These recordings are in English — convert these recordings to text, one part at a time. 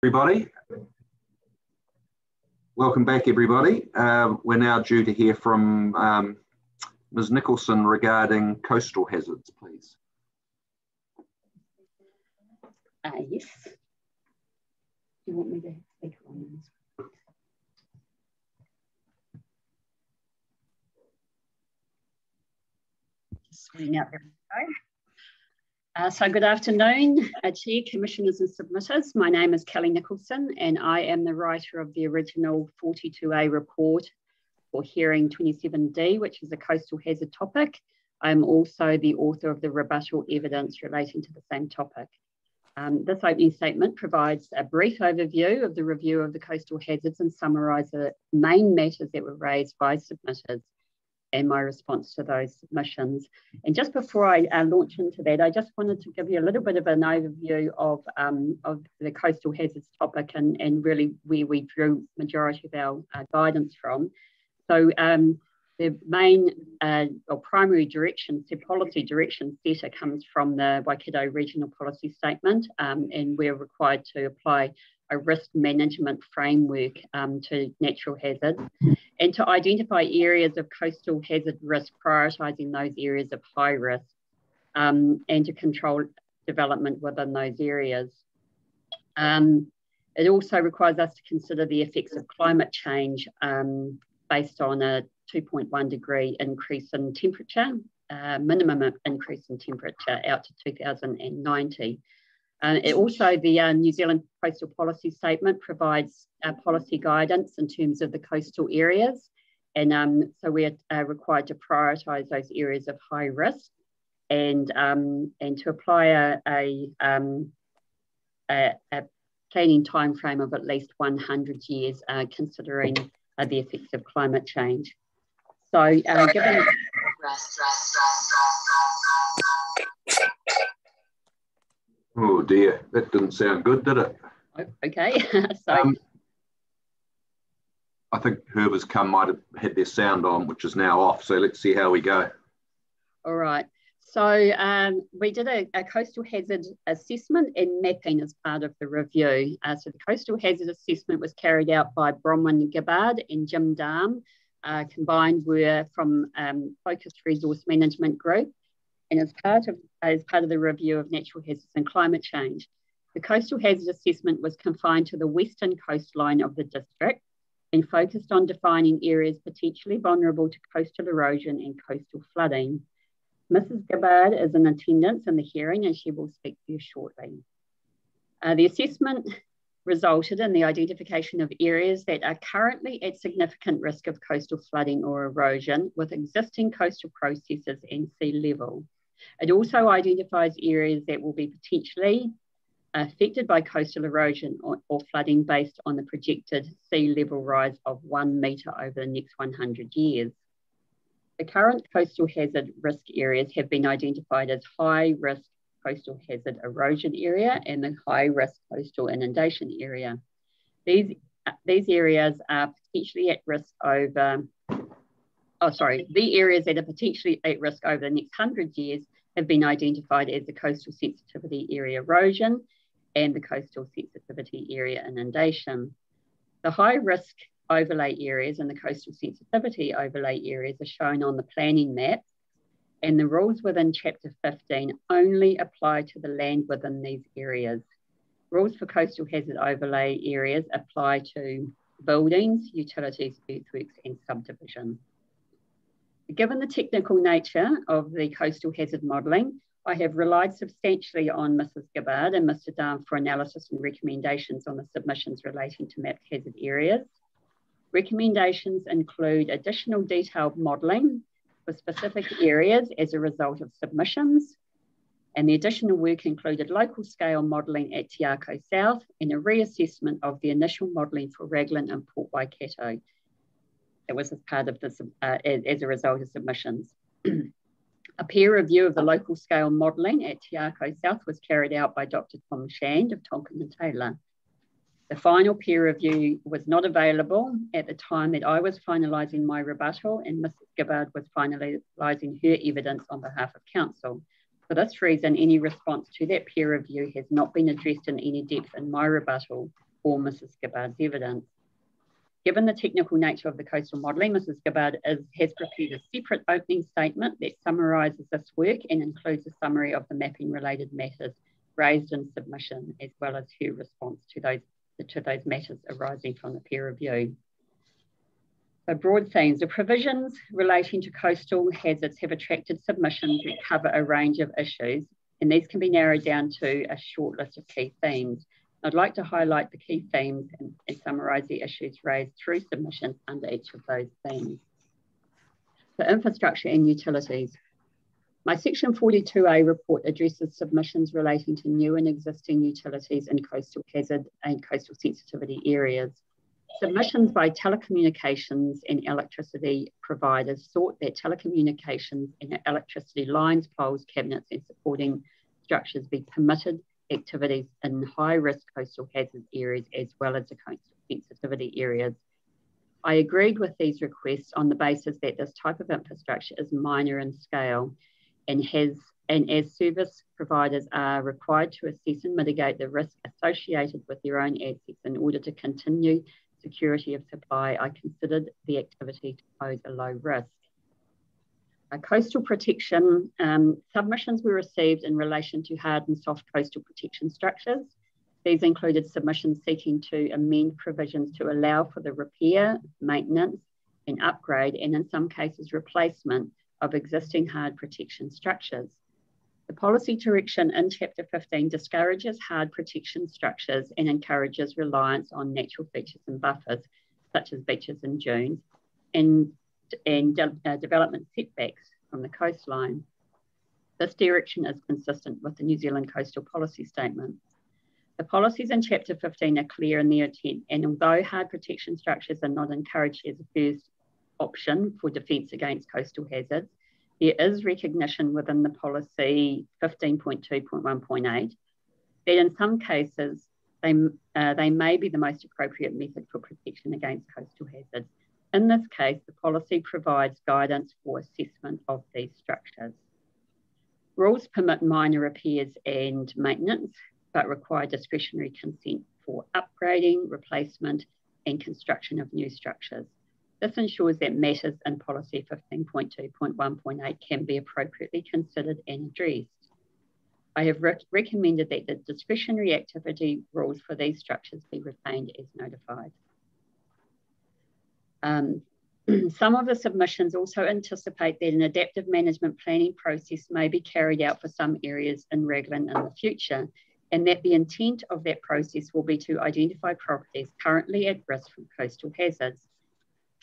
Everybody. Welcome back, everybody. We're now due to hear from Ms. Nicholson regarding coastal hazards, please. Yes. Do you want me to speak on this? Just reading out there. So good afternoon, Chair, Commissioners and Submitters. My name is Kelly Nicholson and I am the writer of the original 42A report for hearing 27D, which is a coastal hazard topic. I'm also the author of the rebuttal evidence relating to the same topic. This opening statement provides a brief overview of the review of the coastal hazards and summarises the main matters that were raised by submitters and my response to those submissions. And just before I launch into that, I just wanted to give you a little bit of an overview of the coastal hazards topic and really where we drew majority of our guidance from. So the main or primary direction, the policy direction setter comes from the Waikato Regional Policy Statement, and we're required to apply a risk management framework to natural hazards and to identify areas of coastal hazard risk, prioritising those areas of high risk and to control development within those areas. It also requires us to consider the effects of climate change based on a 2.1 degree increase in temperature, minimum increase in temperature out to 2090. Also, the New Zealand Coastal Policy Statement provides policy guidance in terms of the coastal areas. And so we are required to prioritise those areas of high risk and to apply a planning timeframe of at least 100 years, considering the effects of climate change. So given... Oh dear, that didn't sound good, did it? Okay, so... I think whoever's come might have had their sound on, which is now off, so let's see how we go. All right, so we did a coastal hazard assessment and mapping as part of the review. So the coastal hazard assessment was carried out by Bronwyn Gibbard and Jim Darm, combined were from Focused Resource Management Group, and as part of the review of natural hazards and climate change. The coastal hazard assessment was confined to the western coastline of the district and focused on defining areas potentially vulnerable to coastal erosion and coastal flooding. Mrs. Gibbard is in attendance in the hearing and she will speak to you shortly. The assessment resulted in the identification of areas that are currently at significant risk of coastal flooding or erosion with existing coastal processes and sea level. It also identifies areas that will be potentially affected by coastal erosion or flooding based on the projected sea level rise of 1 metre over the next 100 years. The current coastal hazard risk areas have been identified as high risk coastal hazard erosion area and the high risk coastal inundation area. These areas are potentially at risk over... the areas that are potentially at risk over the next 100 years have been identified as the coastal sensitivity area erosion and the coastal sensitivity area inundation. The high risk overlay areas and the coastal sensitivity overlay areas are shown on the planning map, and the rules within Chapter 15 only apply to the land within these areas. Rules for coastal hazard overlay areas apply to buildings, utilities, earthworks and subdivision. Given the technical nature of the coastal hazard modelling, I have relied substantially on Mrs. Gibbard and Mr. Darm for analysis and recommendations on the submissions relating to mapped hazard areas. Recommendations include additional detailed modelling for specific areas as a result of submissions, and the additional work included local scale modelling at Tauco South and a reassessment of the initial modelling for Raglan and Port Waikato. It was as part of this, as a result of submissions. A peer review of the local scale modelling at Tauco South was carried out by Dr. Tom Shand of Tonkin and Taylor. The final peer review was not available at the time that I was finalising my rebuttal and Mrs. Gibbard was finalising her evidence on behalf of Council. For this reason, any response to that peer review has not been addressed in any depth in my rebuttal or Mrs. Gibbard's evidence. Given the technical nature of the coastal modelling, Mrs. Gibbard has prepared a separate opening statement that summarises this work and includes a summary of the mapping-related matters raised in submission, as well as her response to those matters arising from the peer review. So broad themes. The provisions relating to coastal hazards have attracted submissions that cover a range of issues, and these can be narrowed down to a short list of key themes. I'd like to highlight the key themes and summarise the issues raised through submissions under each of those themes. For infrastructure and utilities. My Section 42A report addresses submissions relating to new and existing utilities in coastal hazard and coastal sensitivity areas. Submissions by telecommunications and electricity providers sought that telecommunications and electricity lines, poles, cabinets and supporting structures be permitted activities in high-risk coastal hazard areas as well as the coastal sensitivity areas. I agreed with these requests on the basis that this type of infrastructure is minor in scale and as service providers are required to assess and mitigate the risk associated with their own assets in order to continue security of supply, I considered the activity to pose a low risk. Coastal protection, submissions were received in relation to hard and soft coastal protection structures. These included submissions seeking to amend provisions to allow for the repair, maintenance and upgrade, and in some cases replacement of existing hard protection structures. The policy direction in Chapter 15 discourages hard protection structures and encourages reliance on natural features and buffers, such as beaches and dunes, and development setbacks from the coastline. This direction is consistent with the New Zealand Coastal Policy Statement. The policies in Chapter 15 are clear in their intent, and although hard protection structures are not encouraged as a first option for defence against coastal hazards, there is recognition within the policy 15.2.1.8 that in some cases they may be the most appropriate method for protection against coastal hazards. In this case, the policy provides guidance for assessment of these structures. Rules permit minor repairs and maintenance, but require discretionary consent for upgrading, replacement, and construction of new structures. This ensures that matters in Policy 15.2.1.8 can be appropriately considered and addressed. I have recommended that the discretionary activity rules for these structures be retained as notified. Some of the submissions also anticipate that an adaptive management planning process may be carried out for some areas in Raglan in the future, and that the intent of that process will be to identify properties currently at risk from coastal hazards.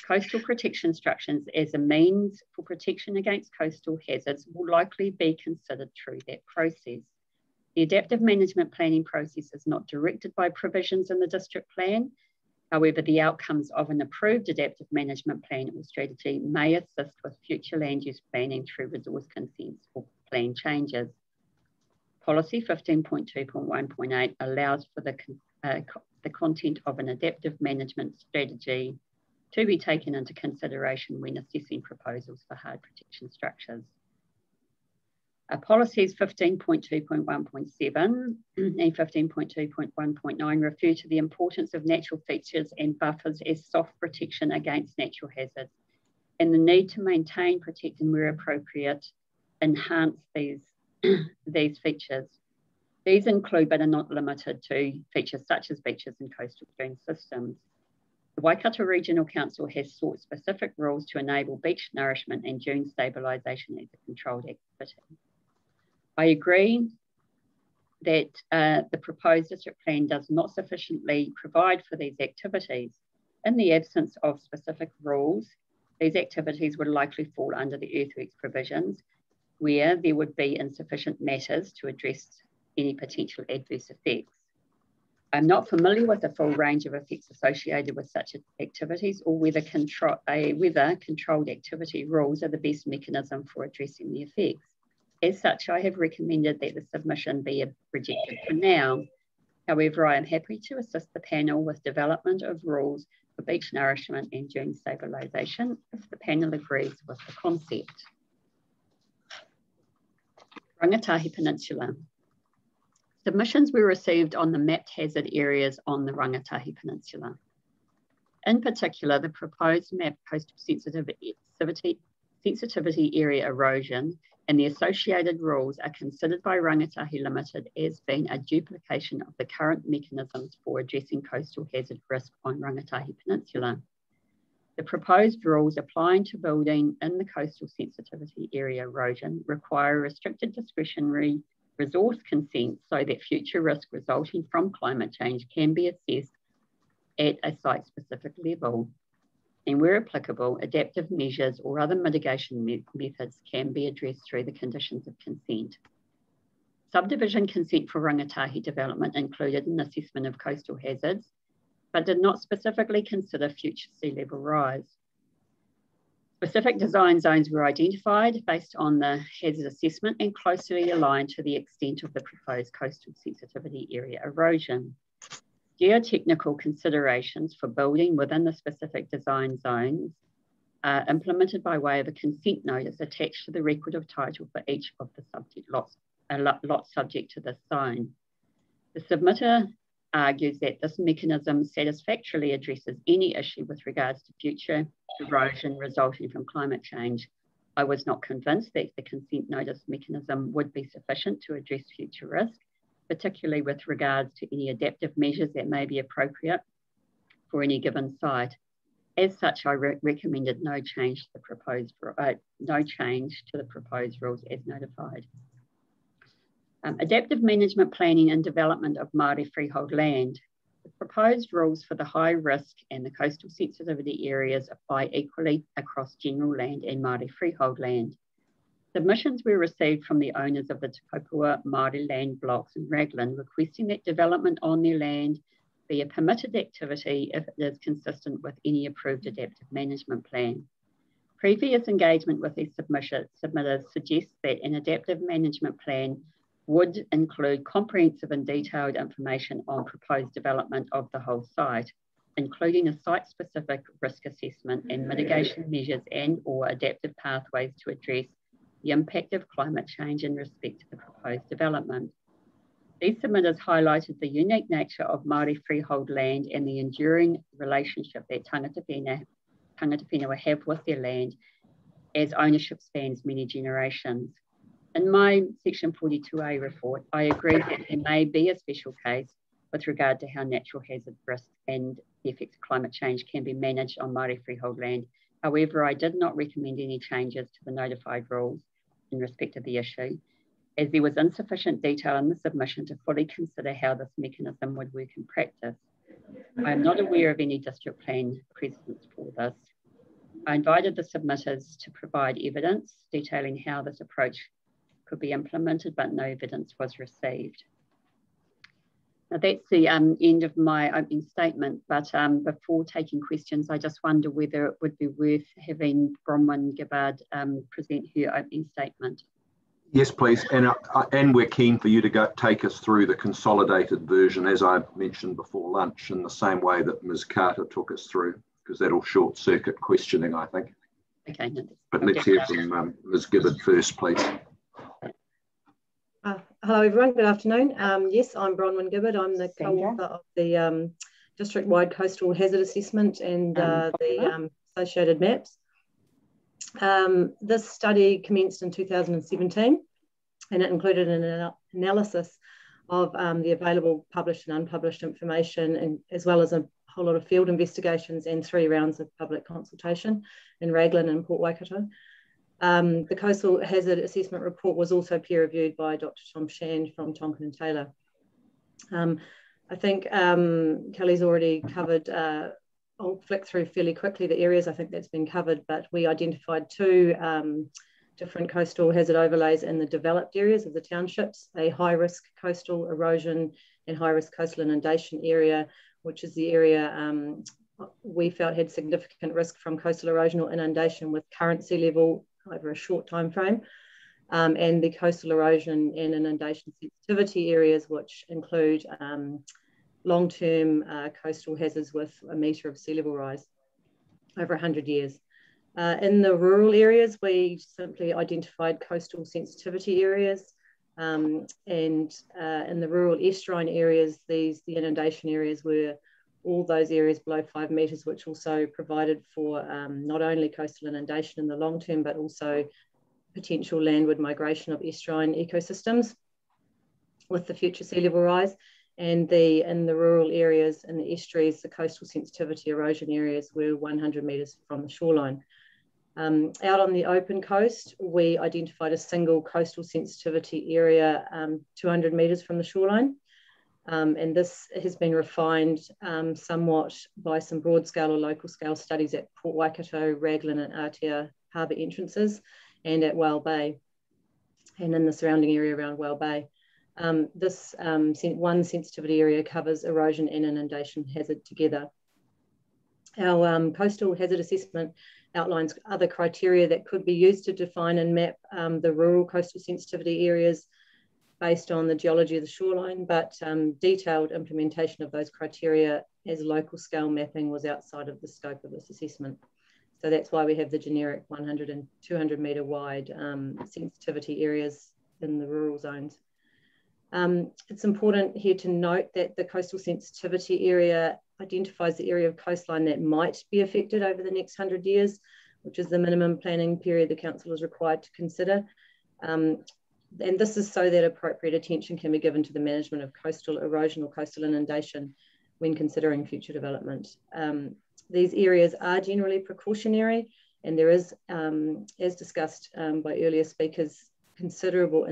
Coastal protection structures as a means for protection against coastal hazards will likely be considered through that process. The adaptive management planning process is not directed by provisions in the district plan. However, the outcomes of an approved adaptive management plan or strategy may assist with future land use planning through resource consents or plan changes. Policy 15.2.1.8 allows for the content of an adaptive management strategy to be taken into consideration when assessing proposals for hard protection structures. Policies 15.2.1.7 and 15.2.1.9 refer to the importance of natural features and buffers as soft protection against natural hazards and the need to maintain, protect and where appropriate, enhance these features. These include but are not limited to features such as beaches and coastal dune systems. The Waikato Regional Council has sought specific rules to enable beach nourishment and dune stabilisation as a controlled activity. I agree that the proposed district plan does not sufficiently provide for these activities. In the absence of specific rules, these activities would likely fall under the earthworks provisions, where there would be insufficient matters to address any potential adverse effects. I'm not familiar with the full range of effects associated with such activities or whether controlled activity rules are the best mechanism for addressing the effects. As such, I have recommended that the submission be rejected for now. However, I am happy to assist the panel with development of rules for beach nourishment and dune stabilisation if the panel agrees with the concept. Rangatahi Peninsula. Submissions were received on the mapped hazard areas on the Rangatahi Peninsula. In particular, the proposed mapped coastal sensitivity area erosion and the associated rules are considered by Rangatahi Limited as being a duplication of the current mechanisms for addressing coastal hazard risk on Rangatahi Peninsula. The proposed rules applying to building in the coastal sensitivity area erosion require restricted discretionary resource consent so that future risk resulting from climate change can be assessed at a site-specific level. And where applicable, adaptive measures or other mitigation methods can be addressed through the conditions of consent. Subdivision consent for Rangatahi development included an assessment of coastal hazards, but did not specifically consider future sea level rise. Specific design zones were identified based on the hazard assessment and closely aligned to the extent of the proposed coastal sensitivity area erosion. Geotechnical considerations for building within the specific design zones are implemented by way of a consent notice attached to the record of title for each of the subject lots subject to this zone. The submitter argues that this mechanism satisfactorily addresses any issue with regards to future erosion resulting from climate change. I was not convinced that the consent notice mechanism would be sufficient to address future risk, particularly with regards to any adaptive measures that may be appropriate for any given site. As such, I recommended no change to the proposed rules as notified. Adaptive management planning and development of Māori freehold land. The proposed rules for the high risk and the coastal sensitivity areas apply equally across general land and Māori freehold land. Submissions were received from the owners of the Tauco Māori land blocks in Raglan requesting that development on their land be a permitted activity if it is consistent with any approved adaptive management plan. Previous engagement with these submitters suggests that an adaptive management plan would include comprehensive and detailed information on proposed development of the whole site, including a site-specific risk assessment and mitigation measures and/or adaptive pathways to address the impact of climate change in respect to the proposed development. These submitters highlighted the unique nature of Māori freehold land and the enduring relationship that tangata whenua have with their land as ownership spans many generations. In my Section 42A report, I agree that there may be a special case with regard to how natural hazard risks and the effects of climate change can be managed on Māori freehold land. However, I did not recommend any changes to the notified rules in respect of the issue, as there was insufficient detail in the submission to fully consider how this mechanism would work in practice. I am not aware of any district plan precedents for this. I invited the submitters to provide evidence detailing how this approach could be implemented, but no evidence was received. Now that's the end of my opening statement, but before taking questions, I just wonder whether it would be worth having Bronwyn Gibbard present her opening statement. Yes, please, and we're keen for you to take us through the consolidated version, as I mentioned before lunch, in the same way that Ms. Carter took us through, because that'll short circuit questioning, I think. Okay. No, but let's hear from Ms. Gibbard first, please. Hello everyone, good afternoon. Yes, I'm Bronwyn Gibbard. I'm the co-author of the district-wide coastal hazard assessment and the associated maps. This study commenced in 2017 and it included an analysis of the available published and unpublished information, and as well as a whole lot of field investigations and 3 rounds of public consultation in Raglan and Port Waikato. The Coastal Hazard Assessment Report was also peer-reviewed by Dr. Tom Shand from Tonkin and Taylor. I think Kelly's already covered, I'll flick through fairly quickly the areas I think that's been covered, but we identified 2 different coastal hazard overlays in the developed areas of the townships, a high-risk coastal erosion and high-risk coastal inundation area, which is the area we felt had significant risk from coastal erosion or inundation with current sea level over a short time frame, and the coastal erosion and inundation sensitivity areas, which include long-term coastal hazards with a metre of sea level rise over 100 years. In the rural areas, we simply identified coastal sensitivity areas, And in the rural estuarine areas, the inundation areas were all those areas below 5 metres, which also provided for not only coastal inundation in the long term, but also potential landward migration of estuarine ecosystems with the future sea level rise. And in the rural areas and the estuaries, the coastal sensitivity erosion areas were 100 metres from the shoreline. Out on the open coast, we identified a single coastal sensitivity area 200 metres from the shoreline. And this has been refined somewhat by some broad scale or local scale studies at Port Waikato, Raglan and Aotea harbour entrances and at Whale Bay and in the surrounding area around Whale Bay. This one sensitivity area covers erosion and inundation hazard together. Our coastal hazard assessment outlines other criteria that could be used to define and map the rural coastal sensitivity areas based on the geology of the shoreline, but detailed implementation of those criteria as local scale mapping was outside of the scope of this assessment. So that's why we have the generic 100 and 200 metre wide sensitivity areas in the rural zones. It's important here to note that the coastal sensitivity area identifies the area of coastline that might be affected over the next 100 years, which is the minimum planning period the council is required to consider. And this is so that appropriate attention can be given to the management of coastal erosion or coastal inundation when considering future development. These areas are generally precautionary, and there is, as discussed by earlier speakers, considerable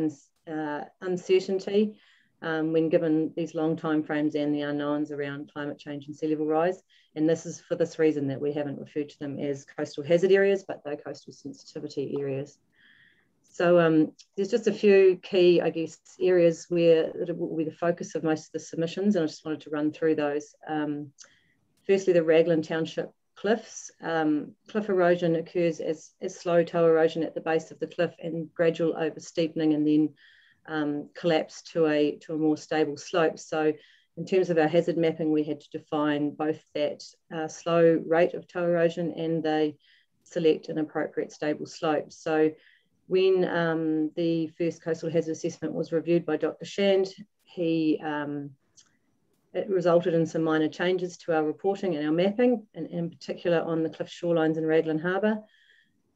uncertainty when given these long time frames and the unknowns around climate change and sea level rise. And this is for this reason that we haven't referred to them as coastal hazard areas, but they're coastal sensitivity areas. So there's just a few key, I guess, areas where it will be the focus of most of the submissions, and I just wanted to run through those. Firstly, the Raglan Township cliffs. Cliff erosion occurs as slow toe erosion at the base of the cliff and gradual over steepening and then collapse to a more stable slope. So in terms of our hazard mapping, we had to define both that slow rate of toe erosion and they select an appropriate stable slope. So when the first coastal hazard assessment was reviewed by Dr. Shand, it resulted in some minor changes to our reporting and our mapping, and in particular on the cliff shorelines in Raglan Harbour.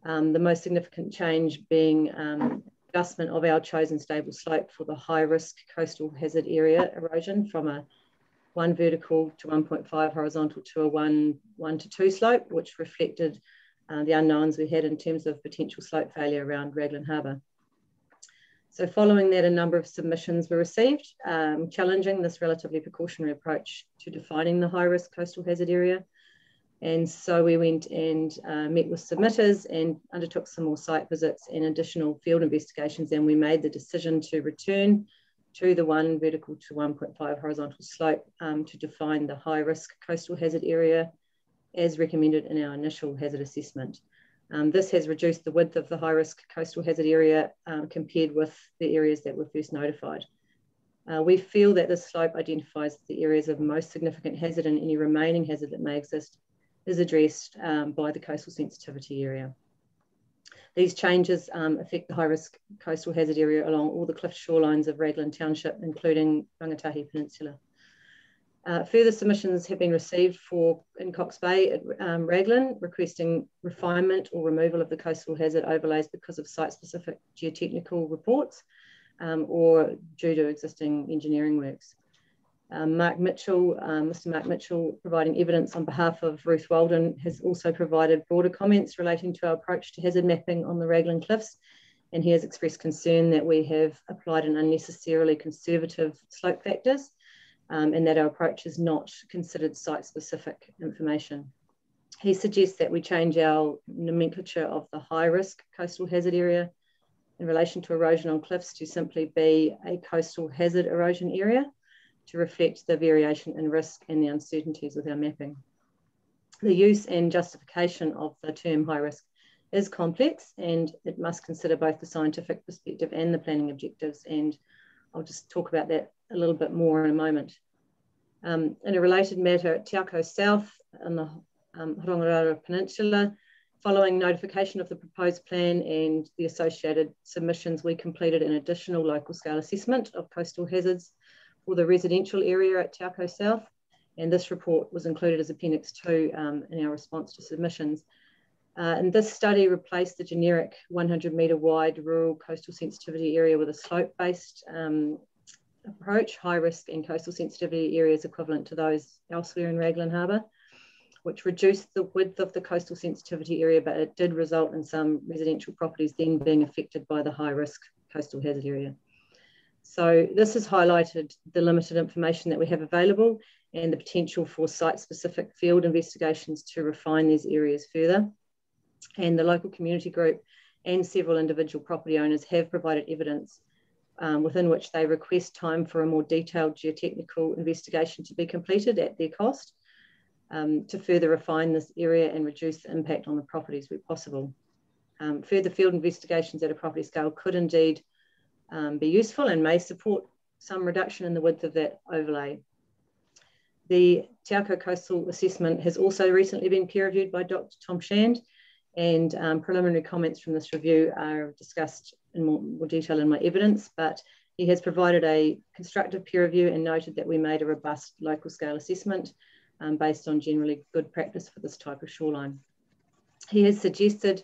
The most significant change being adjustment of our chosen stable slope for the high risk coastal hazard area erosion from a 1 vertical to 1.5 horizontal to a 1 to 2 slope, which reflected the unknowns we had in terms of potential slope failure around Raglan Harbour. So following that, a number of submissions were received, challenging this relatively precautionary approach to defining the high-risk coastal hazard area. And so we went and met with submitters and undertook some more site visits and additional field investigations, and we made the decision to return to the 1 vertical to 1.5 horizontal slope to define the high-risk coastal hazard area as recommended in our initial hazard assessment. This has reduced the width of the high-risk coastal hazard area compared with the areas that were first notified. We feel that this slope identifies the areas of most significant hazard, and any remaining hazard that may exist is addressed by the coastal sensitivity area. These changes affect the high-risk coastal hazard area along all the cliff shorelines of Raglan Township, including Rangatahi Peninsula. Further submissions have been received in Cox Bay at Raglan, requesting refinement or removal of the coastal hazard overlays because of site-specific geotechnical reports or due to existing engineering works. Mr. Mark Mitchell, providing evidence on behalf of Ruth Walden, has also provided broader comments relating to our approach to hazard mapping on the Raglan Cliffs, and he has expressed concern that we have applied an unnecessarily conservative slope factors and that our approach is not considered site-specific information. He suggests that we change our nomenclature of the high-risk coastal hazard area in relation to erosion on cliffs to simply be a coastal hazard erosion area to reflect the variation in risk and the uncertainties with our mapping. The use and justification of the term high risk is complex, and it must consider both the scientific perspective and the planning objectives, and I'll just talk about that a little bit more in a moment. In a related matter, at Tauco South on the Rongorawa Peninsula, Following notification of the proposed plan and the associated submissions, we completed an additional local scale assessment of coastal hazards for the residential area at Tauco South, and this report was included as Appendix 2 in our response to submissions. And this study replaced the generic 100-metre wide rural coastal sensitivity area with a slope-based approach, high risk and coastal sensitivity areas equivalent to those elsewhere in Raglan Harbour, which reduced the width of the coastal sensitivity area, but it did result in some residential properties then being affected by the high risk coastal hazard area. So this has highlighted the limited information that we have available and the potential for site-specific field investigations to refine these areas further. And the local community group and several individual property owners have provided evidence within which they request time for a more detailed geotechnical investigation to be completed at their cost, to further refine this area and reduce the impact on the properties where possible. Further field investigations at a property scale could indeed be useful and may support some reduction in the width of that overlay. The Tauco Coastal Assessment has also recently been peer reviewed by Dr. Tom Shand, and preliminary comments from this review are discussed in more detail in my evidence, but he has provided a constructive peer review and noted that we made a robust local scale assessment based on generally good practice for this type of shoreline. He has suggested,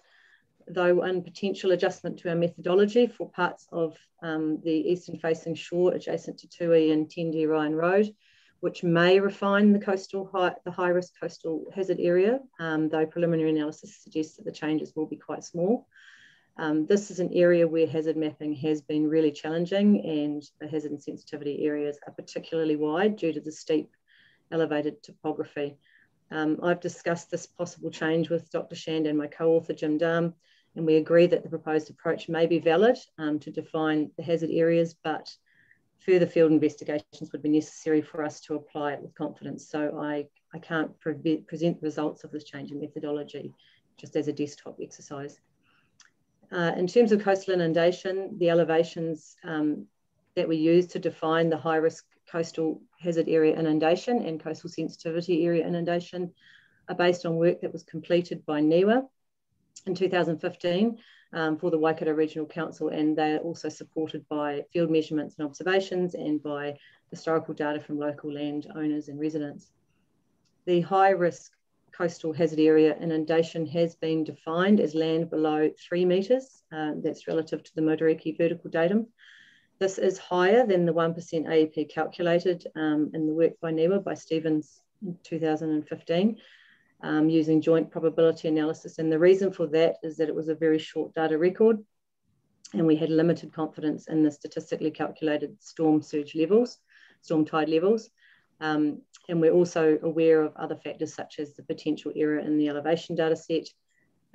though, one potential adjustment to our methodology for parts of the eastern facing shore adjacent to Tui and Tendi Ryan Road, which may refine the high risk coastal hazard area, though preliminary analysis suggests that the changes will be quite small. This is an area where hazard mapping has been really challenging, and the hazard and sensitivity areas are particularly wide due to the steep elevated topography. I've discussed this possible change with Dr. Shand and my co-author Jim Darm, and we agree that the proposed approach may be valid to define the hazard areas, but further field investigations would be necessary for us to apply it with confidence. So I can't present results of this change in methodology just as a desktop exercise. In terms of coastal inundation, the elevations that we use to define the high risk coastal hazard area inundation and coastal sensitivity area inundation are based on work that was completed by NIWA in 2015 for the Waikato Regional Council, and they are also supported by field measurements and observations and by historical data from local land owners and residents. The high risk coastal hazard area inundation has been defined as land below 3 metres, that's relative to the Motoriki vertical datum. This is higher than the 1% AEP calculated in the work by NIWA by Stevens in 2015 using joint probability analysis. And the reason for that is that it was a very short data record and we had limited confidence in the statistically calculated storm tide levels. And we're also aware of other factors such as the potential error in the elevation data set,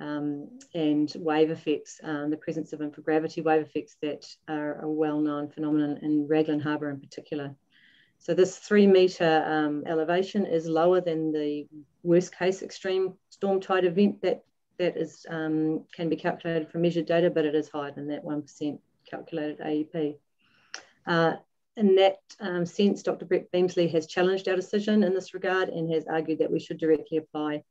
and wave effects, the presence of infragravity wave effects that are a well-known phenomenon in Raglan Harbour in particular. So this 3 metre elevation is lower than the worst case extreme storm tide event that is can be calculated from measured data, but it is higher than that 1% calculated AEP. In that sense, Dr. Brett Beamsley has challenged our decision in this regard and has argued that we should directly apply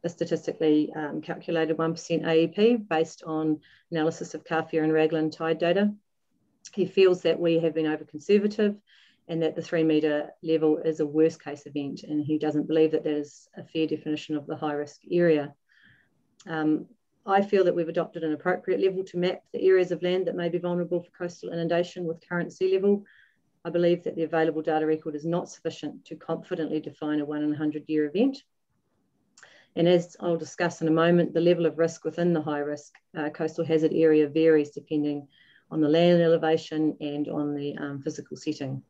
a statistically calculated 1% AEP based on analysis of Kawhia and Raglan tide data. He feels that we have been over conservative and that the 3 metre level is a worst case event, and he doesn't believe that that is a fair definition of the high risk area. I feel that we've adopted an appropriate level to map the areas of land that may be vulnerable for coastal inundation with current sea level. I believe that the available data record is not sufficient to confidently define a 1 in 100 year event. And as I'll discuss in a moment, the level of risk within the high risk coastal hazard area varies depending on the land elevation and on the physical setting.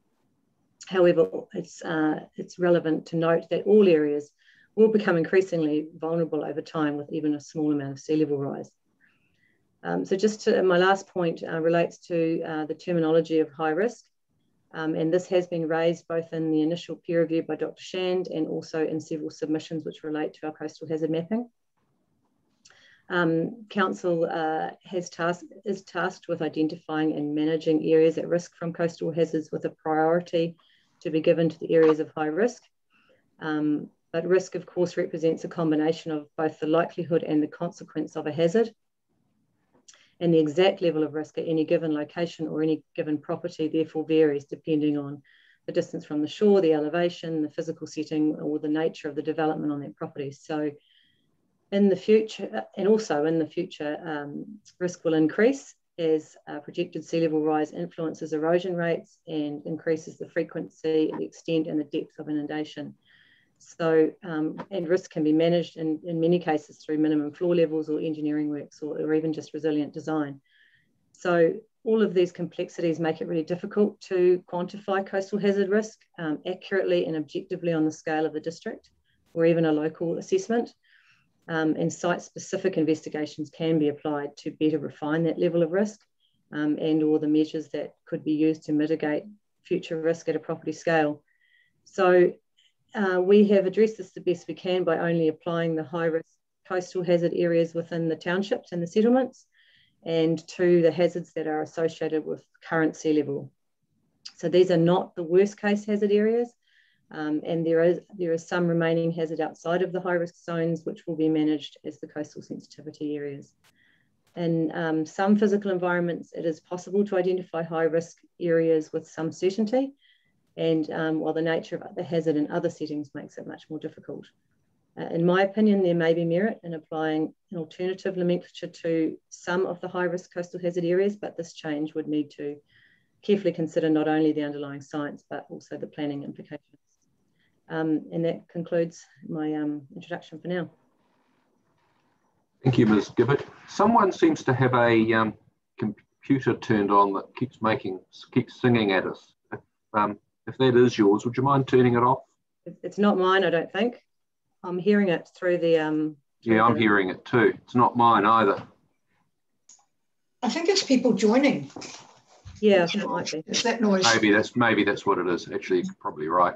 However, it's relevant to note that all areas will become increasingly vulnerable over time with even a small amount of sea level rise. So just to, my last point relates to the terminology of high risk. And this has been raised both in the initial peer review by Dr. Shand and also in several submissions which relate to our coastal hazard mapping. Council is tasked with identifying and managing areas at risk from coastal hazards with a priority to be given to the areas of high risk. But risk, of course, represents a combination of both the likelihood and the consequence of a hazard. And the exact level of risk at any given location or any given property therefore varies depending on the distance from the shore, the elevation, the physical setting, or the nature of the development on that property. So in the future, and also in the future, risk will increase as projected sea level rise influences erosion rates and increases the frequency, the extent, and the depth of inundation. So, and risk can be managed in many cases through minimum floor levels or engineering works or even just resilient design. So all of these complexities make it really difficult to quantify coastal hazard risk accurately and objectively on the scale of the district or even a local assessment. And site-specific investigations can be applied to better refine that level of risk and or the measures that could be used to mitigate future risk at a property scale. So we have addressed this the best we can by only applying the high-risk coastal hazard areas within the townships and the settlements and to the hazards that are associated with current sea level. So these are not the worst case hazard areas, and there is some remaining hazard outside of the high-risk zones which will be managed as the coastal sensitivity areas. In some physical environments, it is possible to identify high-risk areas with some certainty, and while the nature of the hazard in other settings makes it much more difficult. In my opinion, there may be merit in applying an alternative nomenclature to some of the high-risk coastal hazard areas, but this change would need to carefully consider not only the underlying science, but also the planning implications. And that concludes my introduction for now. Thank you, Ms. Gibbert. Someone seems to have a computer turned on that keeps singing at us. If that is yours, would you mind turning it off? It's not mine, I don't think. I'm hearing it through the... yeah, I'm hearing it too. It's not mine either. I think it's people joining. Yeah, I think it might be. It's that noise. Maybe that's what it is. Actually, you're probably right.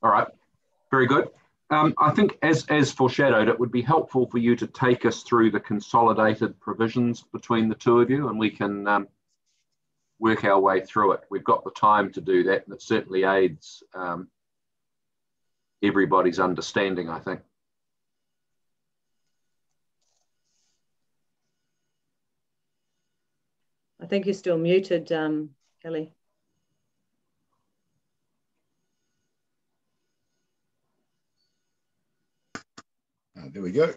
All right, very good. I think as foreshadowed, it would be helpful for you to take us through the consolidated provisions between the two of you, and we can work our way through it. We've got the time to do that, and it certainly aids everybody's understanding, I think. I think you're still muted, Kelly. There we go.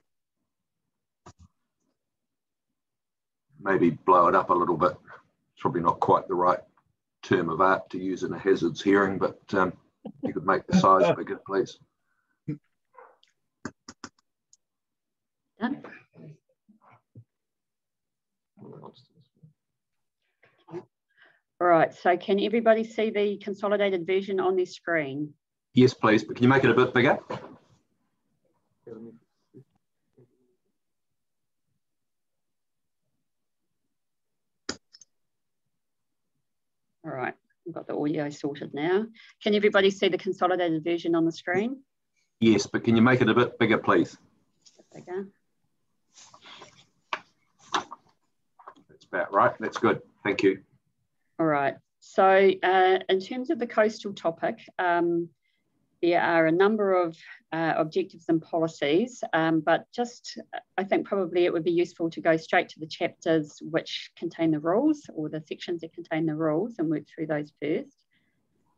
Maybe blow it up a little bit. It's probably not quite the right term of art to use in a hazards hearing, but you could make the size bigger, please. Done. All right, so can everybody see the consolidated version on their screen? Yes, please, but can you make it a bit bigger? All right, we've got the audio sorted now. Can everybody see the consolidated version on the screen? Yes, but can you make it a bit bigger, please? Bigger. That's about right. That's good. Thank you. All right. So in terms of the coastal topic, there are a number of objectives and policies, but just I think probably it would be useful to go straight to the chapters which contain the rules or the sections that contain the rules and work through those first.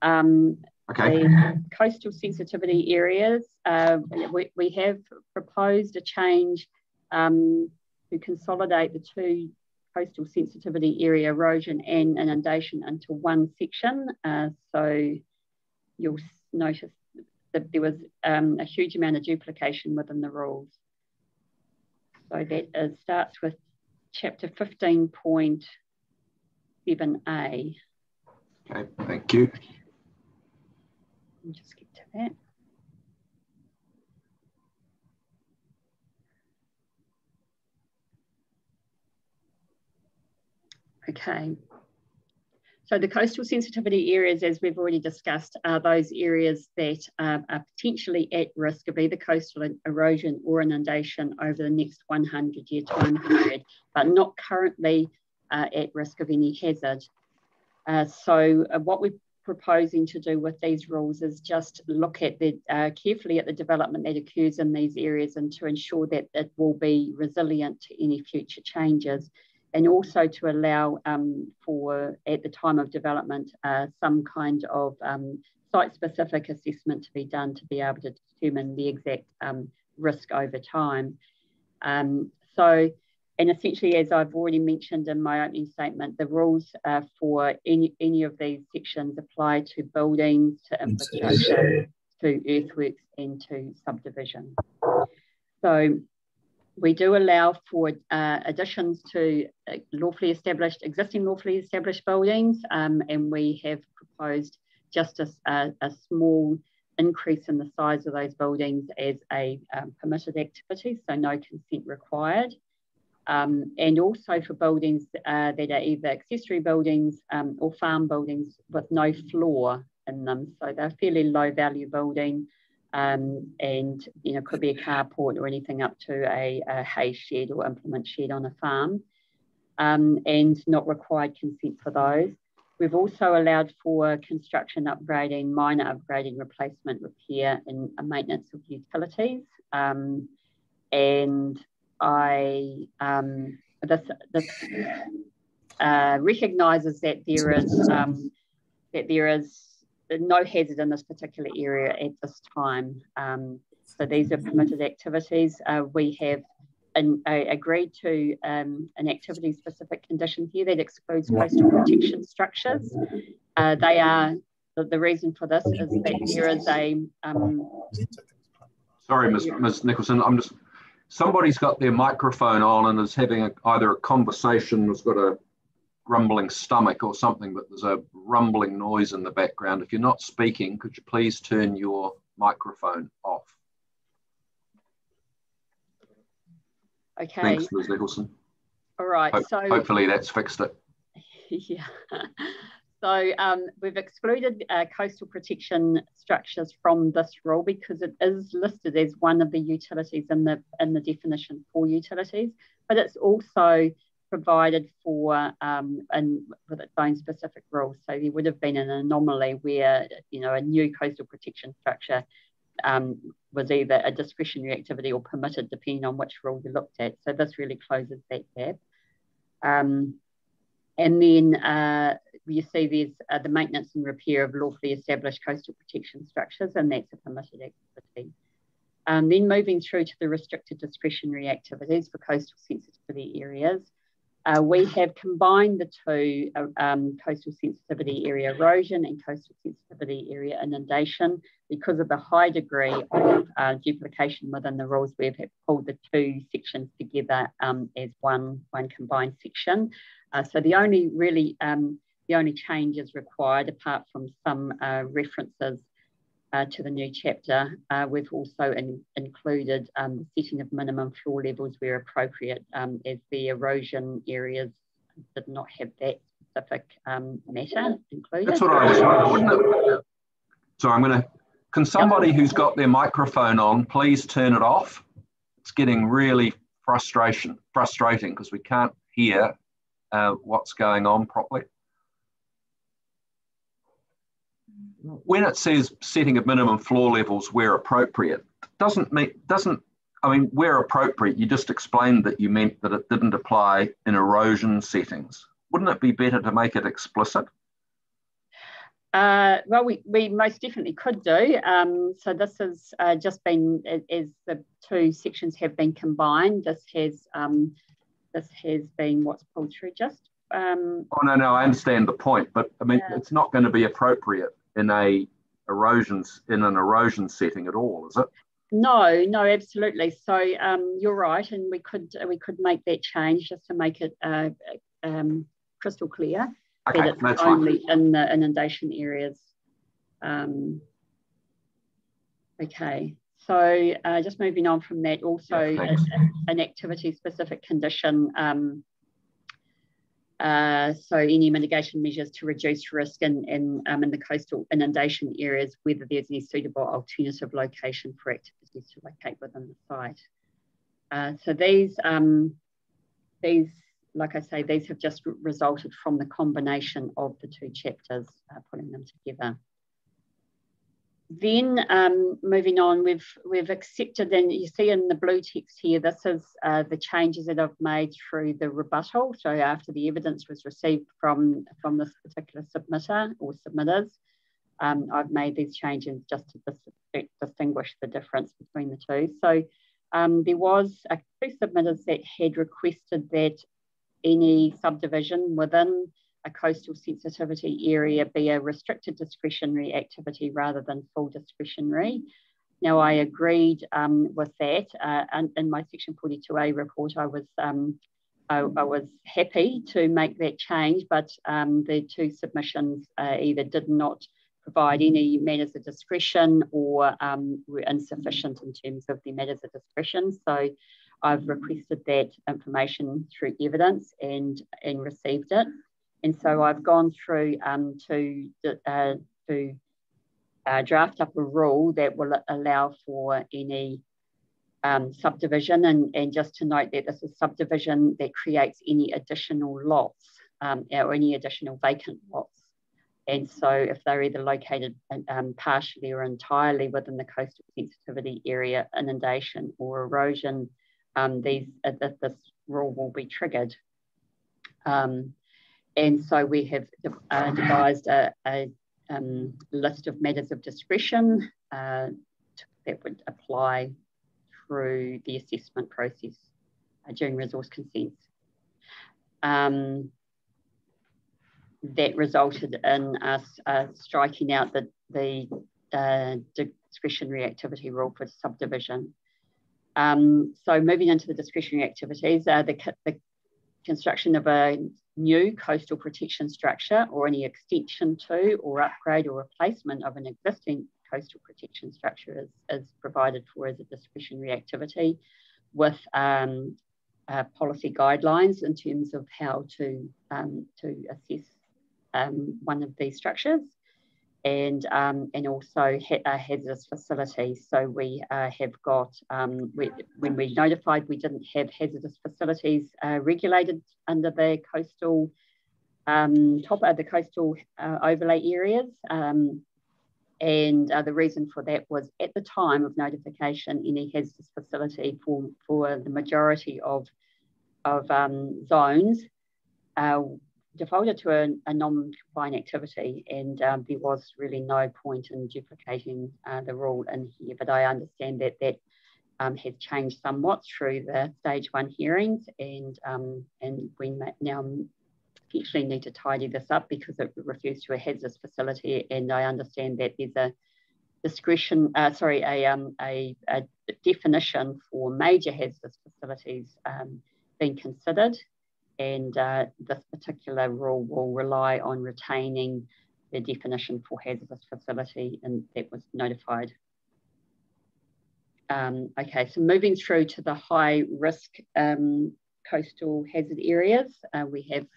Okay. The coastal sensitivity areas, we have proposed a change to consolidate the two coastal sensitivity area, erosion and inundation, into one section. So you'll notice that there was a huge amount of duplication within the rules. So that starts with chapter 15.7a. Okay, thank you. I'll just skip to that. Okay. So the coastal sensitivity areas, as we've already discussed, are those areas that are potentially at risk of either coastal erosion or inundation over the next 100-year time period, but not currently at risk of any hazard. So what we've proposing to do with these rules is just look at the carefully at the development that occurs in these areas and to ensure that it will be resilient to any future changes, and also to allow for, at the time of development, some kind of site-specific assessment to be done to be able to determine the exact risk over time. And essentially, as I've already mentioned in my opening statement, the rules for any of these sections apply to buildings, to infrastructure, to earthworks, and to subdivision. So we do allow for additions to existing lawfully established buildings, and we have proposed just a small increase in the size of those buildings as a permitted activity, so no consent required. And also for buildings that are either accessory buildings or farm buildings with no floor in them. So they're fairly low value building, and could be a carport or anything up to a hay shed or implement shed on a farm, and not required consent for those. We've also allowed for construction, upgrading, minor upgrading, replacement, repair, and maintenance of utilities. This recognises that there is no hazard in this particular area at this time. So these are permitted activities. We have agreed to an activity-specific condition here that excludes coastal protection structures. They are the reason for this is that there is a. Sorry, Ms. Nicholson. Somebody's got their microphone on and is having either a conversation, has got a grumbling stomach or something, but there's a rumbling noise in the background. If you're not speaking, could you please turn your microphone off? Okay. Thanks, Ms. Nicholson. All right. Hopefully that's fixed it. Yeah. So we've excluded coastal protection structures from this rule because it is listed as one of the utilities in the definition for utilities, but it's also provided for and with its own specific rules. So there would have been an anomaly where a new coastal protection structure was either a discretionary activity or permitted, depending on which rule you looked at. So this really closes that gap. And then you see there's the maintenance and repair of lawfully established coastal protection structures, and that's a permitted activity. Then moving through to the restricted discretionary activities for coastal sensitivity areas. We have combined the two, coastal sensitivity area erosion and coastal sensitivity area inundation. Because of the high degree of duplication within the rules, we've pulled the two sections together as one combined section. So the only changes required, apart from some references to the new chapter, we've also included the setting of minimum floor levels where appropriate, as the erosion areas did not have that specific matter included. That's what I was wondering. So can somebody who's got their microphone on, please turn it off? It's getting really frustrating because we can't hear what's going on properly. When it says setting of minimum floor levels where appropriate, where appropriate, you just explained that you meant that it didn't apply in erosion settings. Wouldn't it be better to make it explicit? Well, we most definitely could do. So this has just been, as the two sections have been combined, this has been what's pulled through just. Oh, no, I understand the point, but It's not going to be appropriate in an erosion setting at all, is it? No, absolutely. So you're right, and we could make that change just to make it crystal clear. Okay, that it's only in the inundation areas. Okay, so just moving on from that, also an activity-specific condition. So any mitigation measures to reduce risk in the coastal inundation areas, whether there's any suitable alternative location for activities to locate within the site. So these like I say, these have just resulted from the combination of the two chapters, putting them together. Then moving on, we've accepted, and you see in the blue text here, this is the changes that I've made through the rebuttal. So after the evidence was received from this particular submitter or submitters, I've made these changes just to distinguish the difference between the two. So there was two submitters that had requested that any subdivision within a coastal sensitivity area be a restricted discretionary activity rather than full discretionary. Now, I agreed with that. And in my Section 42A report, I was happy to make that change, but the two submissions either did not provide any matters of discretion or were insufficient in terms of the matters of discretion. So I've requested that information through evidence and received it. And so I've gone through to draft up a rule that will allow for any subdivision, and just to note that this is subdivision that creates any additional lots or any additional vacant lots. And so if they're either located partially or entirely within the coastal sensitivity area, inundation or erosion, this rule will be triggered. And so we have devised a list of matters of discretion that would apply through the assessment process during resource consents. That resulted in us striking out the discretionary activity rule for subdivision. So moving into the discretionary activities, the construction of a new coastal protection structure or any extension to or upgrade or replacement of an existing coastal protection structure is provided for as a discretionary activity with policy guidelines in terms of how to assess one of these structures, and also hazardous facilities. So we have got, when we notified we didn't have hazardous facilities regulated under the coastal coastal overlay areas, and the reason for that was at the time of notification, any hazardous facility for the majority of zones defaulted to a non-compliant activity, and there was really no point in duplicating the rule in here. But I understand that has changed somewhat through the stage 1 hearings, and we now potentially need to tidy this up because it refers to a hazardous facility, and I understand that there's a discretion, a definition for major hazardous facilities being considered. And this particular rule will rely on retaining the definition for hazardous facility, and that was notified. Okay, so moving through to the high risk coastal hazard areas, we have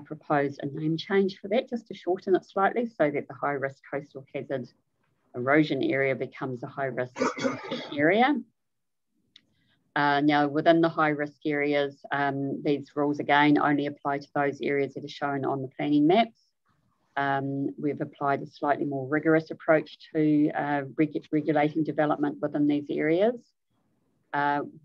proposed a name change for that just to shorten it slightly so that the high risk coastal hazard erosion area becomes a high risk area. Now, within the high-risk areas, these rules, again, only apply to those areas that are shown on the planning maps. We've applied a slightly more rigorous approach to regulating development within these areas.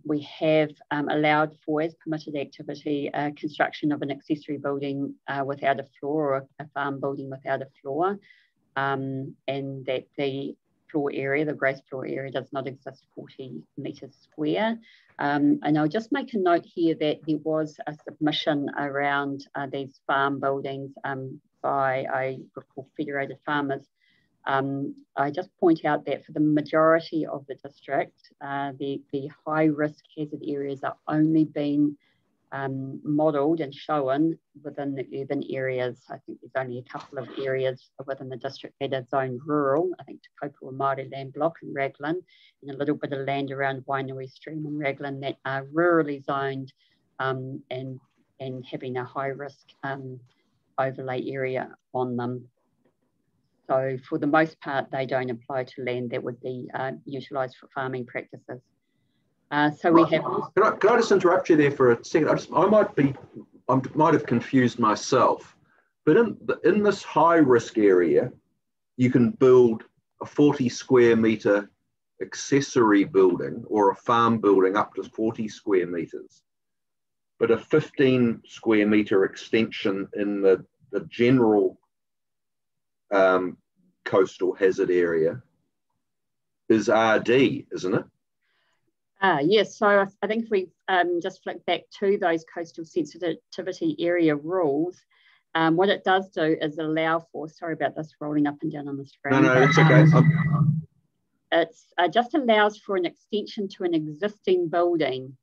We have allowed for, as permitted activity, construction of an accessory building without a floor, or a farm building without a floor, and that the floor area, the gross floor area, does not exist 40 metres square. And I'll just make a note here that there was a submission around these farm buildings by, I recall, Federated Farmers. I just point out that for the majority of the district, the high risk hazard areas are only being modelled and shown within the urban areas. I think there's only a couple of areas within the district that are zoned rural. I think Tauco and Māori land block in Raglan, and a little bit of land around Wainui Stream in Raglan that are rurally zoned and having a high risk overlay area on them. So for the most part, they don't apply to land that would be utilised for farming practices. So we have. Can I just interrupt you there for a second? I might have confused myself, but in this high risk area, you can build a 40 square metre accessory building or a farm building up to 40 square metres, but a 15 square metre extension in the general coastal hazard area is RD, isn't it? Yes, so I think if we just flick back to those coastal sensitivity area rules, what it does do is allow for, sorry about this rolling up and down on the screen. No, it's okay. It just allows for an extension to an existing building.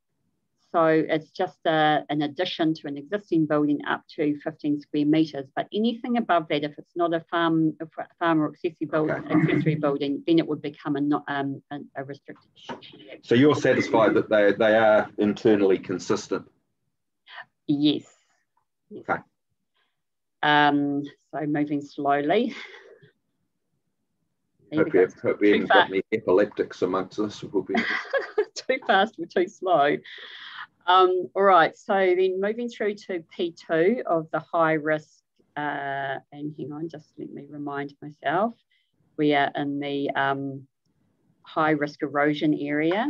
So it's just an addition to an existing building up to 15 square metres. But anything above that, if it's not a farm or accessory building, then it would become a restricted structure. So you're satisfied that they are internally consistent? Yes. Okay. So moving slowly. Hope we haven't got any epileptics amongst us. We'll be too fast or too slow. All right, so then moving through to P2 of the high risk, and hang on, just let me remind myself. We are in the high risk erosion area.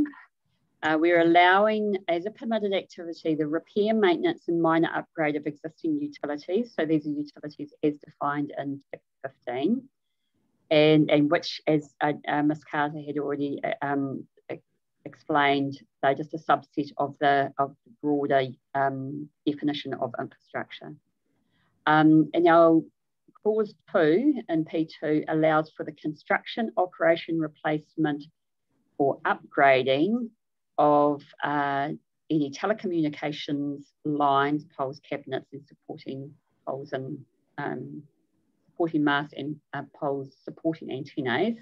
We're allowing, as a permitted activity, the repair, maintenance and minor upgrade of existing utilities. So these are utilities as defined in Tip 15, and which, as Ms. Carter had already explained, they're just a subset of the broader definition of infrastructure. And our clause 2 in P2 allows for the construction, operation, replacement or upgrading of any telecommunications lines, poles, cabinets and supporting poles and supporting masts and poles supporting antennas.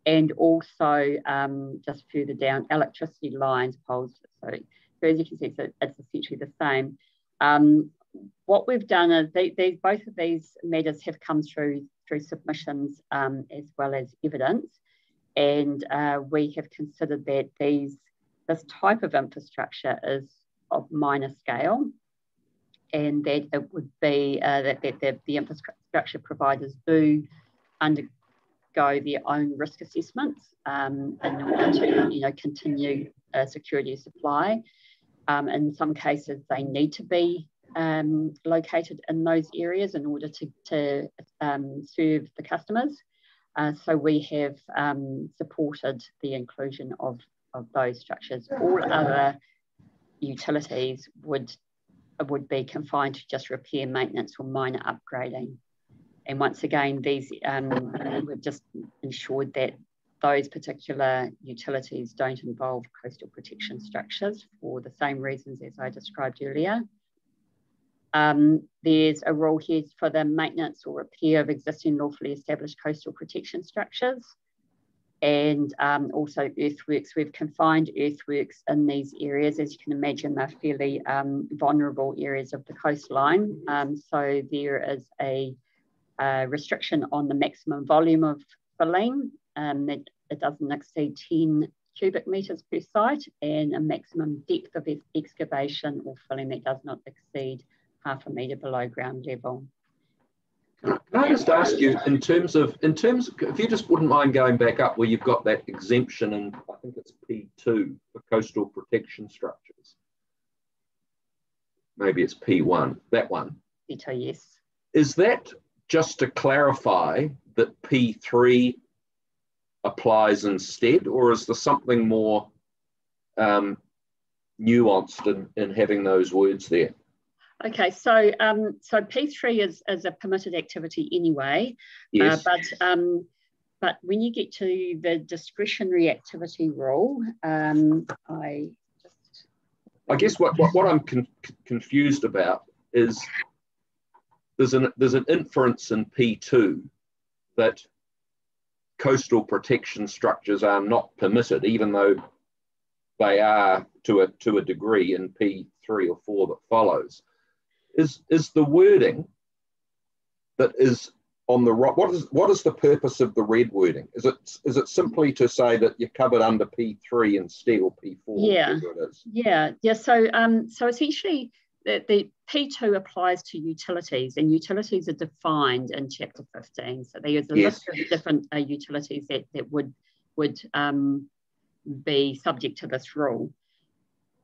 And also just further down, electricity lines, poles. So as you can see, it's essentially the same. What we've done is both of these matters have come through submissions as well as evidence, and we have considered that this type of infrastructure is of minor scale, and that it would be that the infrastructure providers do undergo their own risk assessments in order to continue security of supply. In some cases, they need to be located in those areas in order to serve the customers. So we have supported the inclusion of those structures. All other utilities would be confined to just repair, maintenance or minor upgrading. And once again, these we've just ensured that those particular utilities don't involve coastal protection structures for the same reasons as I described earlier. There's a rule here for the maintenance or repair of existing lawfully established coastal protection structures. And also earthworks. We've confined earthworks in these areas. As you can imagine, they're fairly vulnerable areas of the coastline. So there is a restriction on the maximum volume of filling, that it doesn't exceed 10 cubic metres per site, and a maximum depth of excavation or filling that does not exceed 0.5 metre below ground level. Can I just ask you, in terms of, if you just wouldn't mind going back up where you've got that exemption in, I think it's P2 for coastal protection structures. Maybe it's P1, that one. P2, yes. Is that just to clarify that P3 applies instead, or is there something more nuanced in having those words there? Okay, so P3 is a permitted activity anyway, yes. But when you get to the discretionary activity rule, I guess what I'm confused about is there's an inference in P2 that coastal protection structures are not permitted, even though they are to a degree in P3 or 4 that follows. Is the wording that is on the right, what is the purpose of the red wording? Is it simply to say that you're covered under P3 instead, or P4? Yeah, it is? Yeah. So essentially, the P2 applies to utilities, and utilities are defined in Chapter 15. So there's a list of different utilities that would be subject to this rule.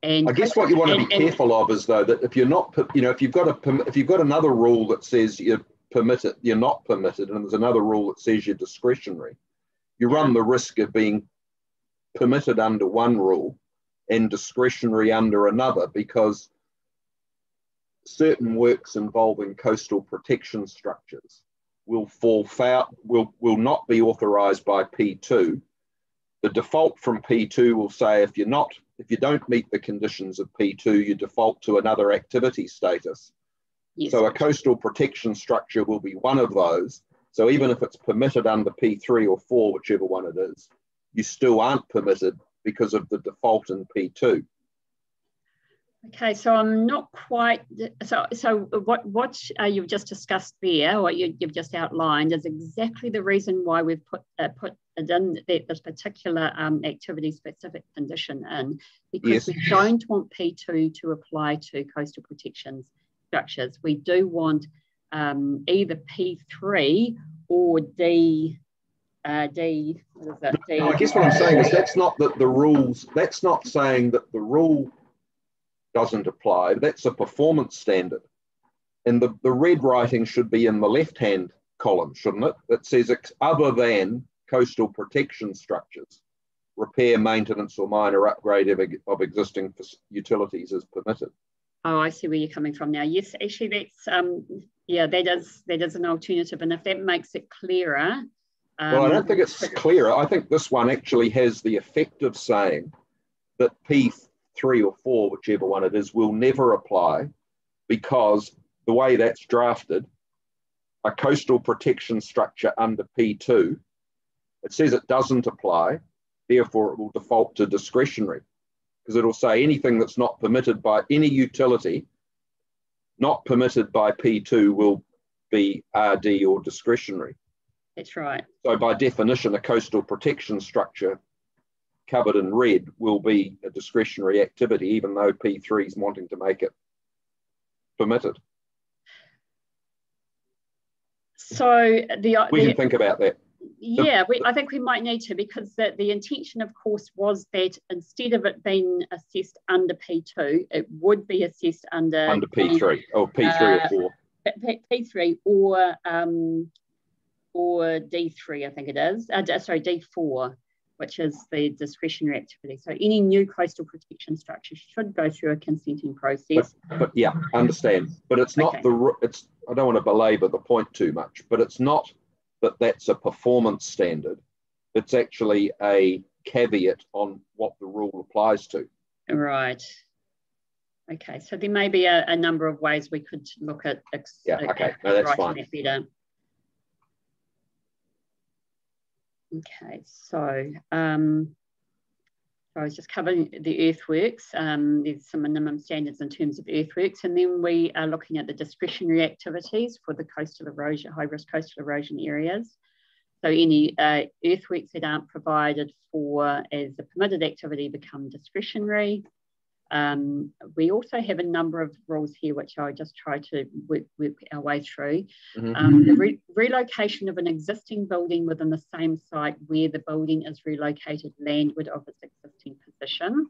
And I guess what you want to be careful of is, though, that if you're not, if you've got another rule that says you're permitted, you're not permitted, and there's another rule that says you're discretionary, you run the risk of being permitted under one rule and discretionary under another, because certain works involving coastal protection structures will fall foul, will not be authorised by P2. The default from P2 will say if you don't meet the conditions of P2, you default to another activity status. Yes. So a coastal protection structure will be one of those. So even if it's permitted under P3 or 4, whichever one it is, you still aren't permitted because of the default in P2. Okay, so I'm not quite, so what you've just discussed there, what you've just outlined, is exactly the reason why we've put it in this particular activity-specific condition in, because we don't want P2 to apply to coastal protection structures. We do want either P3 or D. What is that? D. No, I guess what I'm saying is that's not saying that the rule doesn't apply. That's a performance standard. And the red writing should be in the left-hand column, shouldn't it? That says other than coastal protection structures, repair, maintenance, or minor upgrade of existing utilities is permitted. Oh, I see where you're coming from now. Yes, actually, that's that is an alternative, and if that makes it clearer. Well, I don't think it's clearer. I think this one actually has the effect of saying that P3 or 4, whichever one it is, will never apply, because the way that's drafted, a coastal protection structure under P2, it says it doesn't apply, therefore it will default to discretionary, because it'll say anything that's not permitted by any utility, not permitted by P2, will be RD or discretionary. That's right. So by definition, a coastal protection structure covered in red will be a discretionary activity, even though P3 is wanting to make it permitted. So we can think about that. Yeah, I think we might need to, because the intention, of course, was that instead of it being assessed under P2, it would be assessed under P3, or P3 or 4. P3 or D3, I think it is. Sorry, D4, which is the discretionary activity. So any new coastal protection structure should go through a consenting process. But yeah, understand. But it's not I don't want to belabor the point too much, but it's not that that's a performance standard. It's actually a caveat on what the rule applies to. Right. Okay, so there may be a number of ways we could look at that's fine. That better. Okay, so I was just covering the earthworks. There's some minimum standards in terms of earthworks, and then we are looking at the discretionary activities for the coastal erosion, high-risk coastal erosion areas. So any earthworks that aren't provided for as a permitted activity become discretionary. We also have a number of rules here, which I'll just try to work our way through. Mm-hmm. The relocation of an existing building within the same site where the building is relocated landward of its existing position.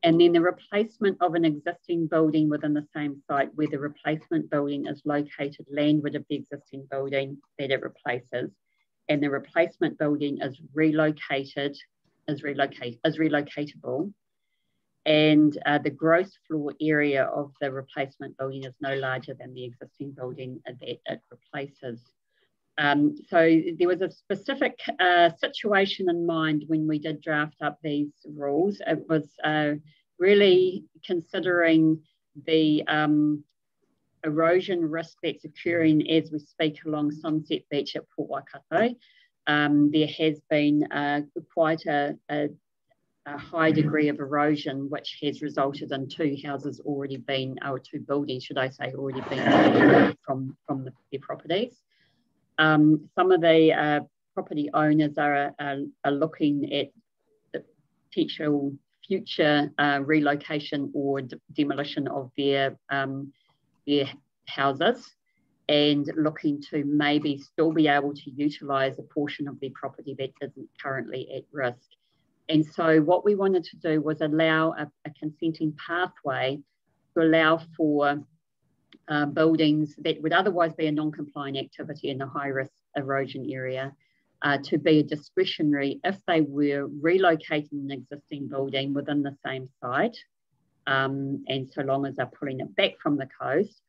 And then the replacement of an existing building within the same site where the replacement building is located landward of the existing building that it replaces. And the replacement building is relocated, is relocatable. And the gross floor area of the replacement building is no larger than the existing building that it replaces. So there was a specific situation in mind when we did draft up these rules. It was really considering the erosion risk that's occurring as we speak along Sunset Beach at Port Waikato. There has been quite a high degree of erosion, which has resulted in two houses already been, or two buildings, should I say, already been from their properties. Some of the property owners are looking at the potential future relocation or demolition of their houses, and looking to maybe still be able to utilise a portion of their property that isn't currently at risk. And so what we wanted to do was allow a consenting pathway to allow for buildings that would otherwise be a non-compliant activity in a high-risk erosion area to be a discretionary if they were relocating an existing building within the same site, and so long as they're pulling it back from the coast,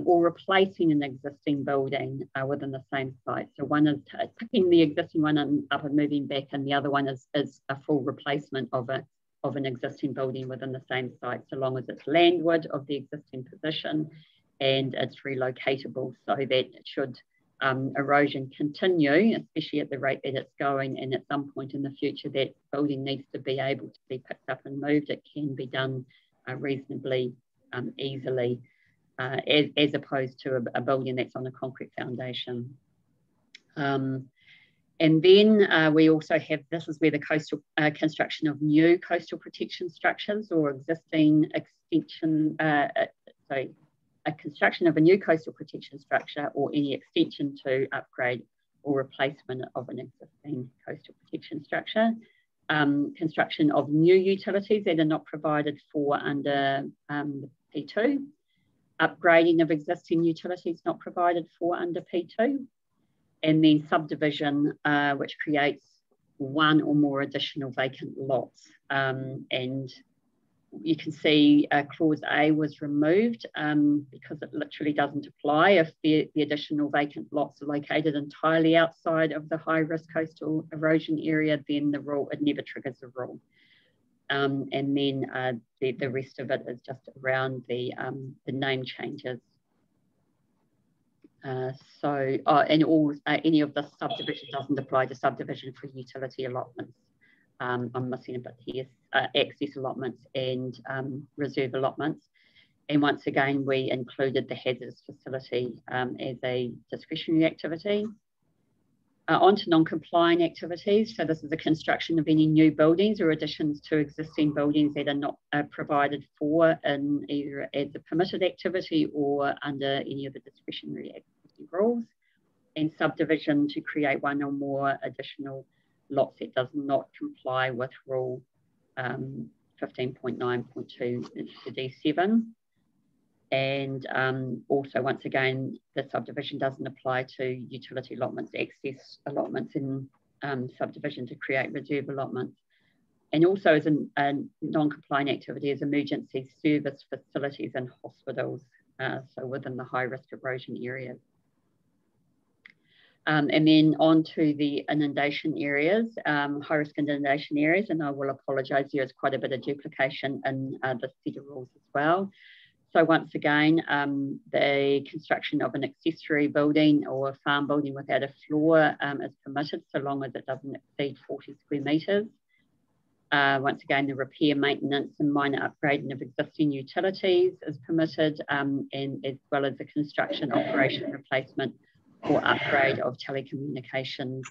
or replacing an existing building within the same site. So one is picking the existing one up and moving back, and the other one is a full replacement of an existing building within the same site, so long as it's landward of the existing position and it's relocatable, so that should erosion continue, especially at the rate that it's going, and at some point in the future that building needs to be able to be picked up and moved, it can be done reasonably easily. As opposed to a building that's on a concrete foundation. And then we also have, this is where the coastal construction of new coastal protection structures or existing extension, a construction of a new coastal protection structure or any extension to upgrade or replacement of an existing coastal protection structure. Construction of new utilities that are not provided for under the P2. Upgrading of existing utilities not provided for under P2, and then subdivision, which creates one or more additional vacant lots. And you can see clause A was removed because it literally doesn't apply if the additional vacant lots are located entirely outside of the high-risk coastal erosion area, then the rule, it never triggers the rule. And then the rest of it is just around the name changes. And all any of the subdivision doesn't apply to subdivision for utility allotments. I'm missing a bit here, access allotments and reserve allotments. And once again, we included the hazardous facility as a discretionary activity. Onto non-compliant activities. So this is the construction of any new buildings or additions to existing buildings that are not provided for in either as a permitted activity or under any of the discretionary activity rules. And subdivision to create one or more additional lots that does not comply with rule 15.9.2 to D7. And also, once again, the subdivision doesn't apply to utility allotments, access allotments in subdivision to create reserve allotments. And also as a non-compliant activity is emergency service facilities and hospitals, so within the high-risk erosion areas. And then on to the inundation areas, high-risk inundation areas, and I will apologise, there is quite a bit of duplication in the set of rules as well. So once again, the construction of an accessory building or a farm building without a floor is permitted so long as it doesn't exceed 40 square metres. Once again, the repair, maintenance and minor upgrading of existing utilities is permitted, and as well as the construction, operation, replacement or upgrade of telecommunications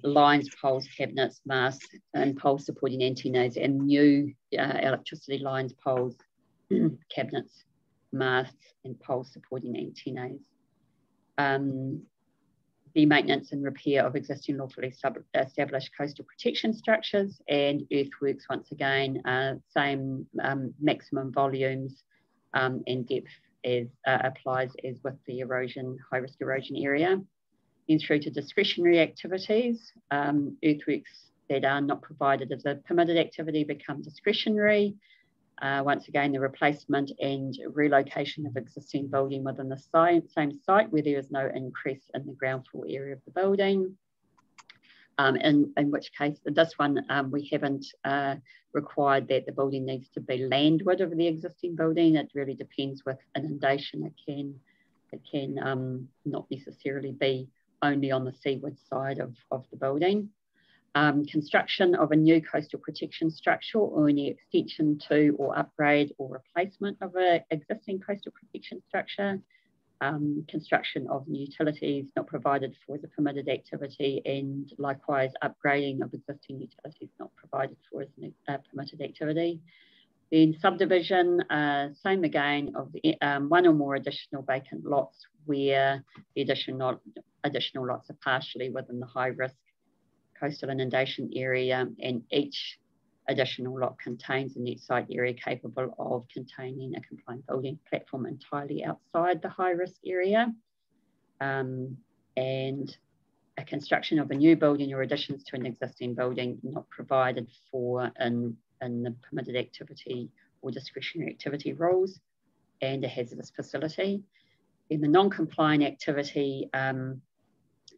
lines, poles, cabinets, masts and pole supporting antennas, and new electricity lines, poles, cabinets, masts and pole supporting antennas. The maintenance and repair of existing lawfully established coastal protection structures, and earthworks, once again, same maximum volumes and depth as applies as with the erosion, high-risk erosion area. Then through to discretionary activities, earthworks that are not provided as a permitted activity become discretionary. Once again, the replacement and relocation of existing building within the same site where there is no increase in the ground floor area of the building. In which case, this one, we haven't required that the building needs to be landward of the existing building. It really depends with inundation. It can not necessarily be only on the seaward side of the building. Construction of a new coastal protection structure or any extension to or upgrade or replacement of an existing coastal protection structure. construction of new utilities not provided for as a permitted activity, and likewise upgrading of existing utilities not provided for as a permitted activity. Then subdivision, same again, of one or more additional vacant lots where the additional lots are partially within the high risk coastal inundation area, and each additional lot contains a net site area capable of containing a compliant building platform entirely outside the high risk area. And a construction of a new building or additions to an existing building not provided for in the permitted activity or discretionary activity rules, and a hazardous facility. In the non-compliant activity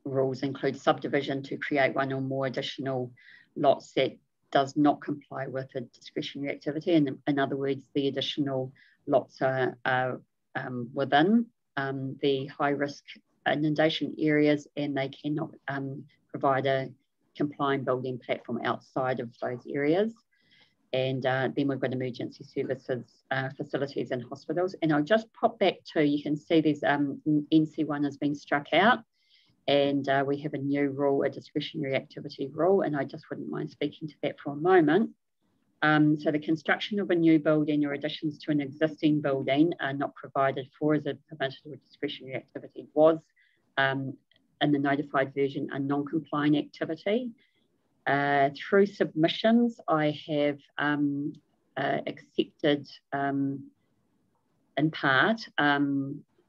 rules include subdivision to create one or more additional lots that does not comply with a discretionary activity. And in other words, the additional lots are within the high risk inundation areas, and they cannot provide a compliant building platform outside of those areas. And then we've got emergency services facilities and hospitals. And I'll just pop back to, you can see there's NC1 has been struck out, and we have a new rule, a discretionary activity rule, and I just wouldn't mind speaking to that for a moment. So the construction of a new building or additions to an existing building are not provided for as a permitted or discretionary activity was, in the notified version, a non-compliant activity. Through submissions, I have accepted, in part,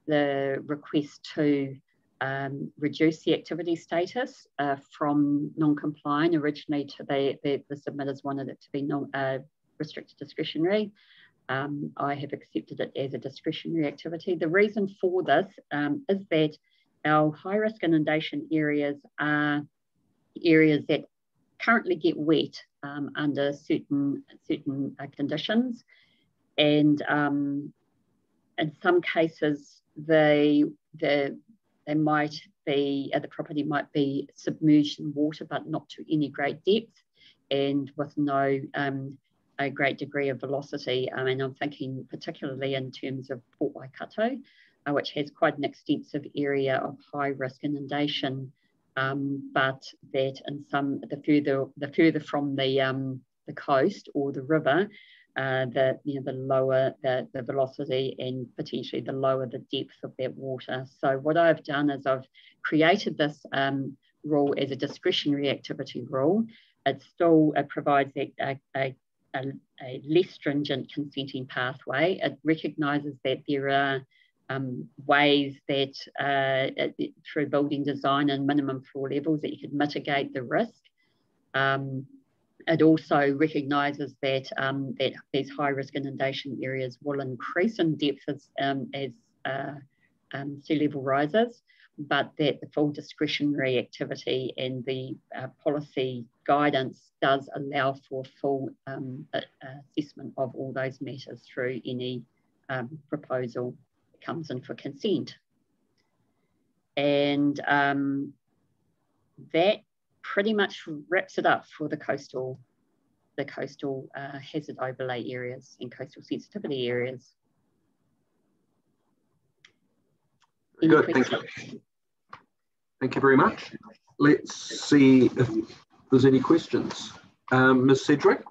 the request to reduce the activity status from non-compliant. Originally, the submitters wanted it to be restricted discretionary. I have accepted it as a discretionary activity. The reason for this is that our high-risk inundation areas are areas that currently get wet under certain conditions, and in some cases the property might be submerged in water, but not to any great depth and with no a great degree of velocity. And I'm thinking particularly in terms of Port Waikato, which has quite an extensive area of high risk inundation, but that in some, the further from the coast or the river, the lower the velocity and potentially the lower the depth of that water. So what I've done is I've created this rule as a discretionary activity rule. It still provides a less stringent consenting pathway. It recognises that there are ways that through building design and minimum floor levels that you could mitigate the risk. It also recognises that that these high risk inundation areas will increase in depth as sea level rises, but that the full discretionary activity and the policy guidance does allow for full assessment of all those matters through any proposal that comes in for consent. And that pretty much wraps it up for the coastal hazard overlay areas and coastal sensitivity areas. Good, thank you. Thank you very much. Let's see if there's any questions. Ms. Sedgwick?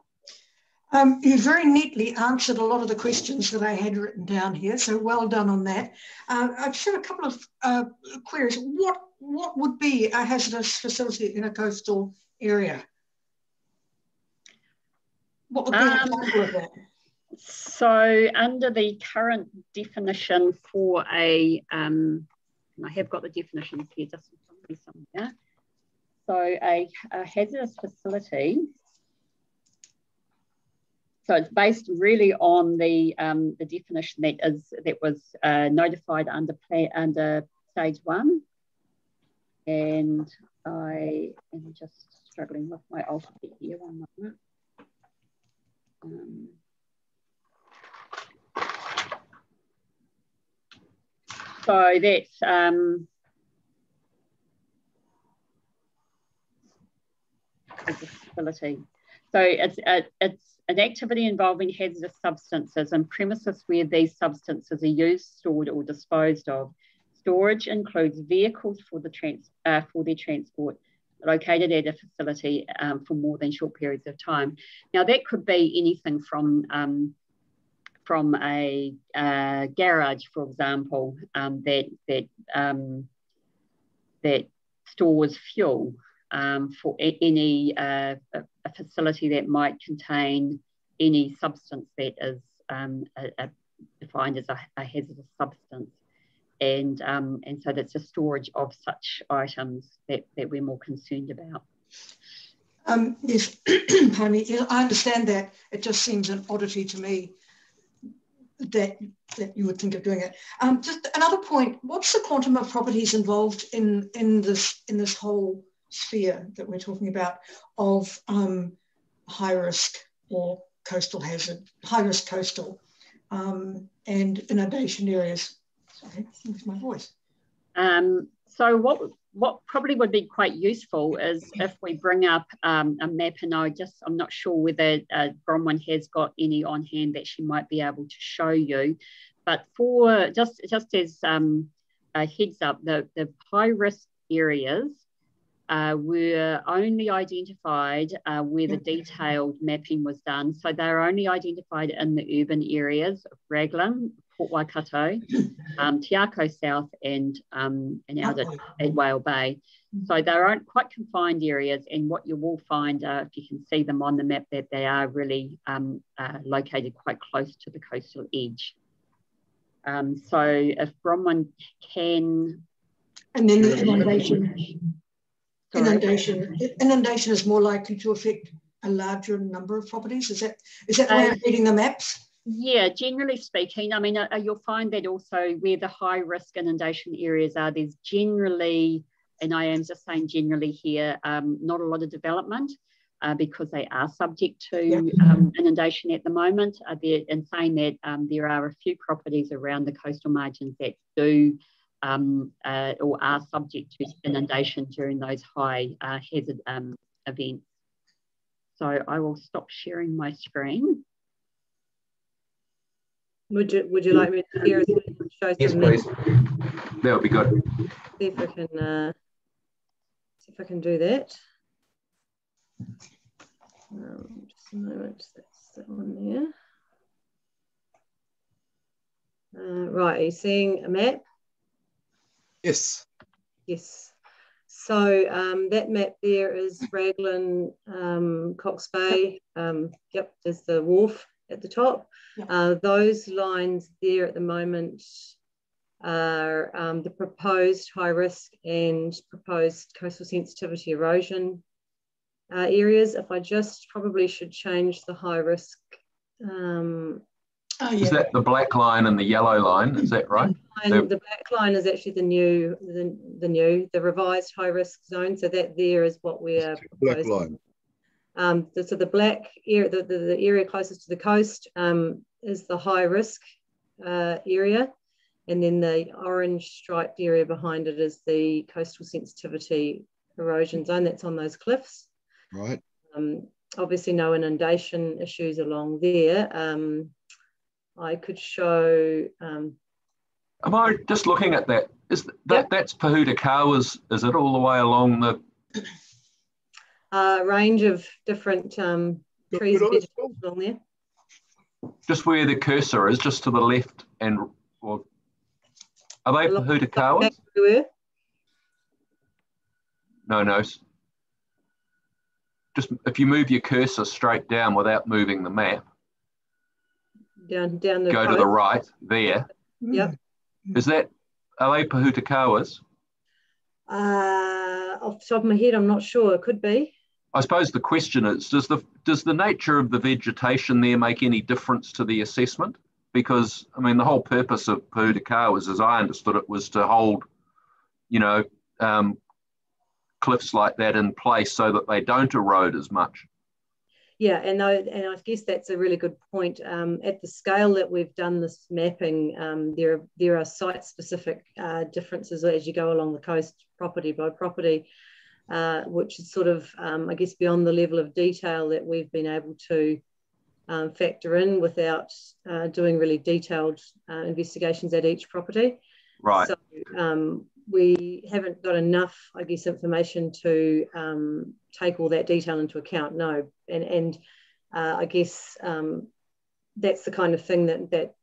You very neatly answered a lot of the questions that I had written down here, so well done on that. I just have a couple of queries. What would be a hazardous facility in a coastal area? What would be an example of that? So under the current definition for and I have got the definitions here just in front of me somewhere. So a hazardous facility, so it's based really on the definition that was notified under stage 1. And I am just struggling with my alphabet here, one moment. So that's a facility. So it's an activity involving hazardous substances and premises where these substances are used, stored or disposed of storage includes vehicles for their transport located at a facility for more than short periods of time. Now, that could be anything from a garage, for example, that stores fuel for any a facility that might contain any substance that is defined as a hazardous substance. And so that's the storage of such items that we're more concerned about. Yes, pardon me. I understand that. It just seems an oddity to me that you would think of doing it. Just another point, what's the quantum of properties involved in this whole sphere that we're talking about of high risk or coastal hazard, high risk coastal and inundation areas? Sorry, lose my voice. So what probably would be quite useful is if we bring up a map, and I'm not sure whether Bronwyn has got any on hand that she might be able to show you, but for just as a heads up, the high risk areas were only identified where the detailed mapping was done. So they're only identified in the urban areas of Raglan, Port Waikato, Tauco South, and out at Whale Bay. So they're quite confined areas, and what you will find, if you can see them on the map, that they are really located quite close to the coastal edge. So if Bronwyn can... And then the inundation is more likely to affect a larger number of properties. Is that the way of reading the maps? Yeah, generally speaking, I mean, you'll find that also where the high risk inundation areas are, there's generally, and I am just saying generally here, not a lot of development because they are subject to inundation at the moment. In saying that, there are a few properties around the coastal margins that do or are subject to inundation during those high hazard events. So I will stop sharing my screen. Would you like me to hear show yes, some please. That would be good. See if I can do that. Just a moment. That's that one there. Right, are you seeing a map? Yes. Yes. So that map there is Raglan, Cox Bay. Yep, there's the wharf at the top. Those lines there at the moment are the proposed high risk and proposed coastal sensitivity erosion areas. If I just probably should change the high risk. Is that the black line and the yellow line? Is that right? The black line is actually the revised high risk zone. So that there is what we are proposing. Black line. So the black area, the area closest to the coast is the high risk area, and then the orange striped area behind it is the coastal sensitivity erosion zone that's on those cliffs. Right. Obviously no inundation issues along there. I could show... am I just looking at that? That's Pahutakawa's, is it all the way along the... range of different trees along there. Just where the cursor is, just to the left, and are they Pahutakawa's? No. Just if you move your cursor straight down without moving the map. Down the go coast. To the right there. Yep. Are they Pahutakawa's? Off the top of my head, I'm not sure. It could be. I suppose the question is, does the nature of the vegetation there make any difference to the assessment? Because, I mean, the whole purpose of Pahutakawa's, as I understood it, was to hold, cliffs like that in place so that they don't erode as much. Yeah, and I guess that's a really good point. At the scale that we've done this mapping, there are site-specific differences as you go along the coast, property by property, which is sort of, I guess, beyond the level of detail that we've been able to factor in without doing really detailed investigations at each property. Right. So we haven't got enough, I guess, information to take all that detail into account. No, and I guess that's the kind of thing that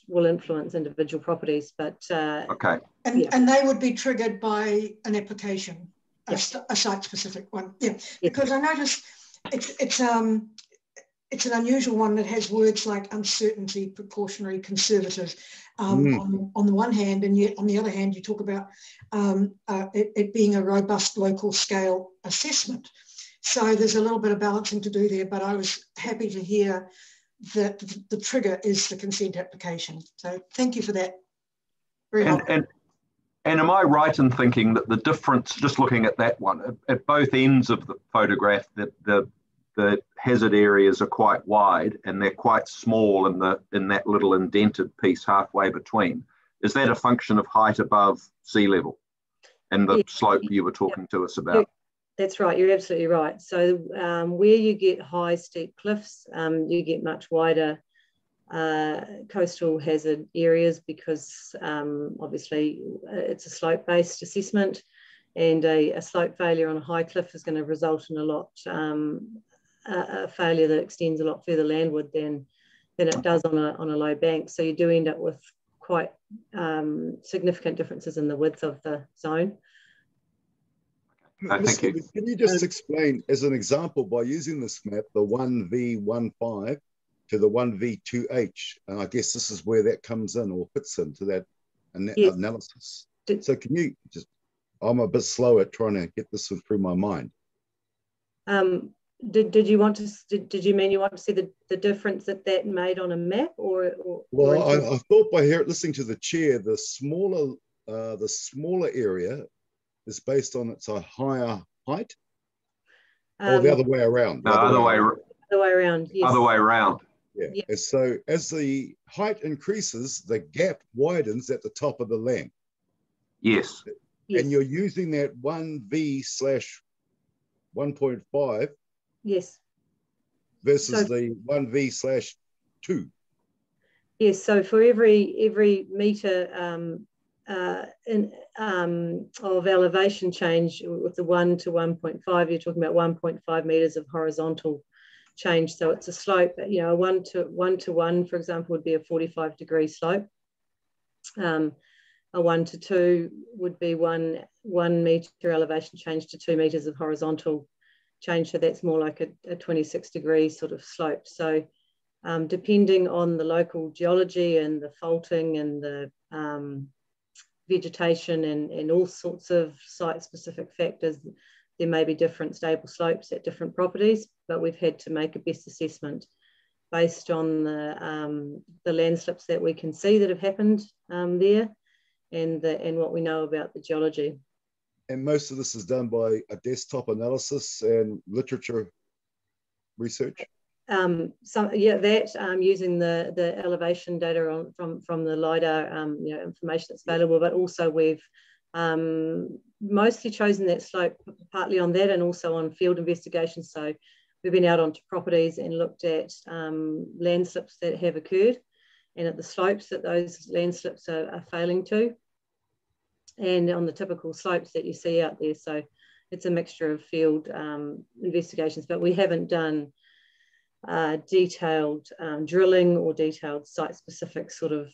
will influence individual properties. But okay. And they would be triggered by an application, a site-specific one. Yeah, because I noticed it's an unusual one that has words like uncertainty, precautionary, conservative on the one hand, and yet on the other hand, you talk about it being a robust local scale assessment. So there's a little bit of balancing to do there, but I was happy to hear that the trigger is the consent application. So thank you for that. Very helpful. And am I right in thinking that the difference, just looking at that one, at both ends of the photograph, that the hazard areas are quite wide and they're quite small in that little indented piece halfway between? Is that a function of height above sea level and the slope you were talking to us about? That's right, you're absolutely right. So where you get high steep cliffs, you get much wider coastal hazard areas because obviously it's a slope-based assessment, and a slope failure on a high cliff is going to result in a failure that extends a lot further landward than it does on a low bank. So you do end up with quite significant differences in the width of the zone. Thank you. Can you just explain, as an example, by using this map, the 1V15 to the 1V2H, and I guess this is where that comes in or fits into that analysis. So can you just, I'm a bit slow at trying to get this through my mind. Did you want to? Did you mean you want to see the difference that made on a map, or well, I thought by listening to the chair, the smaller area is based on its higher height, or the other way around. No, other way around. Yes. Other way around. Yeah. And so as the height increases, the gap widens at the top of the land. Yes. And you're using that 1V/1.5. Yes. Versus the 1V/2. Yes. So for every metre of elevation change with the 1 to 1.5, you're talking about 1.5 metres of horizontal change. So it's a slope. You know, a 1 to 1, for example, would be a 45-degree slope. A 1 to 2 would be 1 metre elevation change to 2 metres of horizontal change. So that's more like a 26-degree sort of slope. So depending on the local geology and the faulting and the vegetation and all sorts of site-specific factors, there may be different stable slopes at different properties, but we've had to make a best assessment based on the landslips that we can see that have happened there and what we know about the geology. And most of this is done by a desktop analysis and literature research? Using the elevation data from the LiDAR information that's available, but also we've mostly chosen that slope partly on that and also on field investigations. So we've been out onto properties and looked at landslips that have occurred and at the slopes that those landslips are failing to, and on the typical slopes that you see out there. So it's a mixture of field investigations, but we haven't done detailed drilling or detailed site-specific sort of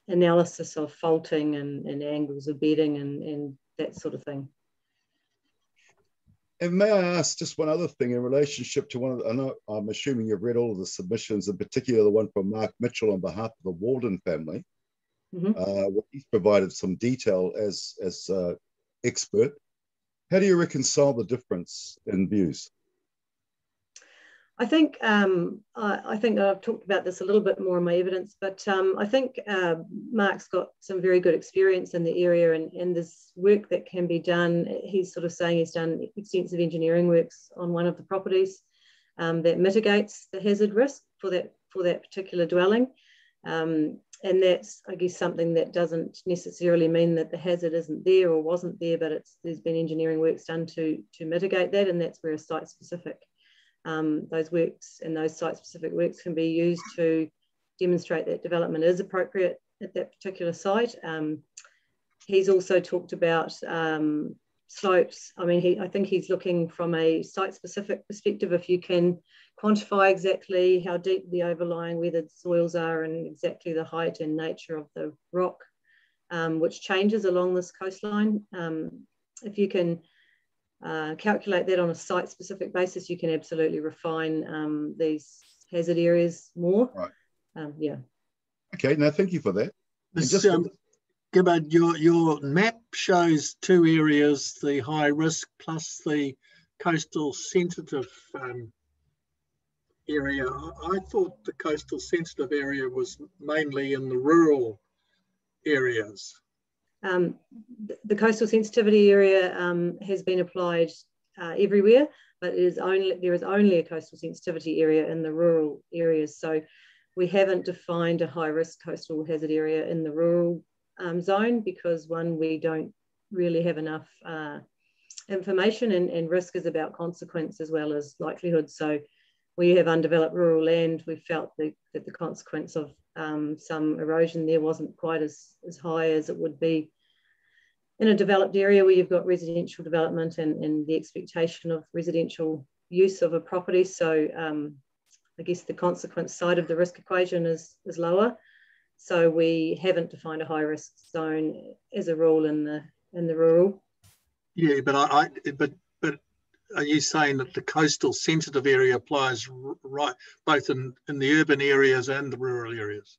analysis of faulting and angles of bedding and that sort of thing. And may I ask just one other thing in relationship to one of the, I'm assuming you've read all of the submissions, in particular the one from Mark Mitchell on behalf of the Walden family. Mm-hmm. He's provided some detail as expert. How do you reconcile the difference in views? I think I've talked about this a little bit more in my evidence, but I think Mark's got some very good experience in the area, and there's work that can be done. He's sort of saying he's done extensive engineering works on one of the properties that mitigates the hazard risk for that particular dwelling. And that's, I guess, something that doesn't necessarily mean that the hazard isn't there or wasn't there, but there's been engineering works done to mitigate that, and that's where a site-specific those works and those site-specific works can be used to demonstrate that development is appropriate at that particular site. He's also talked about slopes. I mean, I think he's looking from a site-specific perspective, if you can quantify exactly how deep the overlying weathered soils are and exactly the height and nature of the rock, which changes along this coastline. If you can calculate that on a site-specific basis, you can absolutely refine these hazard areas more. Right. Yeah. Okay, no, thank you for that. Gibbard, your map shows two areas, the high risk plus the coastal sensitive area. I thought the coastal sensitive area was mainly in the rural areas. The coastal sensitivity area has been applied everywhere, but there is only a coastal sensitivity area in the rural areas. So we haven't defined a high risk coastal hazard area in the rural zone because, one, we don't really have enough information, and risk is about consequence as well as likelihood. So we have undeveloped rural land. We felt that the consequence of some erosion there wasn't quite as high as it would be in a developed area where you've got residential development and the expectation of residential use of a property. So I guess the consequence side of the risk equation is lower. So we haven't defined a high risk zone as a rule in the rural. Yeah, but are you saying that the coastal sensitive area applies right both in the urban areas and the rural areas?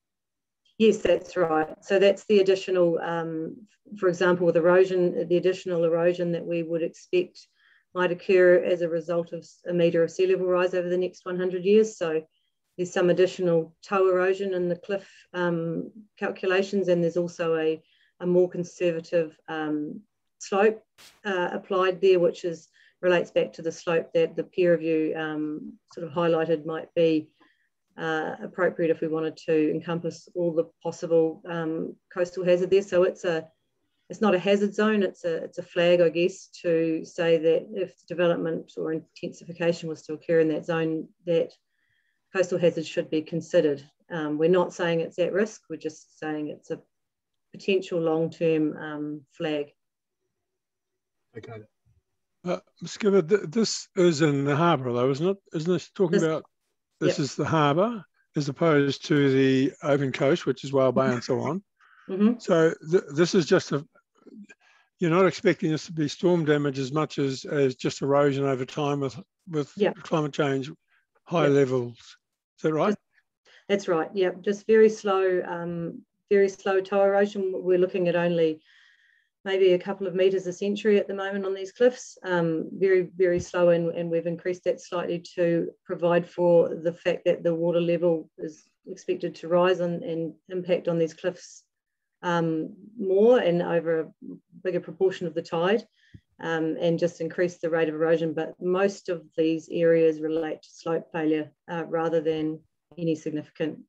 Yes, that's right. So that's the additional, for example, with erosion, the additional erosion that we would expect might occur as a result of a metre of sea level rise over the next 100 years. So there's some additional toe erosion in the cliff calculations, and there's also a more conservative slope applied there, which relates back to the slope that the peer review sort of highlighted might be appropriate if we wanted to encompass all the possible coastal hazard there. So it's not a hazard zone, it's a flag, I guess, to say that if development or intensification was to occur in that zone, that coastal hazards should be considered. We're not saying it's at risk, we're just saying it's a potential long-term flag. Okay. Ms. Gibbard, this is in the harbour though, isn't it? Isn't this talking about, this is the harbour as opposed to the open coast, which is Whale Bay and so on. Mm-hmm. So this is just you're not expecting this to be storm damage as much as just erosion over time with climate change, high levels. Is that right? That's right. Yeah, just very slow toe erosion. We're looking at only maybe a couple of metres a century at the moment on these cliffs. Very, very slow, and we've increased that slightly to provide for the fact that the water level is expected to rise and impact on these cliffs more and over a bigger proportion of the tide, and just increase the rate of erosion. But most of these areas relate to slope failure rather than any significant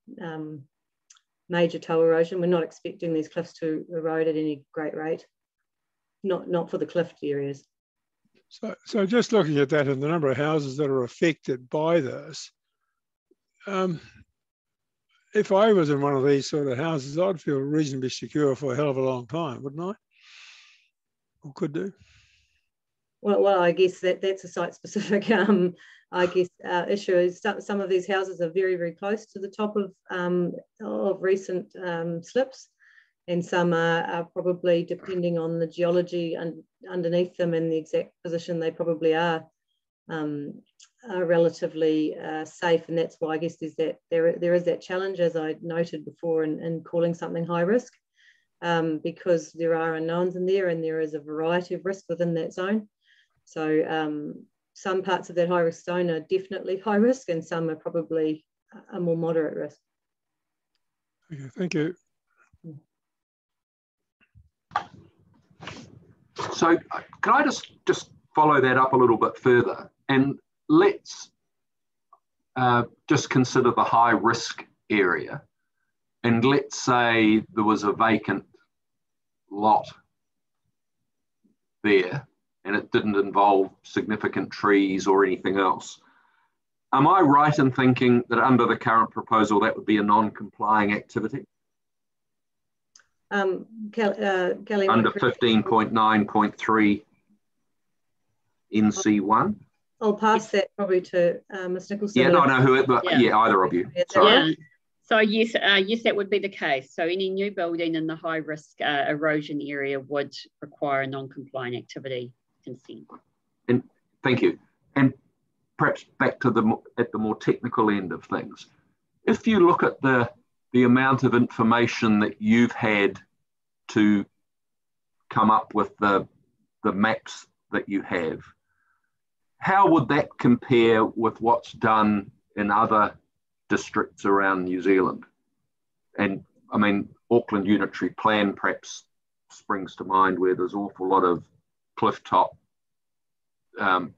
major toe erosion. We're not expecting these cliffs to erode at any great rate, not for the cliff areas. So just looking at that and the number of houses that are affected by this, if I was in one of these sort of houses, I'd feel reasonably secure for a hell of a long time, wouldn't I? Or could do. Well, I guess that's a site-specific, issue. Is some of these houses are very, very close to the top of recent slips, and some are probably, depending on the geology underneath them and the exact position, they probably are relatively safe, and that's why I guess there is that challenge, as I noted before, in calling something high risk, because there are unknowns in there, and there is a variety of risk within that zone. So some parts of that high risk zone are definitely high risk, and some are probably a more moderate risk. Okay, thank you. So can I just follow that up a little bit further, and let's just consider the high risk area, and let's say there was a vacant lot there and it didn't involve significant trees or anything else. Am I right in thinking that under the current proposal that would be a non-complying activity? Kelly, under 15.9.3 NC1. I'll pass that probably to Ms. Nicholson. Yeah, no, who, but yeah, either of you. Sorry. Yeah. So yes, yes, that would be the case. So any new building in the high risk erosion area would require a non-compliant activity consent. And thank you. And perhaps back to the more technical end of things. If you look at the amount of information that you've had to come up with the maps that you have, how would that compare with what's done in other districts around New Zealand? And I mean, Auckland Unitary Plan perhaps springs to mind, where there's an awful lot of cliff top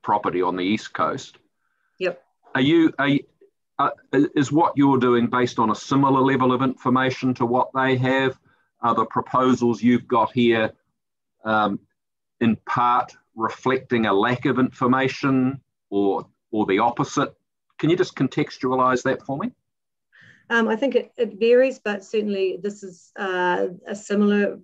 property on the East Coast. Yep. Is what you're doing based on a similar level of information to what they have? Are the proposals you've got here in part reflecting a lack of information, or the opposite? Can you just contextualise that for me? I think it varies, but certainly this is a similar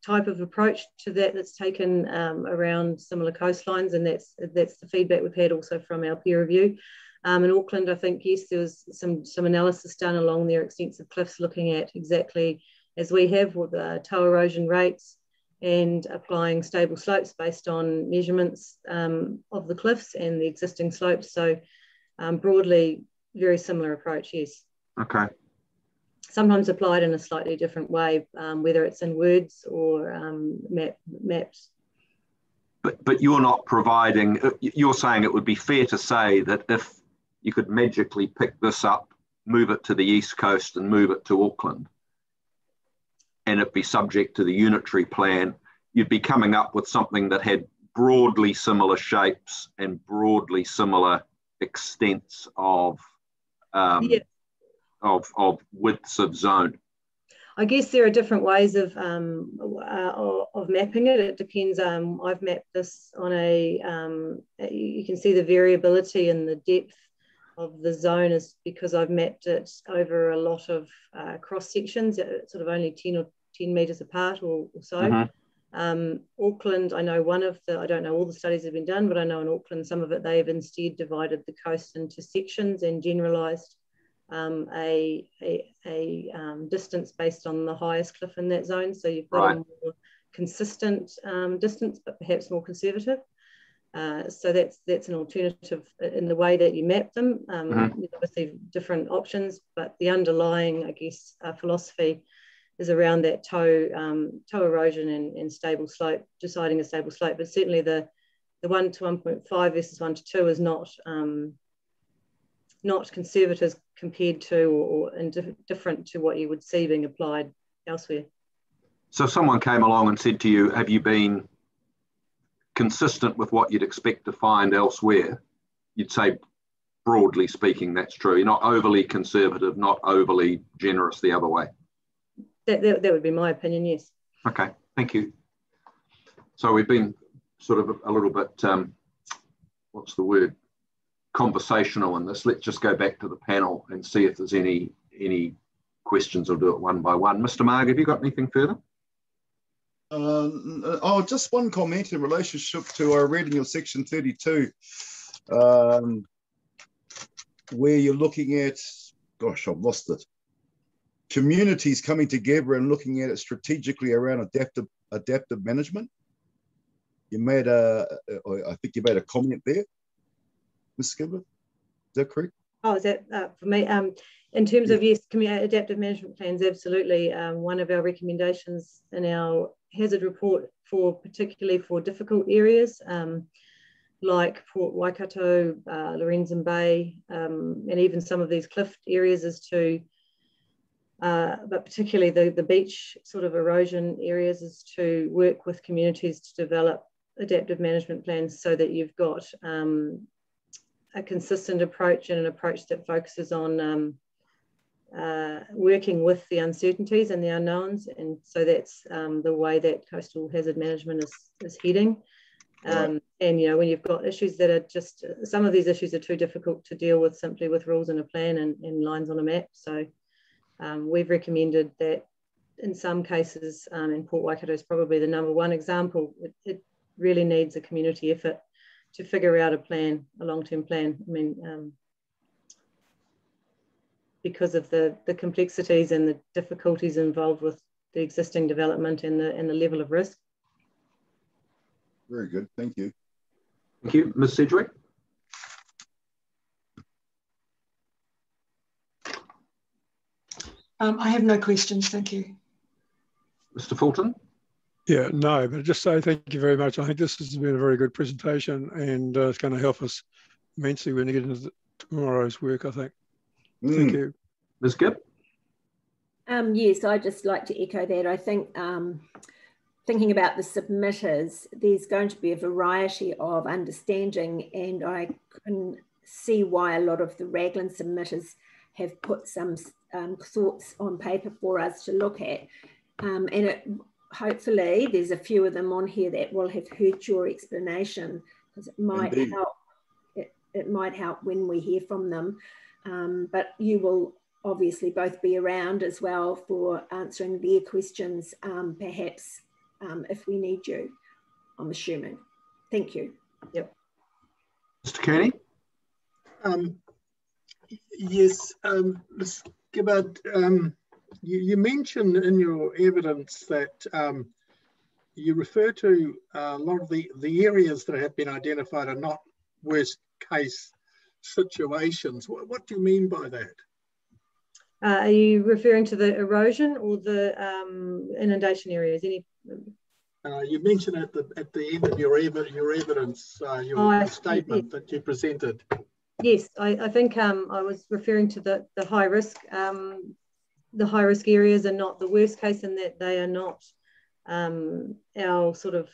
type of approach to that's taken around similar coastlines, and that's the feedback we've had also from our peer review. In Auckland, I think, yes, there was some analysis done along their extensive cliffs, looking at exactly as we have with the toe erosion rates and applying stable slopes based on measurements of the cliffs and the existing slopes. So broadly, very similar approach, yes. Okay. Sometimes applied in a slightly different way, whether it's in words or maps. But you're not providing, you're saying it would be fair to say that if you could magically pick this up, move it to the East Coast and move it to Auckland, and it be subject to the unitary plan, you'd be coming up with something that had broadly similar shapes and broadly similar extents of widths of zone. I guess there are different ways of mapping it. It depends. I've mapped this on you can see the variability in the depth of the zone is because I've mapped it over a lot of cross sections, sort of only 10 metres apart or so. Mm-hmm. Auckland, I know I don't know all the studies that have been done, but I know in Auckland, some of it, they've instead divided the coast into sections and generalised a distance based on the highest cliff in that zone. So you've got a more consistent distance, but perhaps more conservative. So that's an alternative in the way that you map them. Mm-hmm. There's obviously different options, but the underlying, I guess, philosophy is around that toe erosion and stable slope, deciding a stable slope. But certainly the 1 to 1.5 versus 1 to 2 is not conservative compared to or different to what you would see being applied elsewhere. So if someone came along and said to you, have you been consistent with what you'd expect to find elsewhere? You'd say, broadly speaking, that's true. You're not overly conservative, not overly generous the other way. That would be my opinion, yes. Okay, thank you. So we've been sort of a little bit, what's the word, conversational in this. Let's just go back to the panel and see if there's any questions. I'll do it one by one. Mr. Marg, have you got anything further? Just one comment in relationship to our reading of section 32, where you're looking at, gosh, I've lost it. Communities coming together and looking at it strategically around adaptive management. You made I think you made a comment there, Ms. Skipper. Is that correct? Oh, is that for me? In terms of, yes, adaptive management plans, absolutely. One of our recommendations in our hazard report particularly for difficult areas, like Port Waikato, Lorenzen Bay, and even some of these cliff areas is to, but particularly the beach sort of erosion areas, is to work with communities to develop adaptive management plans so that you've got a consistent approach and an approach that focuses on working with the uncertainties and the unknowns. And so that's the way that coastal hazard management is heading. And, you know, when you've got issues that are just, some of these issues are too difficult to deal with simply with rules in a plan and lines on a map. So we've recommended that in some cases, and Port Waikato is probably the #1 example, it really needs a community effort to figure out a plan, a long-term plan. I mean, because of the complexities and the difficulties involved with the existing development and the level of risk. Very good, thank you. Thank you. Ms. Sedgwick? I have no questions, thank you. Mr. Fulton? Yeah, no, but just say thank you very much. I think this has been a very good presentation, and it's going to help us immensely when we get into tomorrow's work, I think. Thank you. Ms. Gibb? Yes, I'd just like to echo that. I think thinking about the submitters, there's going to be a variety of understanding, and I can see why a lot of the Raglan submitters have put some thoughts on paper for us to look at. And hopefully there's a few of them on here that will have heard your explanation, because it might help. It might help when we hear from them. But you will obviously both be around as well for answering their questions, perhaps if we need you, I'm assuming. Thank you. Yep. Mr. Kearney? Yes, Ms. Gibbard, you mentioned in your evidence that you refer to a lot of the areas that have been identified are not worst case situations. What do you mean by that? Are you referring to the erosion or the inundation areas? You mentioned at the end of your evidence, your statement that you presented. Yes, I think I was referring to the high risk. The high risk areas are not the worst case in that they are not our sort of,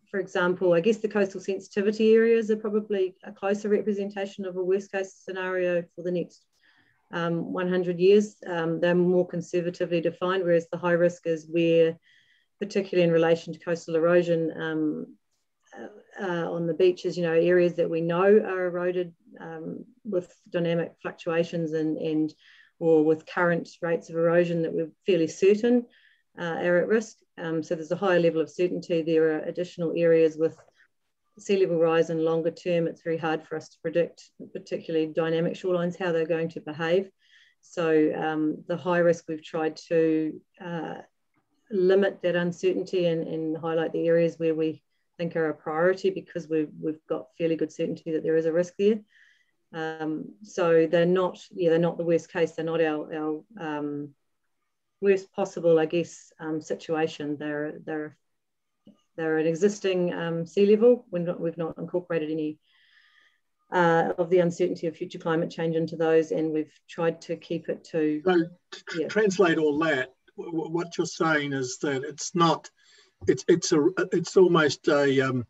for example, I guess the coastal sensitivity areas are probably a closer representation of a worst case scenario for the next 100 years. They're more conservatively defined, whereas the high risk is where, particularly in relation to coastal erosion, on the beaches, areas that we know are eroded with dynamic fluctuations or with current rates of erosion that we're fairly certain are at risk. So there's a higher level of certainty. There are additional areas with sea level rise and longer term. It's very hard for us to predict, particularly dynamic shorelines, how they're going to behave. So the high risk, we've tried to limit that uncertainty and highlight the areas where we think are a priority, because we've got fairly good certainty that there is a risk there. So they're not the worst case. They're not our worst possible, I guess, situation. They're an existing sea level. We've not incorporated any of the uncertainty of future climate change into those, and we've tried to keep it to. So to translate all that, what you're saying is that it's not. It's almost a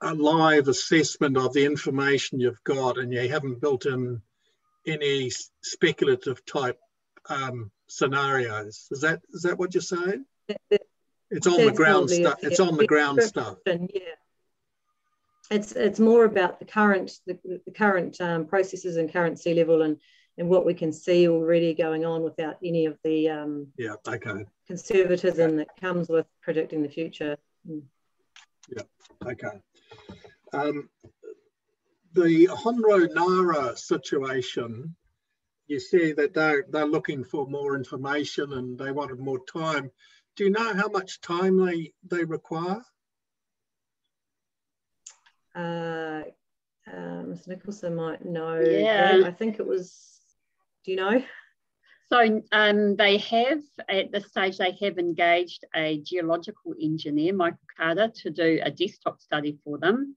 live assessment of the information you've got, and you haven't built in any speculative type scenarios. Is that what you're saying? It's on the ground stuff. It's on the ground stuff. Yeah, it's more about the current processes and current sea level and what we can see already going on without any of the conservatism that comes with predicting the future. Yeah, okay. The Honro-Nara situation, you say that they're looking for more information and they wanted more time. Do you know how much time they require? Ms. Nicholson might know. Yeah. I think it was. Do you know? So they have, at this stage, they have engaged a geological engineer, Michael Carter, to do a desktop study for them.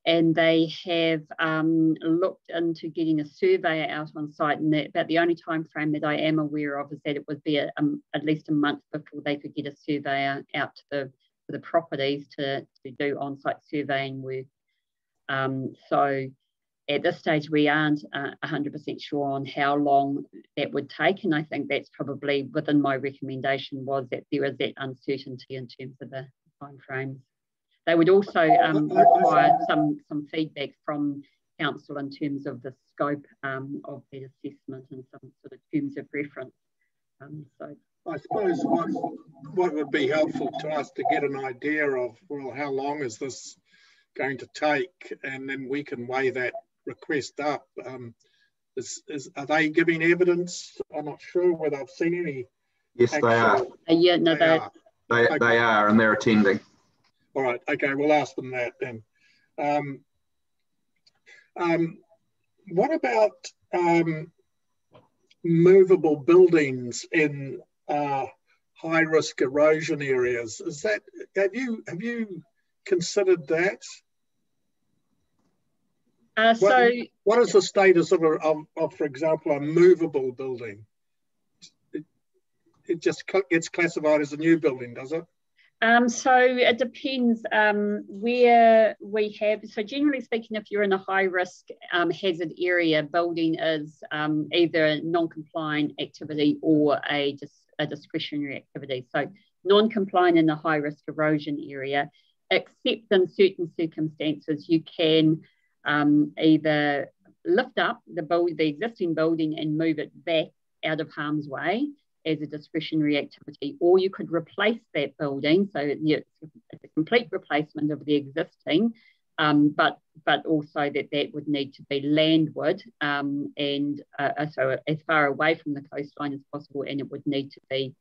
And they have looked into getting a surveyor out on site, and about the only time frame that I am aware of is that it would be at least a month before they could get a surveyor out to the properties to do on-site surveying work. So at this stage, we aren't 100% sure on how long that would take, and I think that's probably within my recommendation, was that there is that uncertainty in terms of the time frames. They would also require some feedback from council in terms of the scope of that assessment and some sort of terms of reference So I suppose what would be helpful to us to get an idea of, well, how long is this going to take, and then we can weigh that request up. Are they giving evidence? I'm not sure whether I've seen any. Yes, they are. Yeah, no, they are, and they're attending. All right. Okay, we'll ask them that then. What about movable buildings in high-risk erosion areas? Is that have you considered that? What is the status of, for example, a movable building? It just gets classified as a new building, does it? So it depends where we have. So generally speaking, if you're in a high-risk hazard area, building is either a non-compliant activity or a discretionary activity. So non-compliant in the high-risk erosion area, except in certain circumstances, you can either lift up the existing building and move it back out of harm's way as a discretionary activity, or you could replace that building. So it's a complete replacement of the existing, but also that would need to be landward so as far away from the coastline as possible, and it would need to be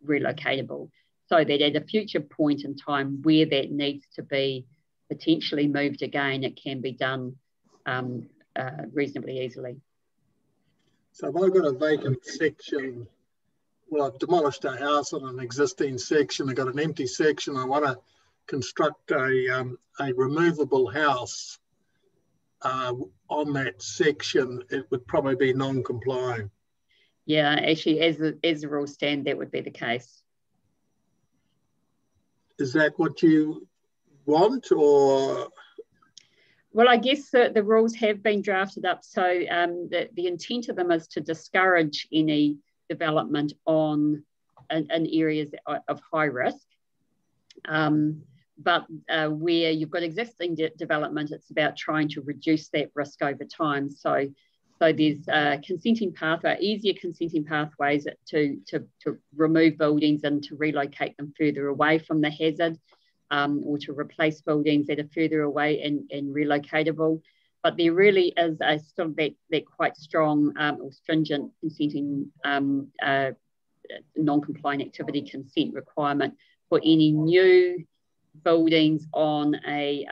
relocatable. So that at a future point in time where that needs to be potentially moved again, it can be done reasonably easily. So if I've got a vacant section, well, I've demolished a house on an existing section, I've got an empty section, I want to construct a removable house on that section, it would probably be non-compliant. Yeah, actually, as the rules stand, that would be the case. Is that what you want, or? Well, I guess the rules have been drafted up, so the intent of them is to discourage any development in areas of high risk. But where you've got existing development, it's about trying to reduce that risk over time. So there's easier consenting pathways to remove buildings and to relocate them further away from the hazard, or to replace buildings that are further away and relocatable. But there really is still that quite strong or stringent consenting non-compliant activity consent requirement for any new buildings on a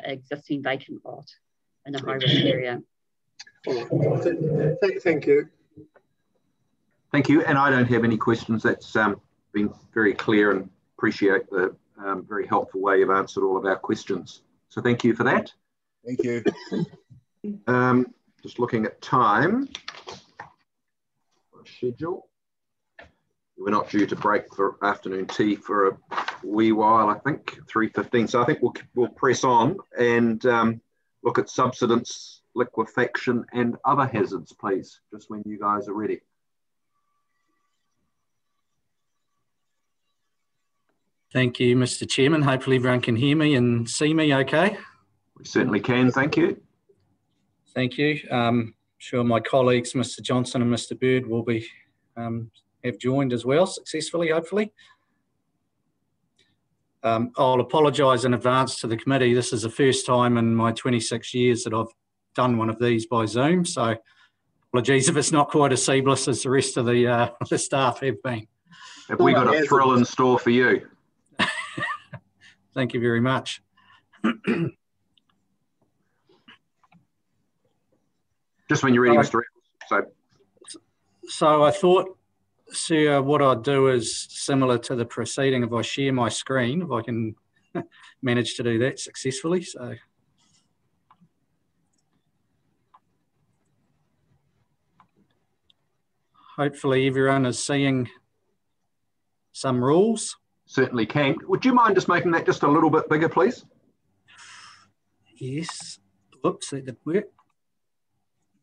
existing vacant lot in a high-risk area. Thank you. Thank you. And I don't have any questions. That's been very clear, and appreciate the very helpful way you've answered all of our questions. So thank you for that. Thank you. Just looking at time, schedule. We're not due to break for afternoon tea for a wee while, I think, 3:15. So I think we'll press on and look at subsidence, liquefaction and other hazards, please, just when you guys are ready. Thank you, Mr. Chairman. Hopefully everyone can hear me and see me okay. We certainly can, thank you. Thank you. I'm sure my colleagues, Mr. Johnson and Mr. Bird, will be have joined as well successfully, hopefully. I'll apologise in advance to the committee. This is the first time in my 26 years that I've done one of these by Zoom, so apologies if it's not quite as seamless as the rest of the staff have been. Have we got a thrill in store for you? Thank you very much. Just when you're ready, Mr. Eccles. So I thought, Sir, what I'd do is similar to the proceeding. If I share my screen, if I can manage to do that successfully. So hopefully everyone is seeing some rules. Certainly can. Would you mind just making that just a little bit bigger, please? Yes. Oops, that didn't work.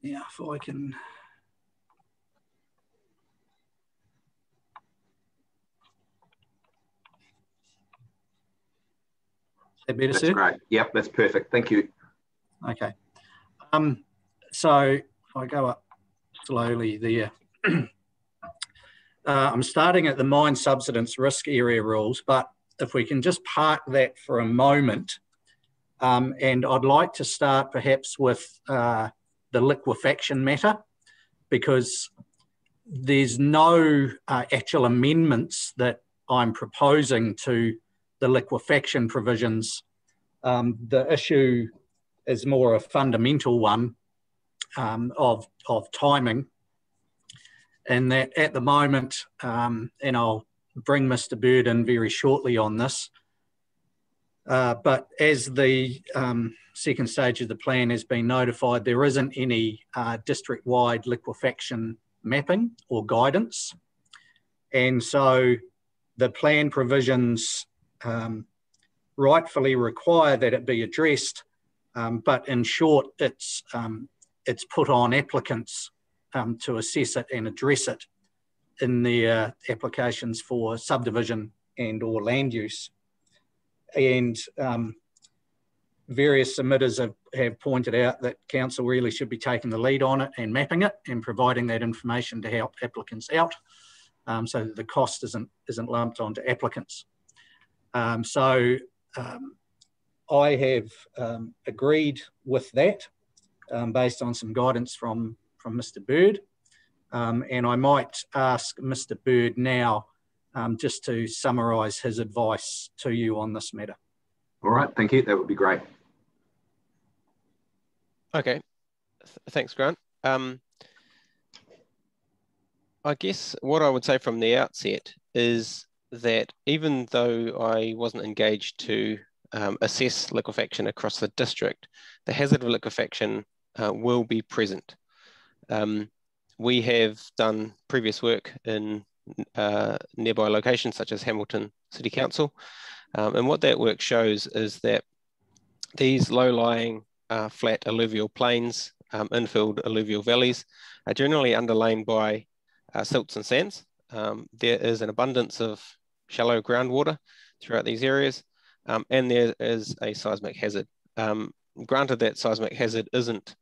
Now, if I can. Is that better, That's sir? great. Yep, that's perfect. Thank you. Okay. So if I go up slowly there. I'm starting at the mine subsidence risk area rules, but if we can just park that for a moment, and I'd like to start perhaps with the liquefaction matter, because there's no actual amendments that I'm proposing to the liquefaction provisions. The issue is more a fundamental one of timing, and that at the moment, and I'll bring Mr. Bird in very shortly on this, but as the second stage of the plan has been notified, there isn't any district-wide liquefaction mapping or guidance. And so the plan provisions rightfully require that it be addressed, but in short, it's put on applicants to assess it and address it in their applications for subdivision and or land use. And various submitters have pointed out that council really should be taking the lead on it and mapping it and providing that information to help applicants out, so that the cost isn't lumped onto applicants. I have agreed with that based on some guidance from Mr. Bird, and I might ask Mr. Bird now just to summarise his advice to you on this matter. All right, thank you. That would be great. Okay, thanks, Grant. I guess what I would say from the outset is that even though I wasn't engaged to assess liquefaction across the district, the hazard of liquefaction will be present. We have done previous work in nearby locations such as Hamilton City Council, and what that work shows is that these low-lying flat alluvial plains, infilled alluvial valleys, are generally underlain by silts and sands. There is an abundance of shallow groundwater throughout these areas, and there is a seismic hazard. Granted, that seismic hazard isn't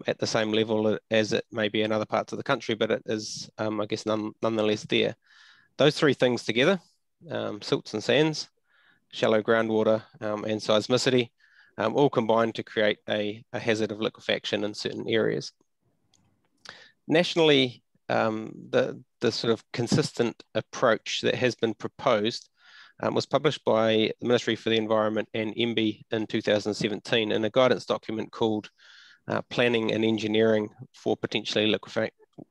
at the same level as it may be in other parts of the country, but it is, I guess, nonetheless there. Those three things together, silts and sands, shallow groundwater, and seismicity, all combine to create a hazard of liquefaction in certain areas. Nationally, the sort of consistent approach that has been proposed was published by the Ministry for the Environment and MB in 2017 in a guidance document called Planning and Engineering for Potentially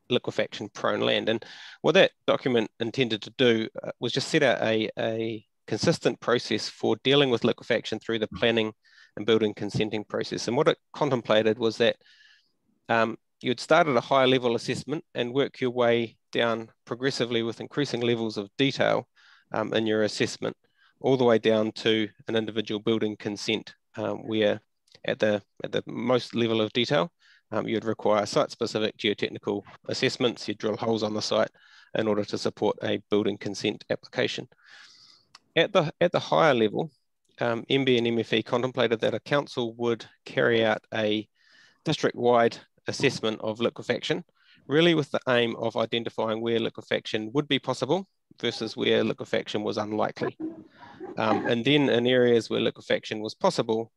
Liquefaction-Prone Land. And what that document intended to do was just set out a consistent process for dealing with liquefaction through the planning and building consenting process. And what it contemplated was that you'd start at a higher level assessment and work your way down progressively with increasing levels of detail in your assessment, all the way down to an individual building consent, where at the most level of detail, you'd require site-specific geotechnical assessments. You'd drill holes on the site in order to support a building consent application. At the higher level, MB and MFE contemplated that a council would carry out a district-wide assessment of liquefaction, really with the aim of identifying where liquefaction would be possible versus where liquefaction was unlikely. And then in areas where liquefaction was possible,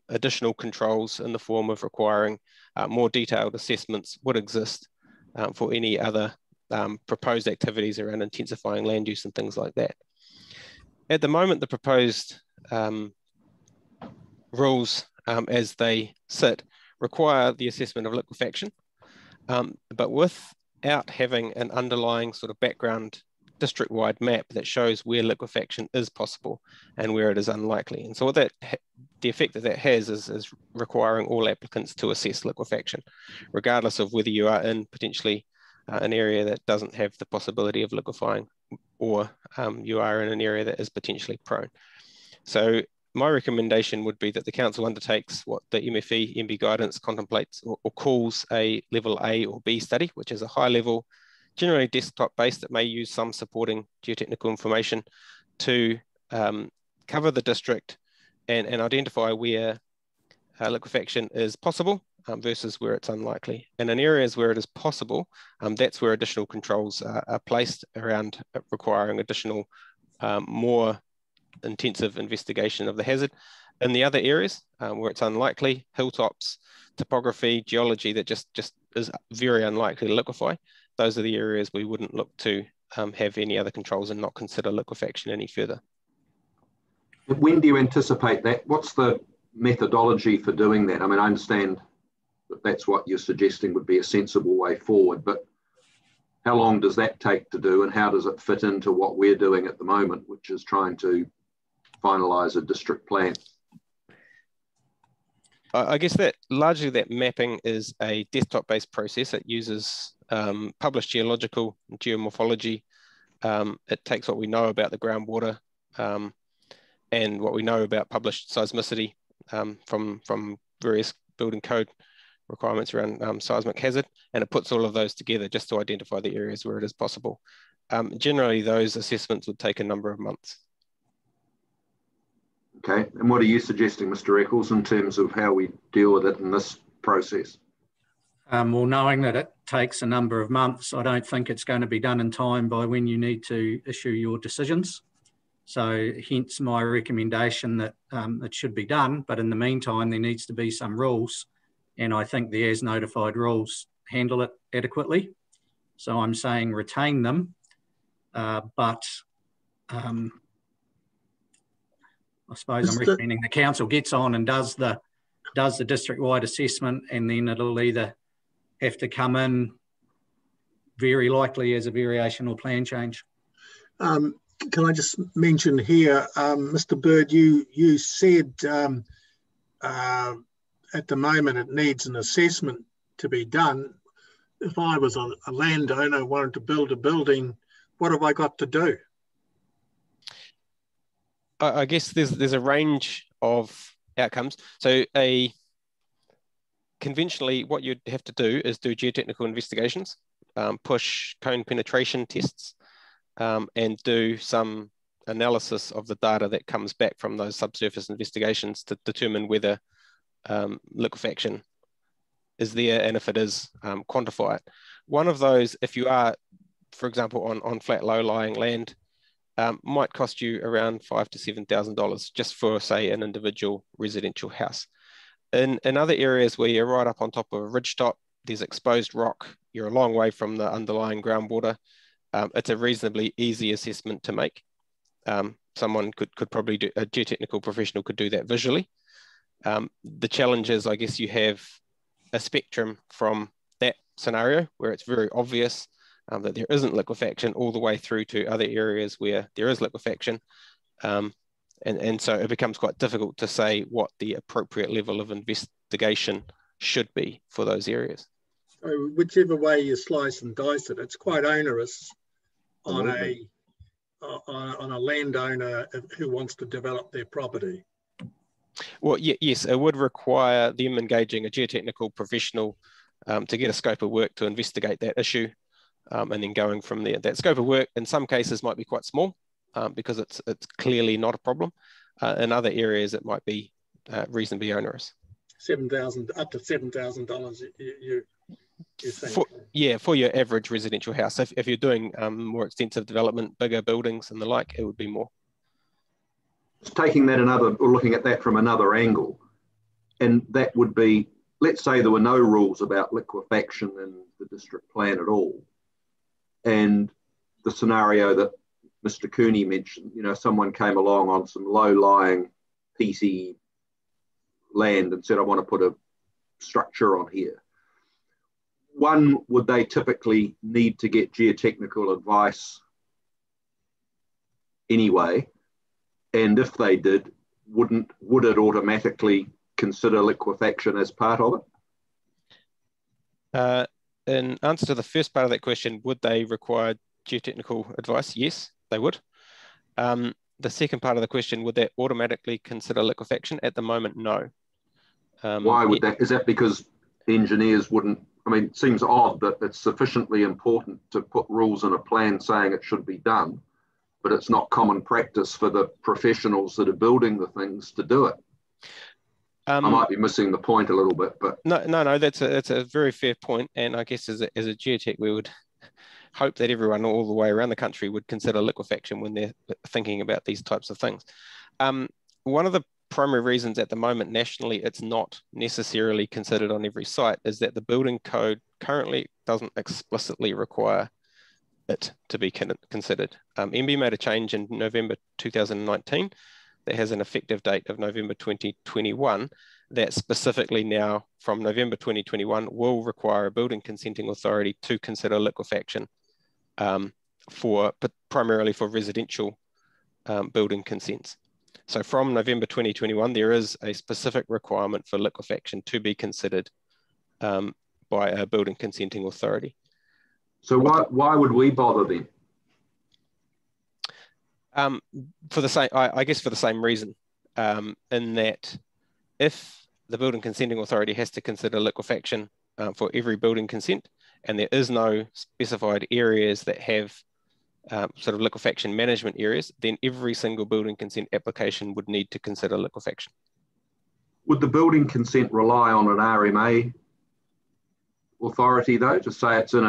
additional controls in the form of requiring more detailed assessments would exist for any other proposed activities around intensifying land use and things like that. At the moment, the proposed rules as they sit require the assessment of liquefaction, but without having an underlying sort of background district-wide map that shows where liquefaction is possible and where it is unlikely. And so what the effect that has is requiring all applicants to assess liquefaction, regardless of whether you are in potentially an area that doesn't have the possibility of liquefying, or you are in an area that is potentially prone. So my recommendation would be that the council undertakes what the MFE MB guidance contemplates or calls a level A or B study, which is a high level, generally desktop based, that may use some supporting geotechnical information to cover the district and identify where liquefaction is possible versus where it's unlikely. And in areas where it is possible, that's where additional controls are placed around requiring additional, more intensive investigation of the hazard. In the other areas where it's unlikely, hilltops, topography, geology that just is very unlikely to liquefy, those are the areas we wouldn't look to have any other controls and not consider liquefaction any further. When do you anticipate that? What's the methodology for doing that? I mean, I understand that that's what you're suggesting would be a sensible way forward, but how long does that take to do, and how does it fit into what we're doing at the moment, which is trying to finalise a district plan? I guess that largely that mapping is a desktop-based process. It uses published geological and geomorphology. It takes what we know about the groundwater and what we know about published seismicity from various building code requirements around seismic hazard, and it puts all of those together just to identify the areas where it is possible. Generally, those assessments would take a number of months. Okay, and what are you suggesting, Mr. Eccles, in terms of how we deal with it in this process? Well, knowing that it takes a number of months, I don't think it's going to be done in time by when you need to issue your decisions. So hence my recommendation that it should be done, but in the meantime, there needs to be some rules, and I think the as notified rules handle it adequately. So I'm saying retain them, but I suppose I'm recommending the council gets on and does the district-wide assessment, and then it'll either have to come in very likely as a variation or plan change. Can I just mention here, Mr. Bird, you said at the moment it needs an assessment to be done. If I was a landowner wanted to build a building, what have I got to do? I guess there's a range of outcomes. So conventionally, what you'd have to do is do geotechnical investigations, push cone penetration tests, and do some analysis of the data that comes back from those subsurface investigations to determine whether liquefaction is there, and if it is, quantify it. One of those, if you are, for example, on flat, low-lying land, might cost you around $5,000 to $7,000 just for, say, an individual residential house. In other areas where you're right up on top of a ridgetop, there's exposed rock, you're a long way from the underlying groundwater, it's a reasonably easy assessment to make. Someone could probably do, a geotechnical professional could do that visually. The challenge is, I guess, you have a spectrum from that scenario where it's very obvious that there isn't liquefaction, all the way through to other areas where there is liquefaction. And so it becomes quite difficult to say what the appropriate level of investigation should be for those areas. So whichever way you slice and dice it, it's quite onerous on a landowner who wants to develop their property. Well, yes, it would require them engaging a geotechnical professional to get a scope of work to investigate that issue, and then going from there. That scope of work in some cases might be quite small because it's clearly not a problem. In other areas, it might be reasonably onerous. $7,000 up to $7,000. You're saying? For your average residential house. If you're doing more extensive development, bigger buildings and the like, it would be more. Taking that or looking at that from another angle, and that would be, let's say there were no rules about liquefaction in the district plan at all, and the scenario that Mr. Cooney mentioned, someone came along on some low-lying PC land and said, I want to put a structure on here. One, would they typically need to get geotechnical advice anyway? And if they did, would it automatically consider liquefaction as part of it? In answer to the first part of that question, would they require geotechnical advice? Yes, they would. The second part of the question, would that automatically consider liquefaction? At the moment, no. Why would that? Is that because engineers wouldn't? I mean, it seems odd that it's sufficiently important to put rules in a plan saying it should be done, but it's not common practice for the professionals that are building the things to do it. I might be missing the point a little bit, but no, that's a very fair point. And I guess as a geotech, we would hope that everyone all the way around the country would consider liquefaction when they're thinking about these types of things. One of the primary reasons at the moment nationally it's not necessarily considered on every site is that the building code currently doesn't explicitly require it to be considered. MB made a change in November 2019 that has an effective date of November 2021 that specifically now from November 2021 will require a building consenting authority to consider liquefaction primarily for residential building consents. So from November 2021, there is a specific requirement for liquefaction to be considered by a building consenting authority. So why would we bother then? For the same, I guess for the same reason, in that if the building consenting authority has to consider liquefaction for every building consent, and there is no specified areas that have sort of liquefaction management areas, then every single building consent application would need to consider liquefaction. Would the building consent rely on an RMA authority though, to say it's in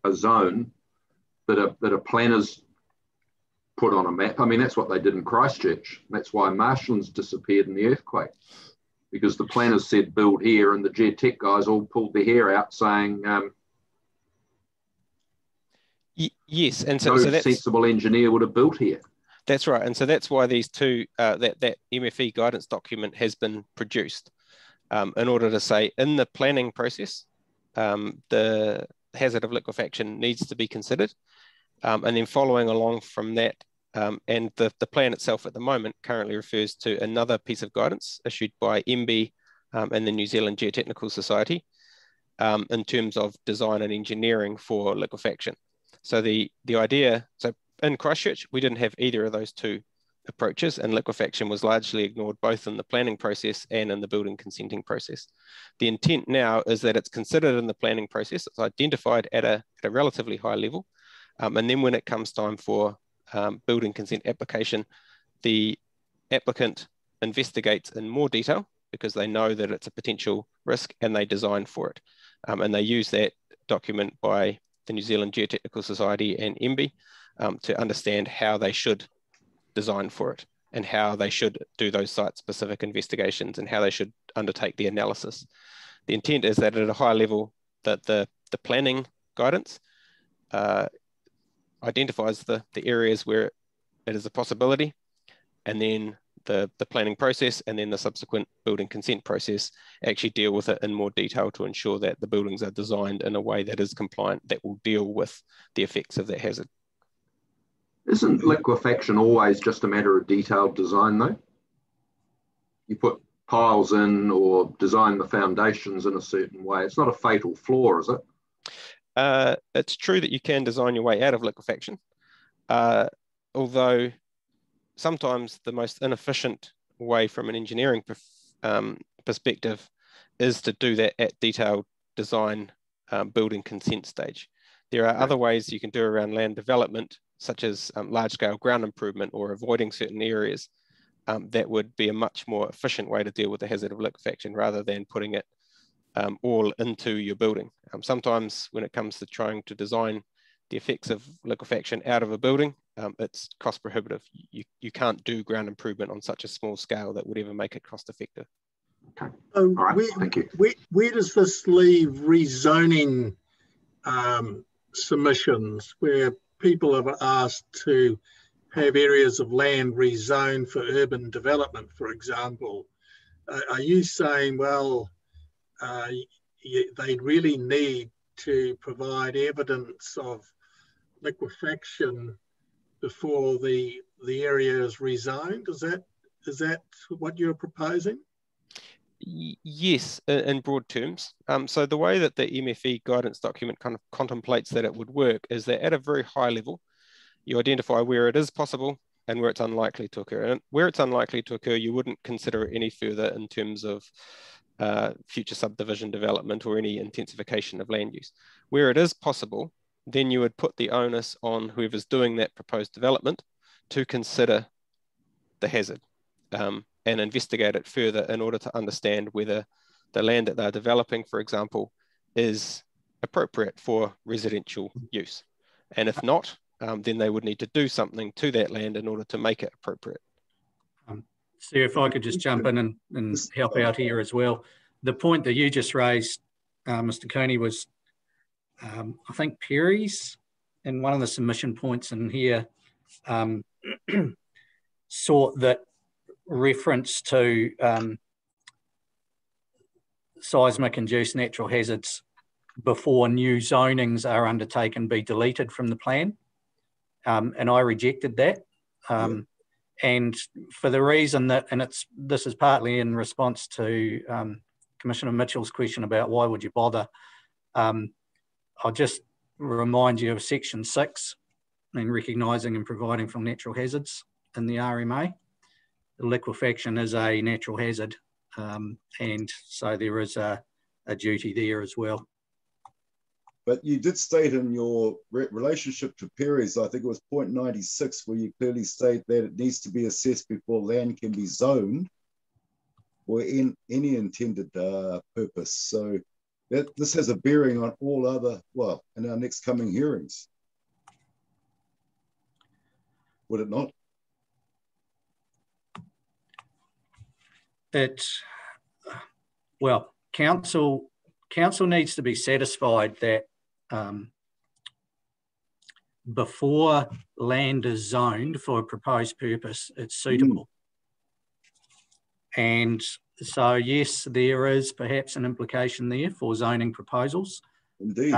a zone that a planner's put on a map? I mean, that's what they did in Christchurch. That's why Marshlands disappeared in the earthquake, because the planners said build here, and the geotech guys all pulled their hair out saying yes, and so, no so that's, sensible engineer would have built here. That's right, and so that's why these two that MFE guidance document has been produced in order to say in the planning process, the hazard of liquefaction needs to be considered, and then following along from that, and the plan itself at the moment currently refers to another piece of guidance issued by MB and the New Zealand Geotechnical Society in terms of design and engineering for liquefaction. So the idea, so in Christchurch, we didn't have either of those two approaches, and liquefaction was largely ignored both in the planning process and in the building consenting process. The intent now is that it's considered in the planning process, it's identified at a relatively high level, and then when it comes time for building consent application, the applicant investigates in more detail because they know that it's a potential risk and they design for it. And they use that document by the New Zealand Geotechnical Society and MB to understand how they should design for it and how they should do those site-specific investigations and how they should undertake the analysis. The intent is that at a high level that the planning guidance identifies the areas where it is a possibility, and then the planning process and then the subsequent building consent process actually deal with it in more detail to ensure that the buildings are designed in a way that is compliant, that will deal with the effects of that hazard. Isn't liquefaction always just a matter of detailed design though? You put piles in or design the foundations in a certain way. It's not a fatal flaw, is it? It's true that you can design your way out of liquefaction, although sometimes the most inefficient way from an engineering perspective is to do that at detailed design building consent stage. There are other ways you can do around land development, such as large-scale ground improvement or avoiding certain areas that would be a much more efficient way to deal with the hazard of liquefaction rather than putting it all into your building. Sometimes when it comes to trying to design the effects of liquefaction out of a building, it's cost prohibitive. You can't do ground improvement on such a small scale that would ever make it cost effective. Okay. All right. Thank you. Where does this leave rezoning submissions where people have asked to have areas of land rezoned for urban development, for example? Are you saying, well, they really need to provide evidence of liquefaction before the area is rezoned? Is that what you're proposing? Yes, in broad terms. So the way that the MFE guidance document kind of contemplates that it would work is that at a very high level, you identify where it is possible and where it's unlikely to occur. And where it's unlikely to occur, you wouldn't consider it any further in terms of future subdivision development or any intensification of land use. Where it is possible, then you would put the onus on whoever's doing that proposed development to consider the hazard. and investigate it further in order to understand whether the land that they're developing, for example, is appropriate for residential use. And if not, then they would need to do something to that land in order to make it appropriate. Sir, if I could just jump in and help out here as well. The point that you just raised, Mr. Cooney, was I think Perry's in one of the submission points in here sought that reference to seismic induced natural hazards before new zonings are undertaken be deleted from the plan. And I rejected that. And for the reason that, and this is partly in response to Commissioner Mitchell's question about why would you bother, I'll just remind you of Section 6 in recognising and providing for natural hazards in the RMA. Liquefaction is a natural hazard, and so there is a duty there as well. But you did state in your relationship to Perry's, I think it was point 96, where you clearly state that it needs to be assessed before land can be zoned or in any intended purpose. So this has a bearing on all other, well, in our next coming hearings. Would it not? Well, council needs to be satisfied that before land is zoned for a proposed purpose, it's suitable. And so, yes, there is perhaps an implication there for zoning proposals. Indeed.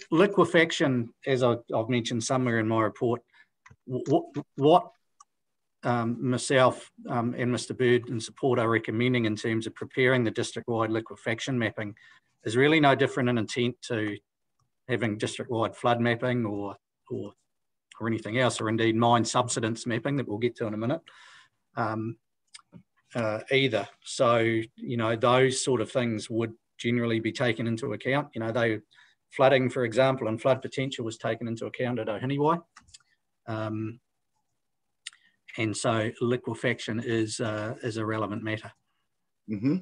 Liquefaction, as I've mentioned somewhere in my report, what myself and Mr. Bird in support are recommending in terms of preparing the district-wide liquefaction mapping is really no different in intent to having district-wide flood mapping or anything else, or indeed mine subsidence mapping that we'll get to in a minute, either. So, you know, those sort of things would generally be taken into account. You know, flooding, for example, and flood potential was taken into account at Ohiniwai. And so liquefaction is a relevant matter. Mm-hmm.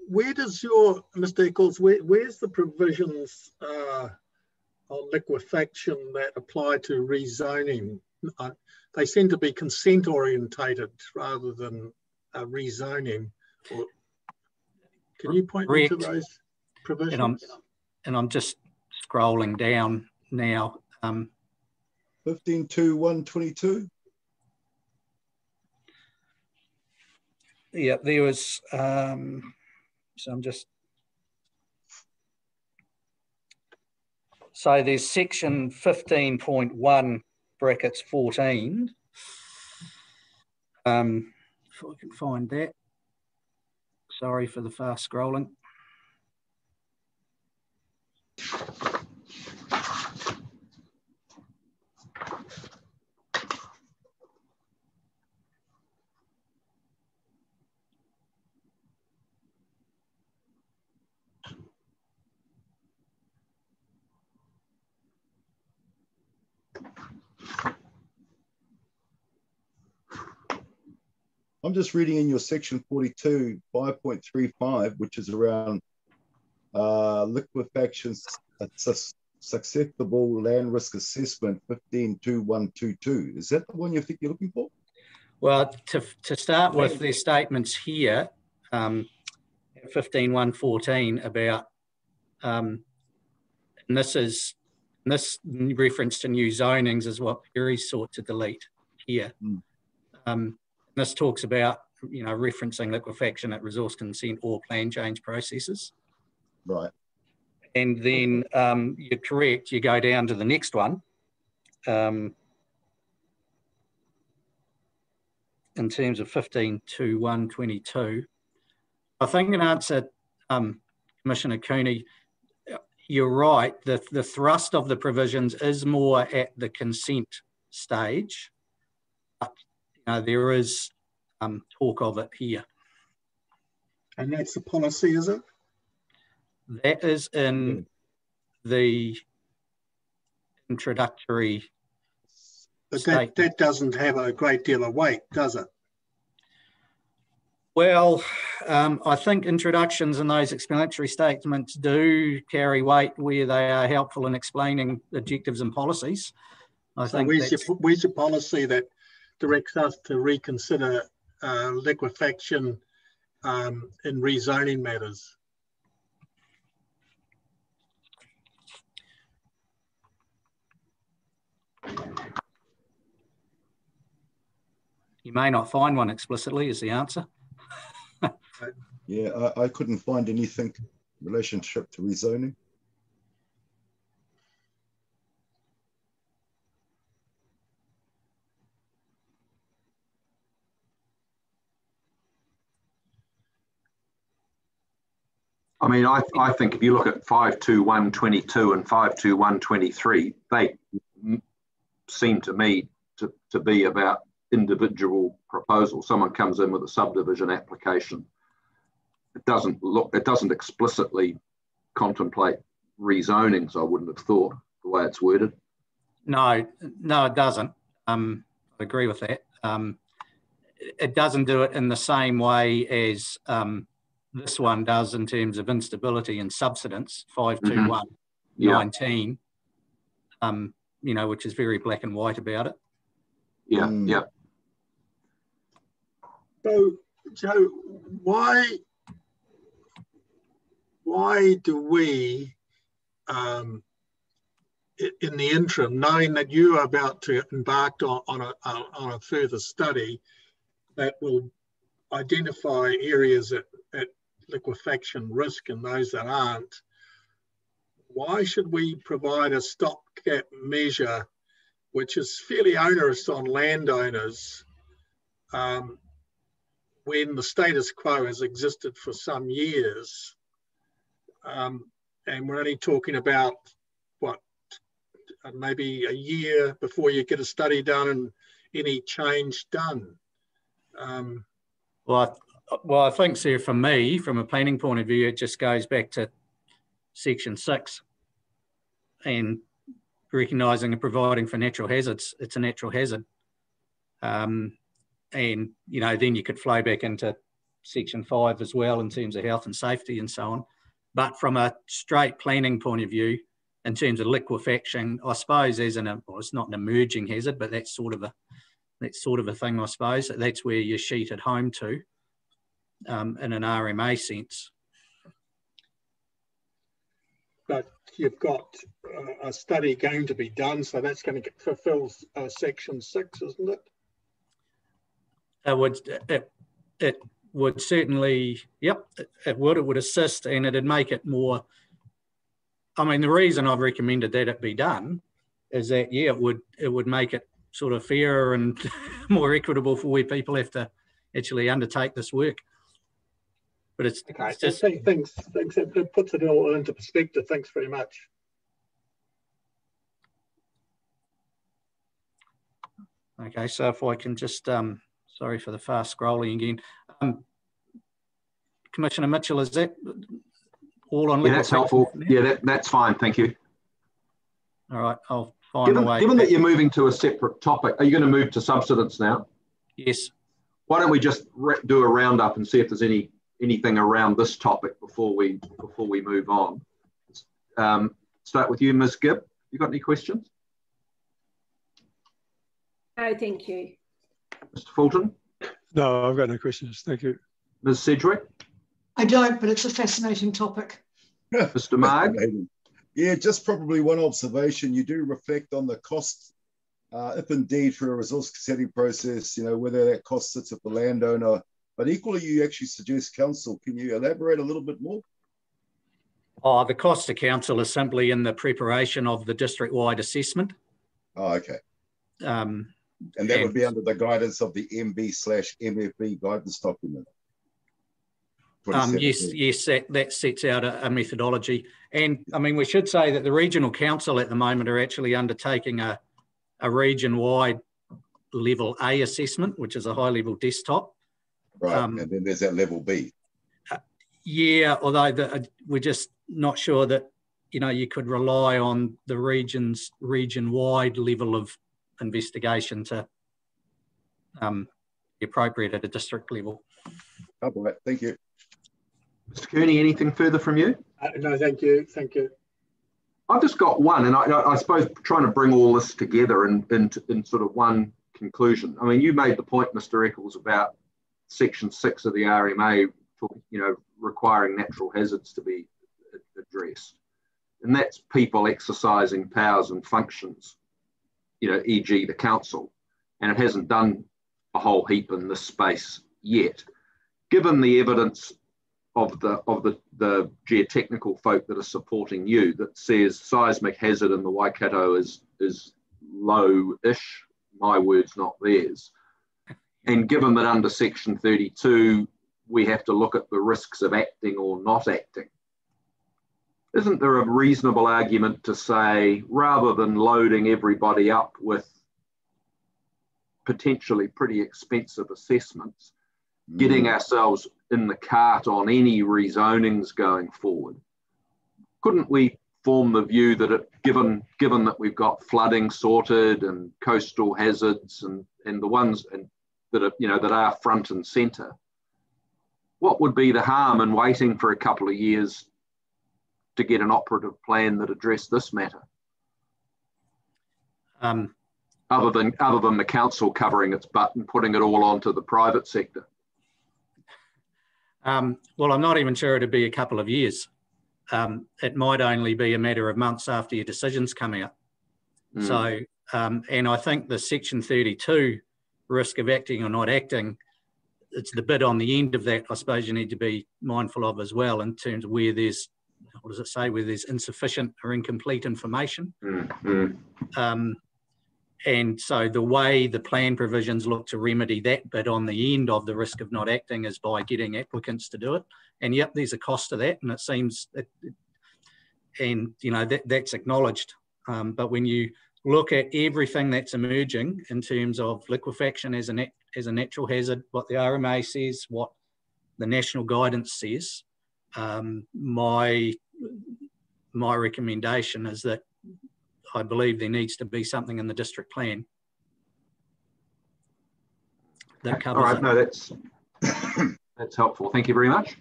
Where does your, Mr. Eccles, where's the provisions on liquefaction that apply to rezoning? They seem to be consent orientated rather than rezoning. Can you point me to those provisions? And I'm just scrolling down now. 15.2.1.22. Yeah, there was, so I'm just, so there's section 15.1 brackets 14. If I can find that. Sorry for the fast scrolling. I'm just reading in your section 42, 5.35, which is around liquefaction susceptible land risk assessment 15.2.1.22. Is that the one you think you're looking for? Well, to start with, their statements here, 15.1.14 about, and this reference to new zonings is what Perry sought to delete here. This talks about, you know, referencing liquefaction at resource consent or plan change processes. Right. And then you're correct, you go down to the next one. In terms of 15.2.1.22, I think in answer, Commissioner Cooney, you're right, the thrust of the provisions is more at the consent stage. But, you know, there is talk of it here. And that's the policy, is it? That is in the introductory But that doesn't have a great deal of weight, does it? Well, I think introductions and those explanatory statements do carry weight where they are helpful in explaining objectives and policies. I think where's your policy that directs us to reconsider liquefaction in rezoning matters? You may not find one explicitly, is the answer. Yeah, I couldn't find anything in relationship to rezoning. I mean, I think if you look at 52122 and 52123, they seem to me to be about individual proposals. Someone comes in with a subdivision application. It doesn't explicitly contemplate rezonings, I wouldn't have thought, the way it's worded. No, it doesn't. I agree with that. It doesn't do it in the same way as this one does in terms of instability and subsidence, 52119, you know, which is very black and white about it. Yeah, yeah. So, Joe, why do we, in the interim, knowing that you are about to embark on a further study that will identify areas at liquefaction risk and those that aren't, why should we provide a stopgap measure which is fairly onerous on landowners when the status quo has existed for some years? And we're only talking about, what, maybe a year before you get a study done and any change done. Well, I think, sir, for me, from a planning point of view, it just goes back to Section 6 and recognising and providing for natural hazards. It's a natural hazard. And, you know, then you could flow back into Section 5 as well in terms of health and safety and so on. But from a straight planning point of view, in terms of liquefaction, I suppose well, it's not an emerging hazard, but that's sort of a thing, I suppose. That's where you sheet it home to. In an RMA sense. But you've got a study going to be done, so that's going to fulfill Section 6, isn't it? It would certainly, yep, it would assist, and it'd make it more. I mean, the reason I've recommended that it be done is that, yeah, it would make it sort of fairer and more equitable for where people have to actually undertake this work. But it's okay. It's just, thanks. It puts it all into perspective. Thanks very much. Okay, so if I can just, sorry for the fast scrolling again. Commissioner Mitchell, is that all on? Yeah, that's helpful. Yeah, that's fine. Thank you. All right, I'll find a way. Given that you're moving to a separate topic, are you going to move to subsidence now? Yes. Why don't we just do a roundup and see if there's anything around this topic before we move on. Start with you, Ms. Gibb. You got any questions? No, thank you. Mr. Fulton? No, I've got no questions. Thank you. Ms. Sedgwick? I don't, but it's a fascinating topic. Mr. Marg? Yeah, just probably one observation. You do reflect on the cost, if indeed through a resource setting process, you know, whether that cost sits at the landowner. But equally, you actually suggest council. Can you elaborate a little bit more? Oh, the cost to council is simply in the preparation of the district-wide assessment. Oh, okay. And that would be under the guidance of the MB/MFB guidance document. Yes, that sets out a methodology. And I mean, we should say that the regional council at the moment are actually undertaking a region-wide level A assessment, which is a high-level desktop. Right, and then there's that level B. Yeah, although we're just not sure that, you know, you could rely on the region-wide level of investigation to be appropriate at a district level. Oh, boy. Thank you. Mr. Kearney, anything further from you? No, thank you. Thank you. I've just got one, and I suppose trying to bring all this together in sort of one conclusion. I mean, you made the point, Mr. Eccles, about Section 6 of the RMA, requiring natural hazards to be addressed. And that's people exercising powers and functions, e.g. the council. And it hasn't done a whole heap in this space yet. Given the evidence of the geotechnical folk that are supporting you that says seismic hazard in the Waikato is low-ish, my words, not theirs. And given that under Section 32, we have to look at the risks of acting or not acting, isn't there a reasonable argument to say, rather than loading everybody up with potentially pretty expensive assessments, getting ourselves in the cart on any rezonings going forward, couldn't we form the view that given that we've got flooding sorted and coastal hazards and the ones that are front and centre, what would be the harm in waiting for a couple of years to get an operative plan that addressed this matter? Other than the council covering its butt and putting it all onto the private sector. Well, I'm not even sure it'd be a couple of years. It might only be a matter of months after your decisions come out. So, and I think the Section 32 risk of acting or not acting, it's the bit on the end of that, I suppose you need to be mindful of as well, in terms of where there's, what does it say, where there's insufficient or incomplete information. And so the way the plan provisions look to remedy that bit on the end of the risk of not acting is by getting applicants to do it. And yep, there's a cost to that, and it seems, that's acknowledged. But when you look at everything that's emerging in terms of liquefaction as a natural hazard, what the RMA says, what the national guidance says, my recommendation is that I believe there needs to be something in the district plan that covers it. All right, no, that's helpful. Thank you very much.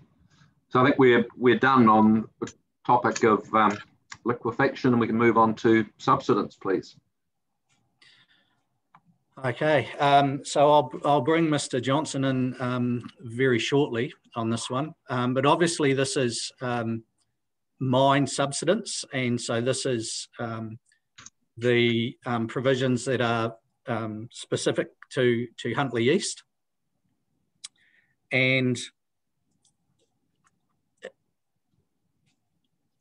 So I think we're done on the topic of liquefaction, and we can move on to subsidence, please. Okay, so I'll bring Mr. Johnson in very shortly on this one, but obviously this is mine subsidence, and so this is the provisions that are specific to Huntly East. And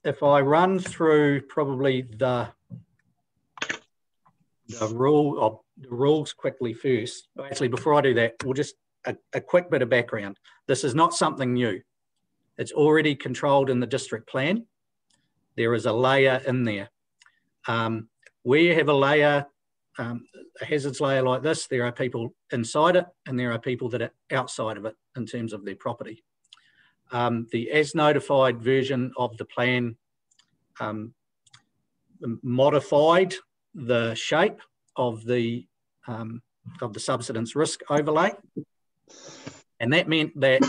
if I run through probably the rules quickly first. Actually, before I do that, we'll just a quick bit of background. This is not something new. It's already controlled in the district plan. There is a layer in there. Where you have a layer, a hazards layer like this, there are people inside it and there are people that are outside of it in terms of their property. The as notified version of the plan modified the shape of the subsidence risk overlay, and that meant that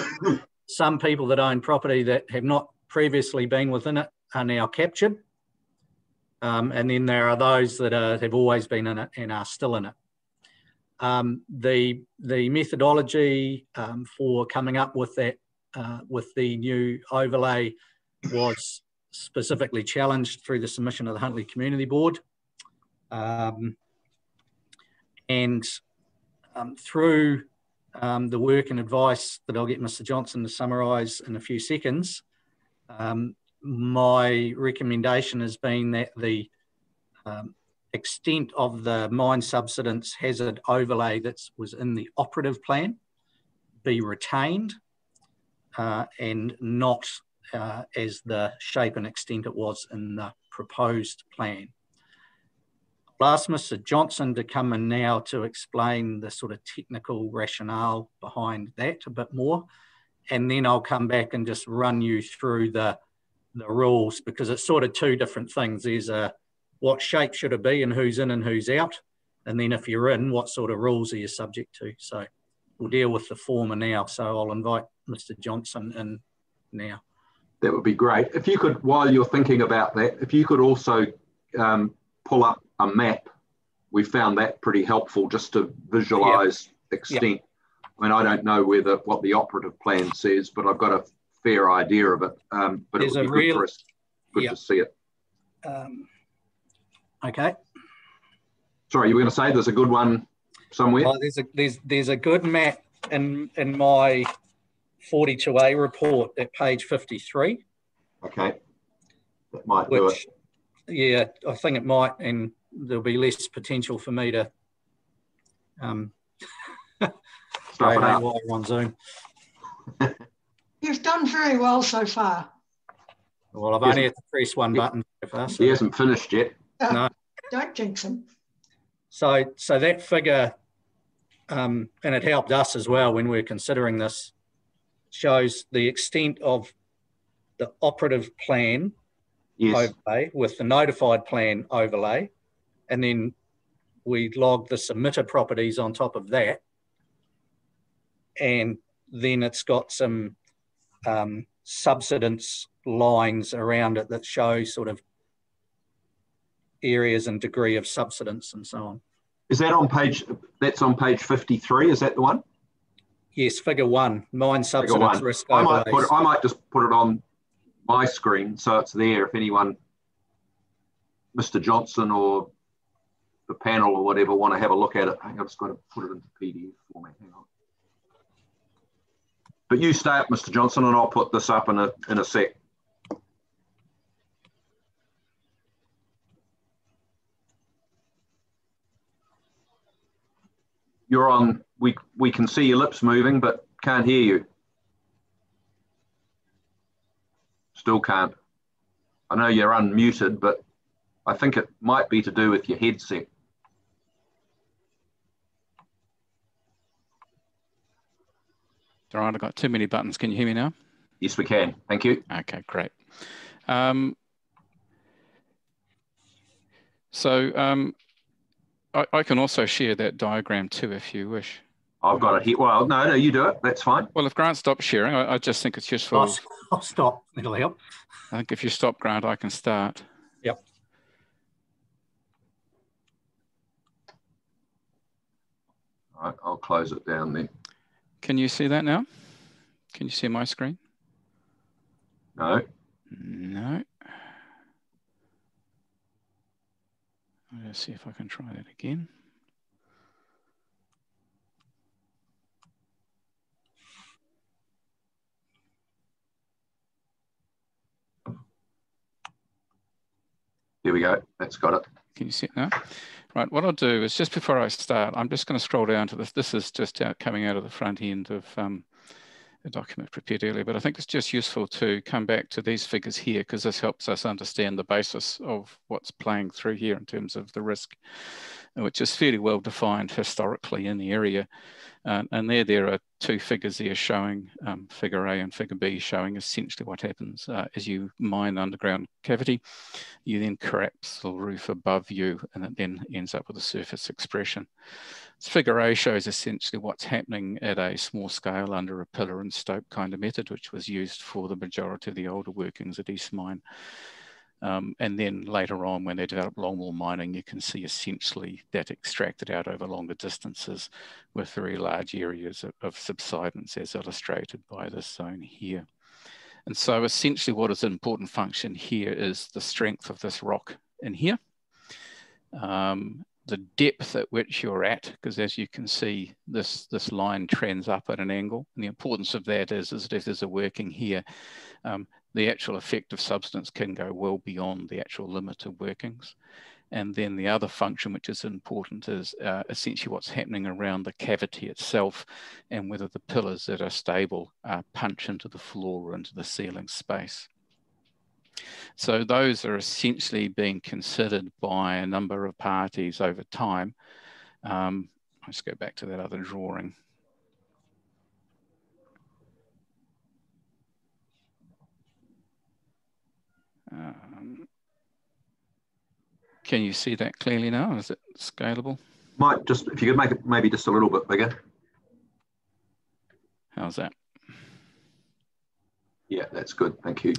some people that own property that have not previously been within it are now captured. And then there are those that have always been in it and are still in it. The methodology for coming up with that, with the new overlay, was specifically challenged through the submission of the Huntly Community Board. And through the work and advice that I'll get Mr. Johnson to summarise in a few seconds, my recommendation has been that the extent of the mine subsidence hazard overlay that was in the operative plan be retained and not as the shape and extent it was in the proposed plan. I'll ask Mr. Johnson to come in now to explain the sort of technical rationale behind that a bit more, and then I'll come back and just run you through the rules, because it's sort of two different things. There's what shape should it be and who's in and who's out, And then if you're in, what sort of rules are you subject to? So we'll deal with the former now. So I'll invite Mr. Johnson in now. That would be great. If you could, while you're thinking about that, if you could also pull up a map. We found that pretty helpful just to visualise extent. Yep. I mean, I don't know what the operative plan says, but I've got a fair idea of it. But there's it would be good for us. Good to see it. Okay. Sorry, you were going to say there's a good one somewhere? Oh, there's a good map in my 42A report at page 53. Okay. That might do it. Yeah, I think it might, and there'll be less potential for me to stuff it up while we're on Zoom. You've done very well so far. Well, I've only had to press one button so far. So. He hasn't finished yet. No. Don't jinx him. So that figure, and it helped us as well when we were considering this, shows the extent of the operative plan overlay with the notified plan overlay, and then we log the submitter properties on top of that, and then it's got some subsidence lines around it that show sort of areas and degree of subsidence and so on. Is that on page, that's on page 53, is that the one? Yes, figure 1, mine subsidence risk I overlays. I might just put it on my screen so it's there if anyone, Mr. Johnson or the panel or whatever, want to have a look at it. I think I've just got to put it into PDF format. Hang on. But you stay up, Mr. Johnson, and I'll put this up in a sec. You're on, we can see your lips moving, but can't hear you. Still can't. I know you're unmuted, but I think it might be to do with your headset. All right, I've got too many buttons. Can you hear me now? Yes, we can. Thank you. Okay, great. I can also share that diagram too, if you wish. I've got it here. Well, no, you do it. That's fine. Well, if Grant stops sharing, I just think it's useful. I'll stop. It'll help. I think if you stop, Grant, I can start. Yep. All right, I'll close it down then. Can you see that now? Can you see my screen? No. No. Let's see if I can try that again. Here we go. That's got it. Can you see it now? Right, what I'll do is just before I start, I'm just going to scroll down to this. This is just coming out of the front end of a document prepared earlier, but I think it's just useful to come back to these figures here because this helps us understand the basis of what's playing through here in terms of the risk, which is fairly well defined historically in the area. And there are two figures there showing, figure A and figure B, showing essentially what happens as you mine underground cavity. You then collapse the roof above you and it then ends up with a surface expression. So figure A shows essentially what's happening at a small scale under a pillar and stope kind of method, which was used for the majority of the older workings at East Mine. And then later on, when they developed longwall mining, you can see essentially that extracted out over longer distances with very large areas of subsidence as illustrated by this zone here. And so essentially what is an important function here is the strength of this rock in here. The depth at which you're at, because as you can see, this line trends up at an angle. And the importance of that is that if there's a working here, the actual effective substance can go well beyond the actual limit of workings. And then the other function which is important is essentially what's happening around the cavity itself and whether the pillars that are stable punch into the floor or into the ceiling space. So those are essentially being considered by a number of parties over time. Let's go back to that other drawing. Can you see that clearly now? Is it scalable? Might just, if you could make it maybe just a little bit bigger. How's that? Yeah, that's good. Thank you.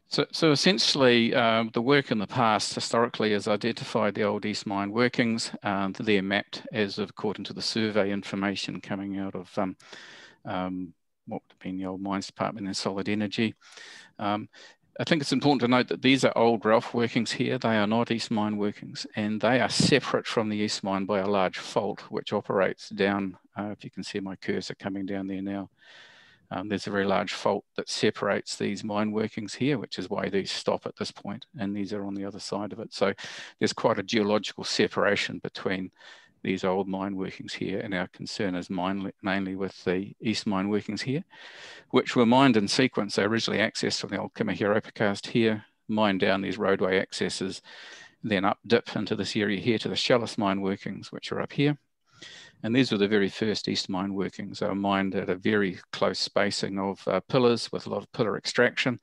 So essentially, the work in the past historically has identified the old East Mine workings. They're mapped as according to the survey information coming out of what would have been the old Mines Department and Solid Energy. I think it's important to note that these are old Ralph workings here. They are not East Mine workings, and they are separate from the East Mine by a large fault, which operates down, if you can see my cursor coming down there now. There's a very large fault that separates these mine workings here, which is why these stop at this point, and these are on the other side of it. So there's quite a geological separation between these old mine workings here, and our concern is mainly with the East Mine workings here, which were mined in sequence. They originally accessed from the old Kimihira cast here, mined down these roadway accesses, then up dip into this area here to the Shallis Mine workings, which are up here. And these were the very first East Mine workings. They were mined at a very close spacing of pillars with a lot of pillar extraction.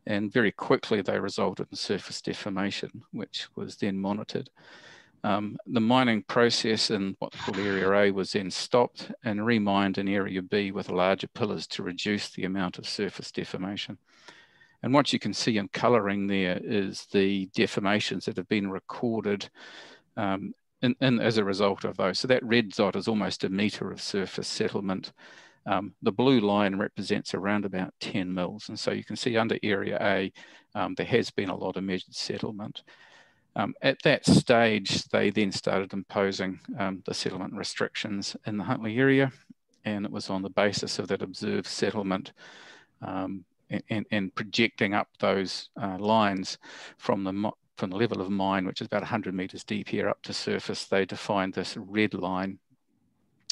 And very quickly they resulted in surface deformation, which was then monitored. The mining process in what they call Area A was then stopped and remined in Area B with larger pillars to reduce the amount of surface deformation. And what you can see in colouring there is the deformations that have been recorded as a result of those. So that red dot is almost a metre of surface settlement. The blue line represents around about 10 mils. And so you can see under Area A, there has been a lot of measured settlement. At that stage, they then started imposing the settlement restrictions in the Huntly area. And it was on the basis of that observed settlement and projecting up those lines from the level of mine, which is about 100 metres deep here up to surface. They defined this red line,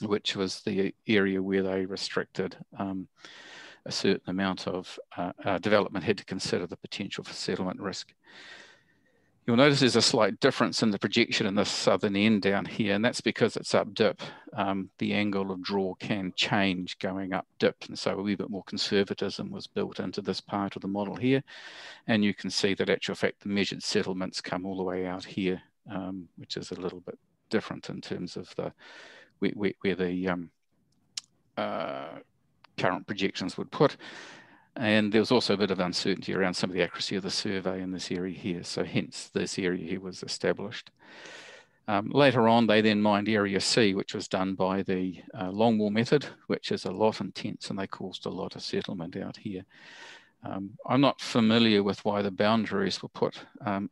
which was the area where they restricted a certain amount of development had to consider the potential for settlement risk. You'll notice there's a slight difference in the projection in the southern end down here, and that's because it's up dip. The angle of draw can change going up dip, and so a wee bit more conservatism was built into this part of the model here. And you can see that actual fact the measured settlements come all the way out here, which is a little bit different in terms of the where the current projections would put. And there was also a bit of uncertainty around some of the accuracy of the survey in this area here. So hence this area here was established. Later on, they then mined Area C, which was done by the longwall method, which is a lot intense, and they caused a lot of settlement out here. I'm not familiar with why the boundaries were put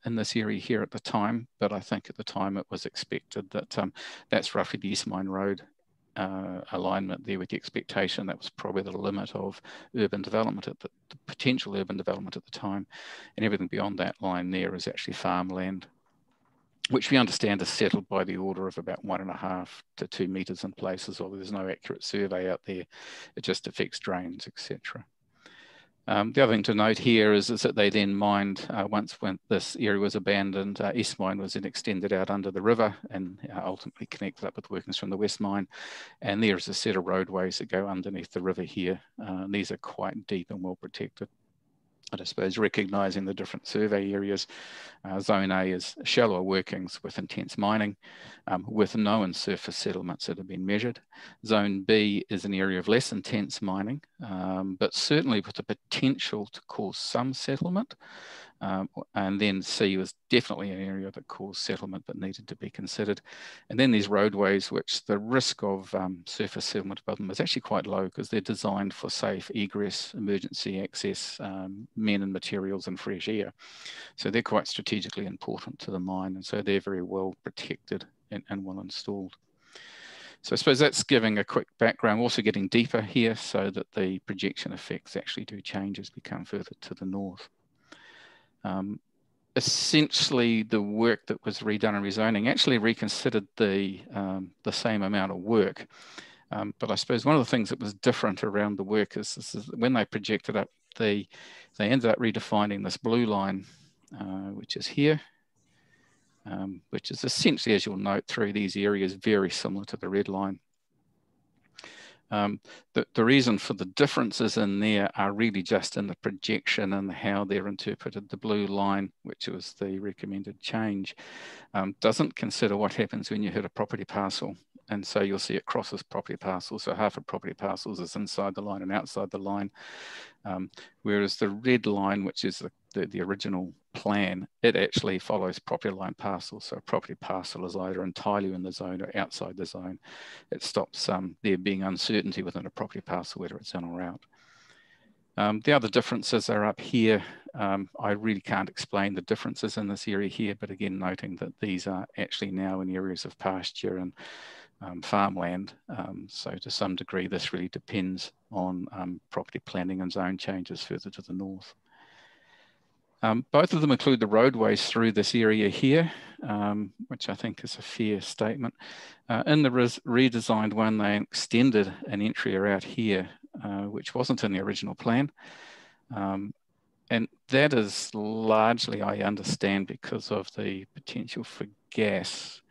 in this area here at the time, but I think at the time it was expected that that's roughly the East Mine Road alignment there, with the expectation that was probably the limit of urban development at the potential urban development at the time, and everything beyond that line there is actually farmland, which we understand is settled by the order of about 1.5 to 2 metres in places, although there's no accurate survey out there. It just affects drains, etc. The other thing to note here is that they then mined, once when this area was abandoned, East Mine was then extended out under the river and ultimately connected up with workings from the West Mine. And there's a set of roadways that go underneath the river here. These are quite deep and well protected. But I suppose recognising the different survey areas, Zone A is shallower workings with intense mining, with known surface settlements that have been measured. Zone B is an area of less intense mining, but certainly with the potential to cause some settlement. And then C was definitely an area that caused settlement but needed to be considered. And then these roadways, which the risk of surface settlement above them is actually quite low because they're designed for safe egress, emergency access, men and materials and fresh air. So they're quite strategically important to the mine, and so they're very well protected and well installed. So I suppose that's giving a quick background, also getting deeper here so that the projection effects actually do change as we come further to the north. Essentially, the work that was redone in rezoning actually reconsidered the same amount of work. But I suppose one of the things that was different around the work is when they projected up, they ended up redefining this blue line, which is here, which is essentially, as you'll note, through these areas, very similar to the red line. The reason for the differences in there are really just in the projection and how they're interpreted. The blue line, which was the recommended change, doesn't consider what happens when you hit a property parcel. And so you'll see it crosses property parcels. So half of property parcels is inside the line and outside the line. Whereas the red line, which is the original plan, it actually follows property line parcels. So a property parcel is either entirely in the zone or outside the zone. It stops there being uncertainty within a property parcel, whether it's in or out. The other differences are up here. I really can't explain the differences in this area here, but again, noting that these are actually now in areas of pasture and farmland. So to some degree, this really depends on property planning and zone changes further to the north. Both of them include the roadways through this area here, which I think is a fair statement. In the redesigned one, they extended an entry out here, which wasn't in the original plan. And that is largely, I understand, because of the potential for gas,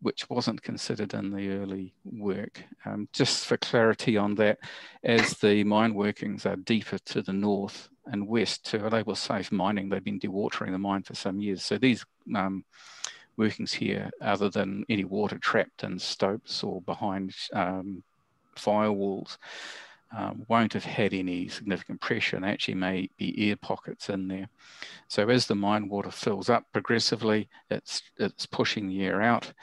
which wasn't considered in the early work. Just for clarity on that, as the mine workings are deeper to the north and west to enable safe mining, they've been dewatering the mine for some years. So these workings here, other than any water trapped in stopes or behind firewalls, won't have had any significant pressure, and actually may be air pockets in there. So as the mine water fills up progressively, it's pushing the air out.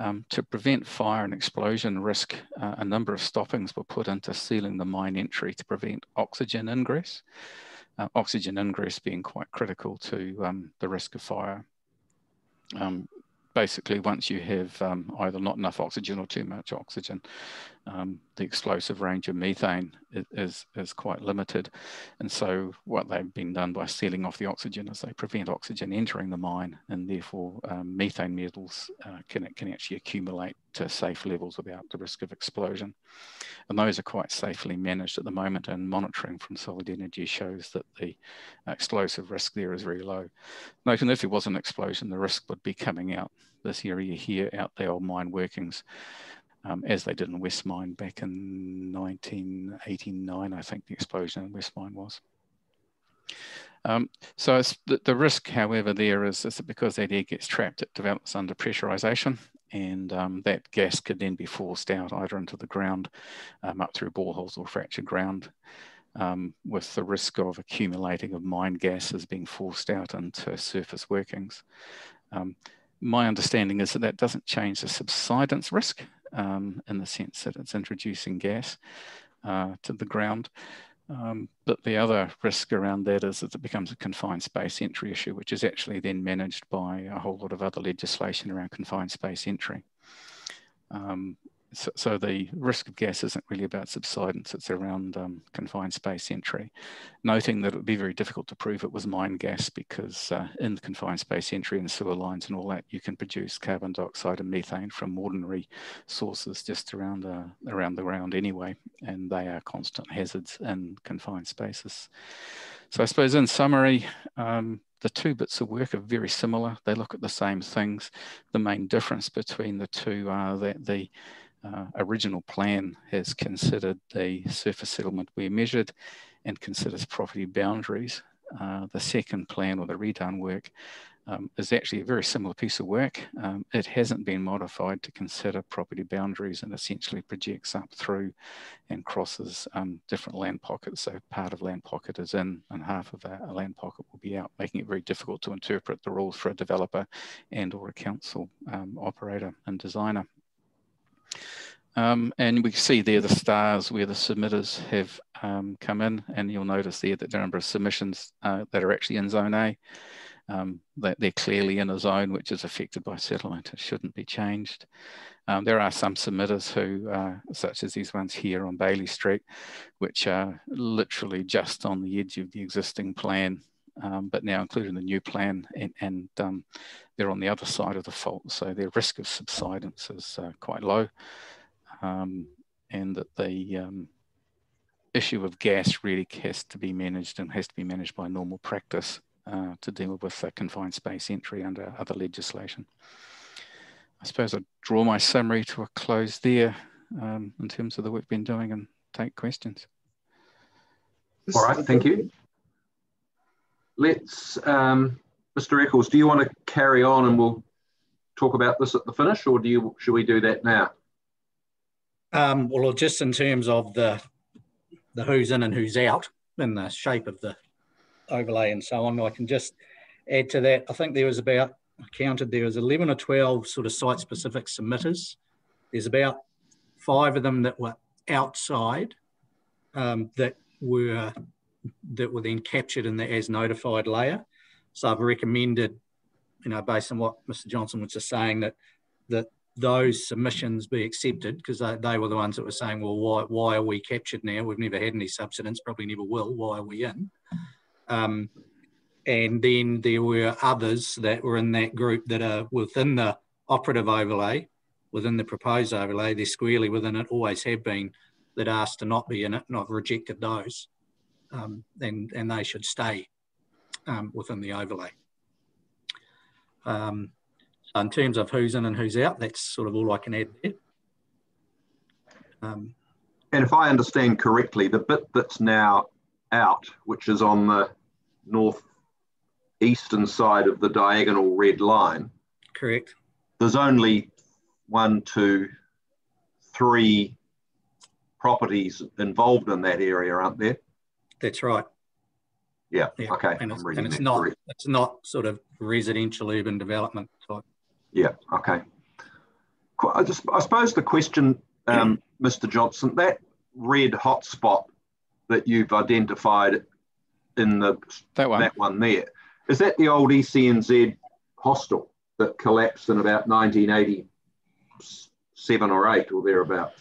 To prevent fire and explosion risk, a number of stoppings were put into sealing the mine entry to prevent oxygen ingress. Oxygen ingress being quite critical to the risk of fire. Basically, once you have either not enough oxygen or too much oxygen, the explosive range of methane is quite limited. And so what they've been done by sealing off the oxygen is they prevent oxygen entering the mine, and therefore methane metals can actually accumulate to safe levels without the risk of explosion. And those are quite safely managed at the moment, and monitoring from Solid Energy shows that the explosive risk there is very low. Noting that if there was an explosion, the risk would be coming out this area here, out the old mine workings, as they did in West Mine back in 1989, I think the explosion in West Mine was. So it's the risk, however, there is that because that air gets trapped, it develops under pressurization, and that gas could then be forced out either into the ground, up through boreholes or fractured ground, with the risk of accumulating of mine gases being forced out into surface workings. My understanding is that that doesn't change the subsidence risk, in the sense that it's introducing gas to the ground. But the other risk around that is that it becomes a confined space entry issue, which is actually then managed by a whole lot of other legislation around confined space entry. So the risk of gas isn't really about subsidence, it's around confined space entry. Noting that it would be very difficult to prove it was mine gas, because in the confined space entry and sewer lines and all that, you can produce carbon dioxide and methane from ordinary sources just around the ground anyway, and they are constant hazards in confined spaces. So I suppose in summary, the two bits of work are very similar. They look at the same things. The main difference between the two are that the original plan has considered the surface settlement where measured and considers property boundaries. The second plan, or the redone work, is actually a very similar piece of work. It hasn't been modified to consider property boundaries, and essentially projects up through and crosses different land pockets. So part of land pocket is in and half of a land pocket will be out, making it very difficult to interpret the rules for a developer and or a council operator and designer. And we see there the stars where the submitters have come in, and you'll notice there that the number of submissions that are actually in Zone A, that they're clearly in a zone which is affected by settlement. It shouldn't be changed. There are some submitters who, such as these ones here on Bailey Street, which are literally just on the edge of the existing plan, but now included in the new plan, and they're on the other side of the fault, so their risk of subsidence is quite low, and that the issue of gas really has to be managed, and has to be managed by normal practice to deal with confined space entry under other legislation. I suppose I'll draw my summary to a close there. in terms of the work we've been doing and take questions. All right, thank you. Let's, Mr. Eccles, do you want to carry on and we'll talk about this at the finish, or should we do that now? Well, just in terms of the who's in and who's out and the shape of the overlay and so on, I can just add to that. I think there was I counted there was 11 or 12 sort of site-specific submitters. There's about 5 of them that were outside that were then captured in the as notified layer. So I've recommended, based on what Mr. Johnson was just saying, that those submissions be accepted, because they were the ones that were saying, well, why are we captured now? We've never had any subsidence, probably never will. Why are we in? And then there were others that were in that group that are within the operative overlay, within the proposed overlay. They're squarely within it, always have been, that asked to not be in it, and I've rejected those. And they should stay within the overlay. In terms of who's in and who's out, that's sort of all I can add there. And if I understand correctly, the bit that's now out, which is on the northeastern side of the diagonal red line. Correct. There's only 1, 2, 3 properties involved in that area, aren't there? That's right. Yeah. Yeah. Okay. And it's not sort of residential urban development type. Yeah. Okay. I suppose the question, Mr. Johnson, that red hotspot that you've identified in that one there, is that the old ECNZ hostel that collapsed in about 1987 or 8 or thereabouts?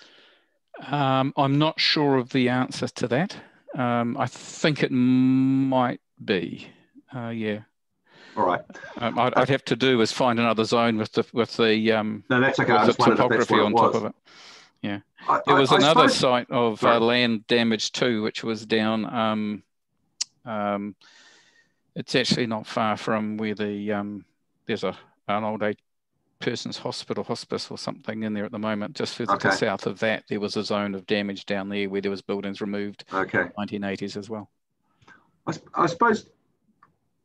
I'm not sure of the answer to that. I think it might be. Yeah. All right. I'd have to do is find another zone with the no, that's okay. With the topography on top of it. Yeah. There was another site of land damage too, which was down. It's actually not far from where there's an old age person's hospice or something in there at the moment. Just further to the south of that, there was a zone of damage down there where there was buildings removed in the 1980s as well. I suppose,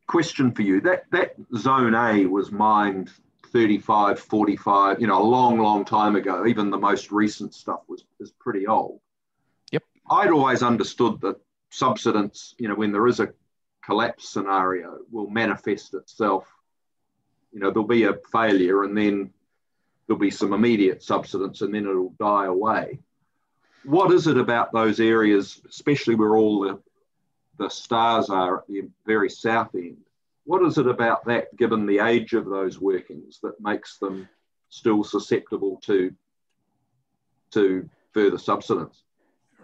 question for you, that zone A was mined 35, 45, a long time ago. Even the most recent stuff is pretty old. Yep. I'd always understood that subsidence, when there is a collapse scenario, will manifest itself. There'll be a failure and then there'll be some immediate subsidence and then it'll die away. What is it about those areas, especially where all the stars are at the very south end? What is it about that, given the age of those workings, that makes them still susceptible to further subsidence?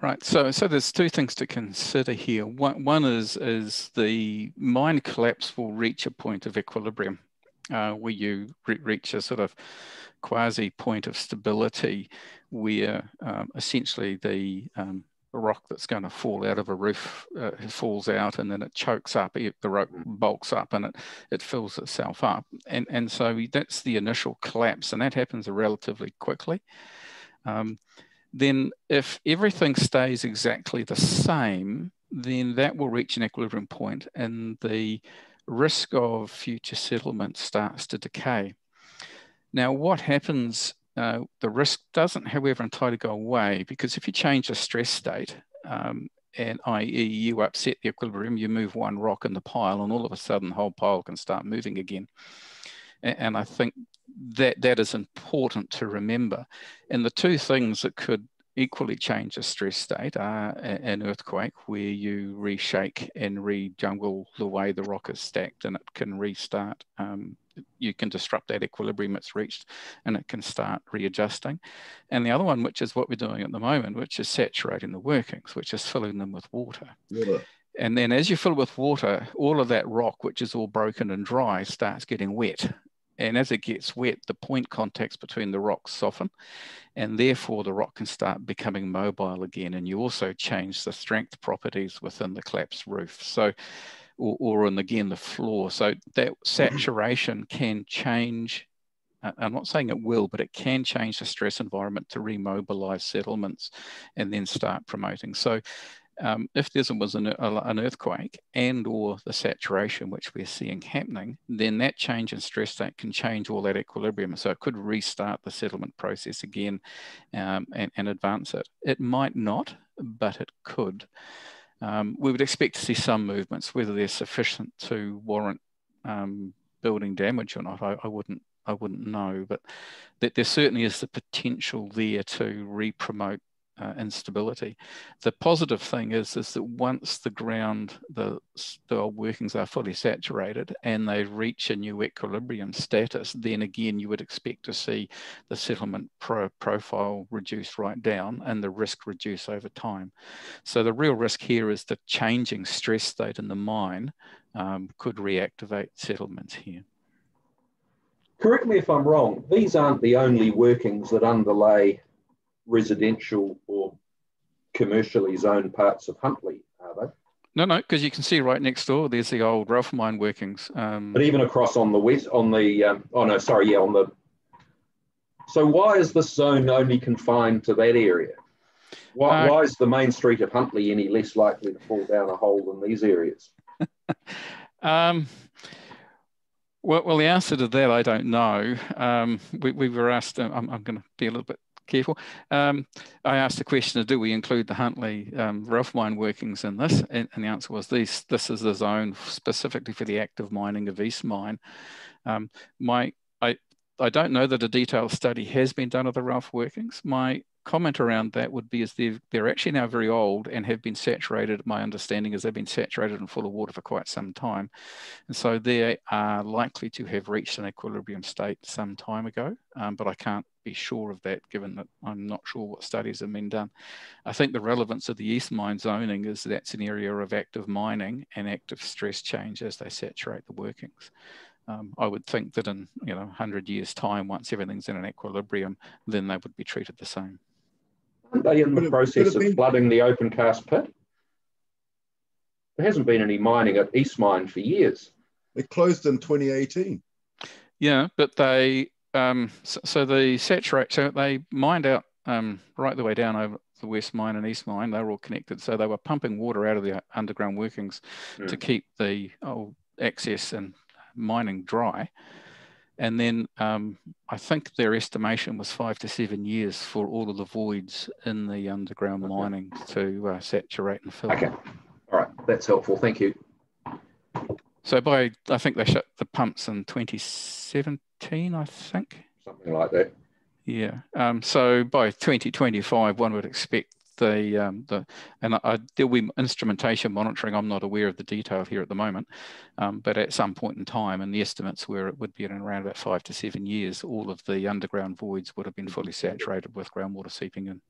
Right. So there's 2 things to consider here. One is the mine collapse will reach a point of equilibrium where you reach a sort of quasi point of stability where essentially the rock that's going to fall out of a roof falls out and then it chokes up, the rope bulks up and it fills itself up. And so that's the initial collapse, and that happens relatively quickly. Then if everything stays exactly the same, then that will reach an equilibrium point and the risk of future settlement starts to decay. Now, what happens, the risk doesn't, however, entirely go away, because if you change the stress state, and i.e. you upset the equilibrium, you move one rock in the pile and all of a sudden the whole pile can start moving again. And I think that is important to remember. And the 2 things that could equally change a stress state are an earthquake, where you reshake and re-jungle the way the rock is stacked and it can restart. You can disrupt that equilibrium it's reached and it can start readjusting. And the other one, which is what we're doing at the moment, which is saturating the workings, which is filling them with water. And then as you fill it with water, all of that rock, which is all broken and dry, starts getting wet. And as it gets wet, the point contacts between the rocks soften, and therefore the rock can start becoming mobile again. And you also change the strength properties within the collapsed roof. So, or again, the floor. So that saturation can change I'm not saying it will, but it can change the stress environment to remobilize settlements and then start promoting. So if there was an earthquake and or the saturation, which we're seeing happening, then that change in stress state can change all that equilibrium. So it could restart the settlement process again and advance it. It might not, but it could. We would expect to see some movements. Whether they're sufficient to warrant building damage or not, I wouldn't know, but that there certainly is the potential there to re-promote instability. The positive thing is that once the ground, the old workings are fully saturated and they reach a new equilibrium status, then again you would expect to see the settlement profile reduce right down and the risk reduce over time. So the real risk here is the changing stress state in the mine could reactivate settlements here. Correct me if I'm wrong, these aren't the only workings that underlay residential or commercially zoned parts of Huntly, are they? No, because you can see right next door, there's the old Ralph mine workings. But even across on the west, on the, so why is this zone only confined to that area? Why is the main street of Huntly any less likely to fall down a hole than these areas? Well, the answer to that, I don't know. We were asked, I'm going to be a little bit careful. I asked the question of, do we include the Huntly Ralph mine workings in this? And the answer was this is the zone specifically for the active mining of East Mine. I don't know that a detailed study has been done of the Ralph workings. My comment around that would be is they're actually now very old and have been saturated. My understanding is they've been saturated and full of water for quite some time. And so they are likely to have reached an equilibrium state some time ago, but I can't be sure of that given that I'm not sure what studies have been done. I think the relevance of the East Mine zoning is that's an area of active mining and active stress change as they saturate the workings. I would think that in 100 years' time, once everything's in an equilibrium, then they would be treated the same. Aren't they in the process of flooding the open cast pit? There hasn't been any mining at East Mine for years. It closed in 2018. Yeah, but they so they mined out right the way down over the West Mine and East Mine. They were all connected, so they were pumping water out of the underground workings to keep the old access and mining dry. And then I think their estimation was 5 to 7 years for all of the voids in the underground mining to saturate and fill. Okay, all right, that's helpful. Thank you. So I think they shut the pumps in 2017, I think. Something like that. Yeah. So by 2025, one would expect and there'll be instrumentation monitoring. I'm not aware of the detail here at the moment, but at some point in time, and the estimates where it would be in around about 5 to 7 years, all of the underground voids would have been fully saturated with groundwater seeping in.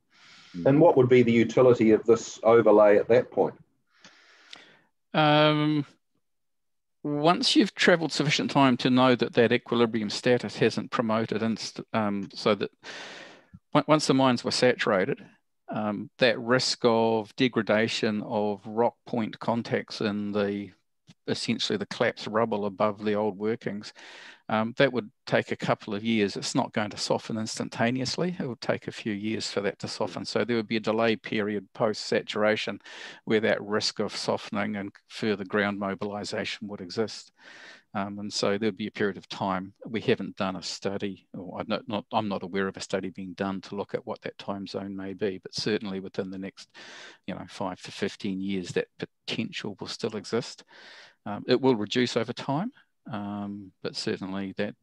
And what would be the utility of this overlay at that point? Once you've travelled sufficient time to know that equilibrium status hasn't promoted, so that once the mines were saturated, that risk of degradation of rock point contacts in essentially the collapsed rubble above the old workings, that would take a couple of years. It's not going to soften instantaneously. It would take a few years for that to soften. So there would be a delay period post-saturation where that risk of softening and further ground mobilisation would exist. And so there'd be a period of time. We haven't done a study, or I'm not aware of a study being done to look at what that time zone may be, but certainly within the next 5 to 15 years, that potential will still exist. It will reduce over time, but certainly that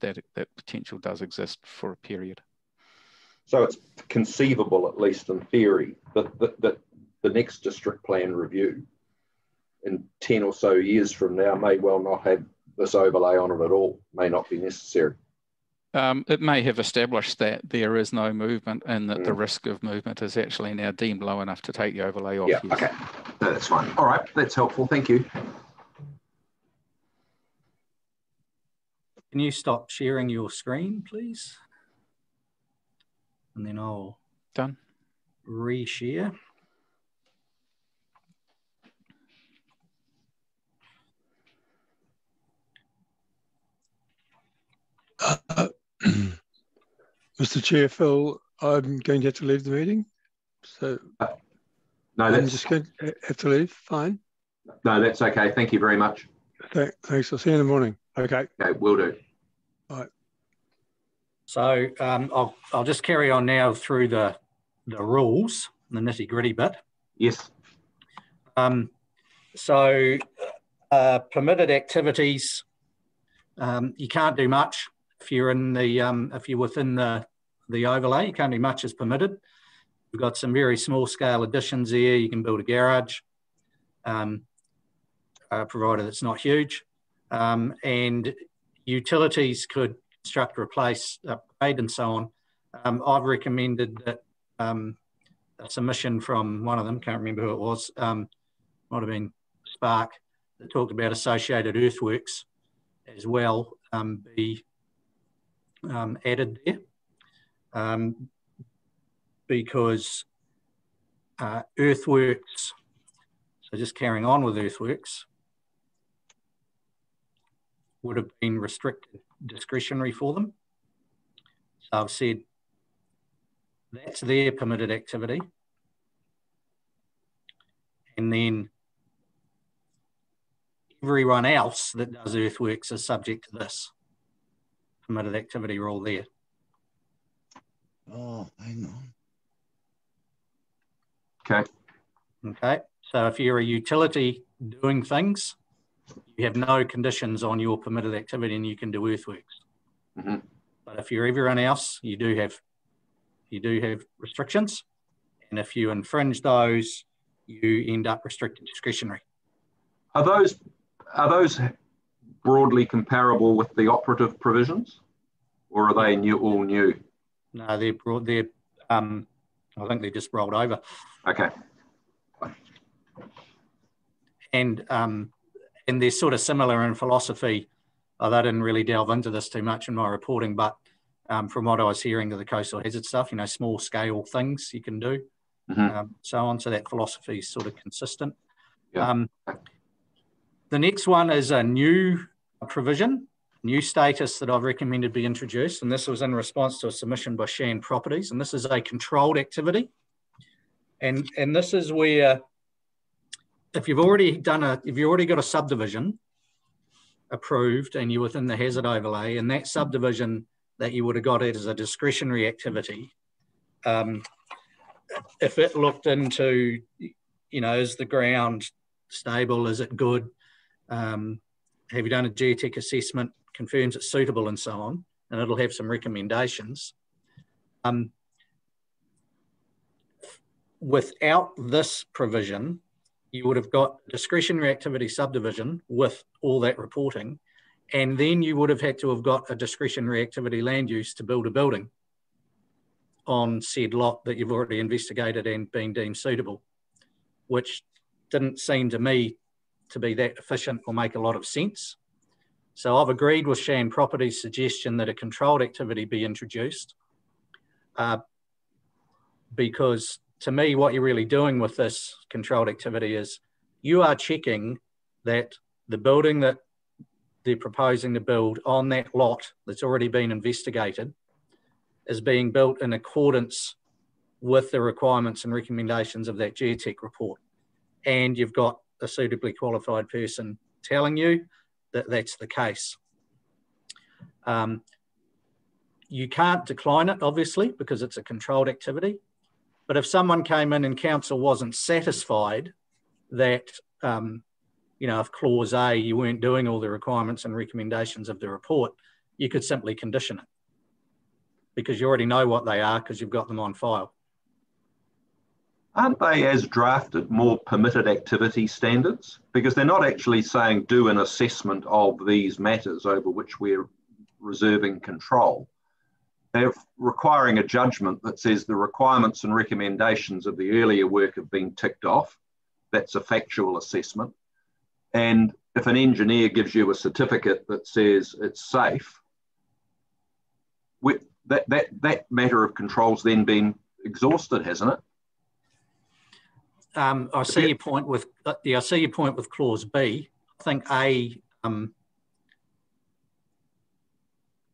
potential does exist for a period. So it's conceivable, at least in theory, that the next district plan review in 10 or so years from now may well not have this overlay on it at all, may not be necessary. It may have established that there is no movement and that the risk of movement is actually now deemed low enough to take the overlay off. Yeah, okay, no, that's fine. All right, that's helpful, thank you. Can you stop sharing your screen, please? And then I'll reshare. Mr. Chair, Phil, I'm going to have to leave the meeting. So no, I'm just going to have to leave. Fine. No, that's okay. Thank you very much. Thanks. I'll see you in the morning. Okay. Okay, will do. Bye. So I'll just carry on now through the rules, the nitty-gritty bit. Yes. So permitted activities, you can't do much if you're in the if you're within the overlay. You can't do much as permitted. We've got some very small scale additions there. You can build a garage, provided it's not huge, and utilities could construct, replace, upgrade, and so on. I've recommended that a submission from one of them, can't remember who it was, might have been Spark, that talked about associated earthworks as well, be added there, because earthworks, so just carrying on with earthworks, would have been restricted, discretionary for them. So I've said that's their permitted activity. And then everyone else that does earthworks is subject to this permitted activity rule there. Oh, hang on. Okay. Okay. So if you're a utility doing things, you have no conditions on your permitted activity and you can do earthworks. Mm-hmm. But if you're everyone else, you do have restrictions. And if you infringe those, you end up restricted discretionary. Are those broadly comparable with the operative provisions, or are they all new? No, they're broad. They're I think they just rolled over. Okay. And they're sort of similar in philosophy. I didn't really delve into this too much in my reporting, but from what I was hearing of the coastal hazard stuff, small scale things you can do, so on. So that philosophy is sort of consistent. Yeah. The next one is a new provision, new status that I've recommended be introduced, and this was in response to a submission by Shan Properties, and this is a controlled activity. And this is where if you've already got a subdivision approved and you're within the hazard overlay, and that subdivision that you would have got it as a discretionary activity, if it looked into, is the ground stable, is it good, have you done a geotech assessment, confirms it's suitable and so on, and it'll have some recommendations. Without this provision, you would have got discretionary activity subdivision with all that reporting, and then you would have had to have got a discretionary activity land use to build a building on said lot that you've already investigated and been deemed suitable, which didn't seem to me to be that efficient or make a lot of sense. So I've agreed with Shan Properties' suggestion that a controlled activity be introduced, because to me, what you're really doing with this controlled activity is you are checking that the building that they're proposing to build on that lot that's already been investigated is being built in accordance with the requirements and recommendations of that geotech report. And you've got a suitably qualified person telling you that that's the case. You can't decline it, obviously, because it's a controlled activity. But if someone came in and council wasn't satisfied that, if clause A, you weren't doing all the requirements and recommendations of the report, you could simply condition it because you already know what they are because you've got them on file. Aren't they, as drafted, more permitted activity standards? Because they're not actually saying do an assessment of these matters over which we're reserving control. They're requiring a judgment that says the requirements and recommendations of the earlier work have been ticked off. That's a factual assessment. And if an engineer gives you a certificate that says it's safe, that matter of control's then been exhausted, hasn't it? I see your point with clause B. I think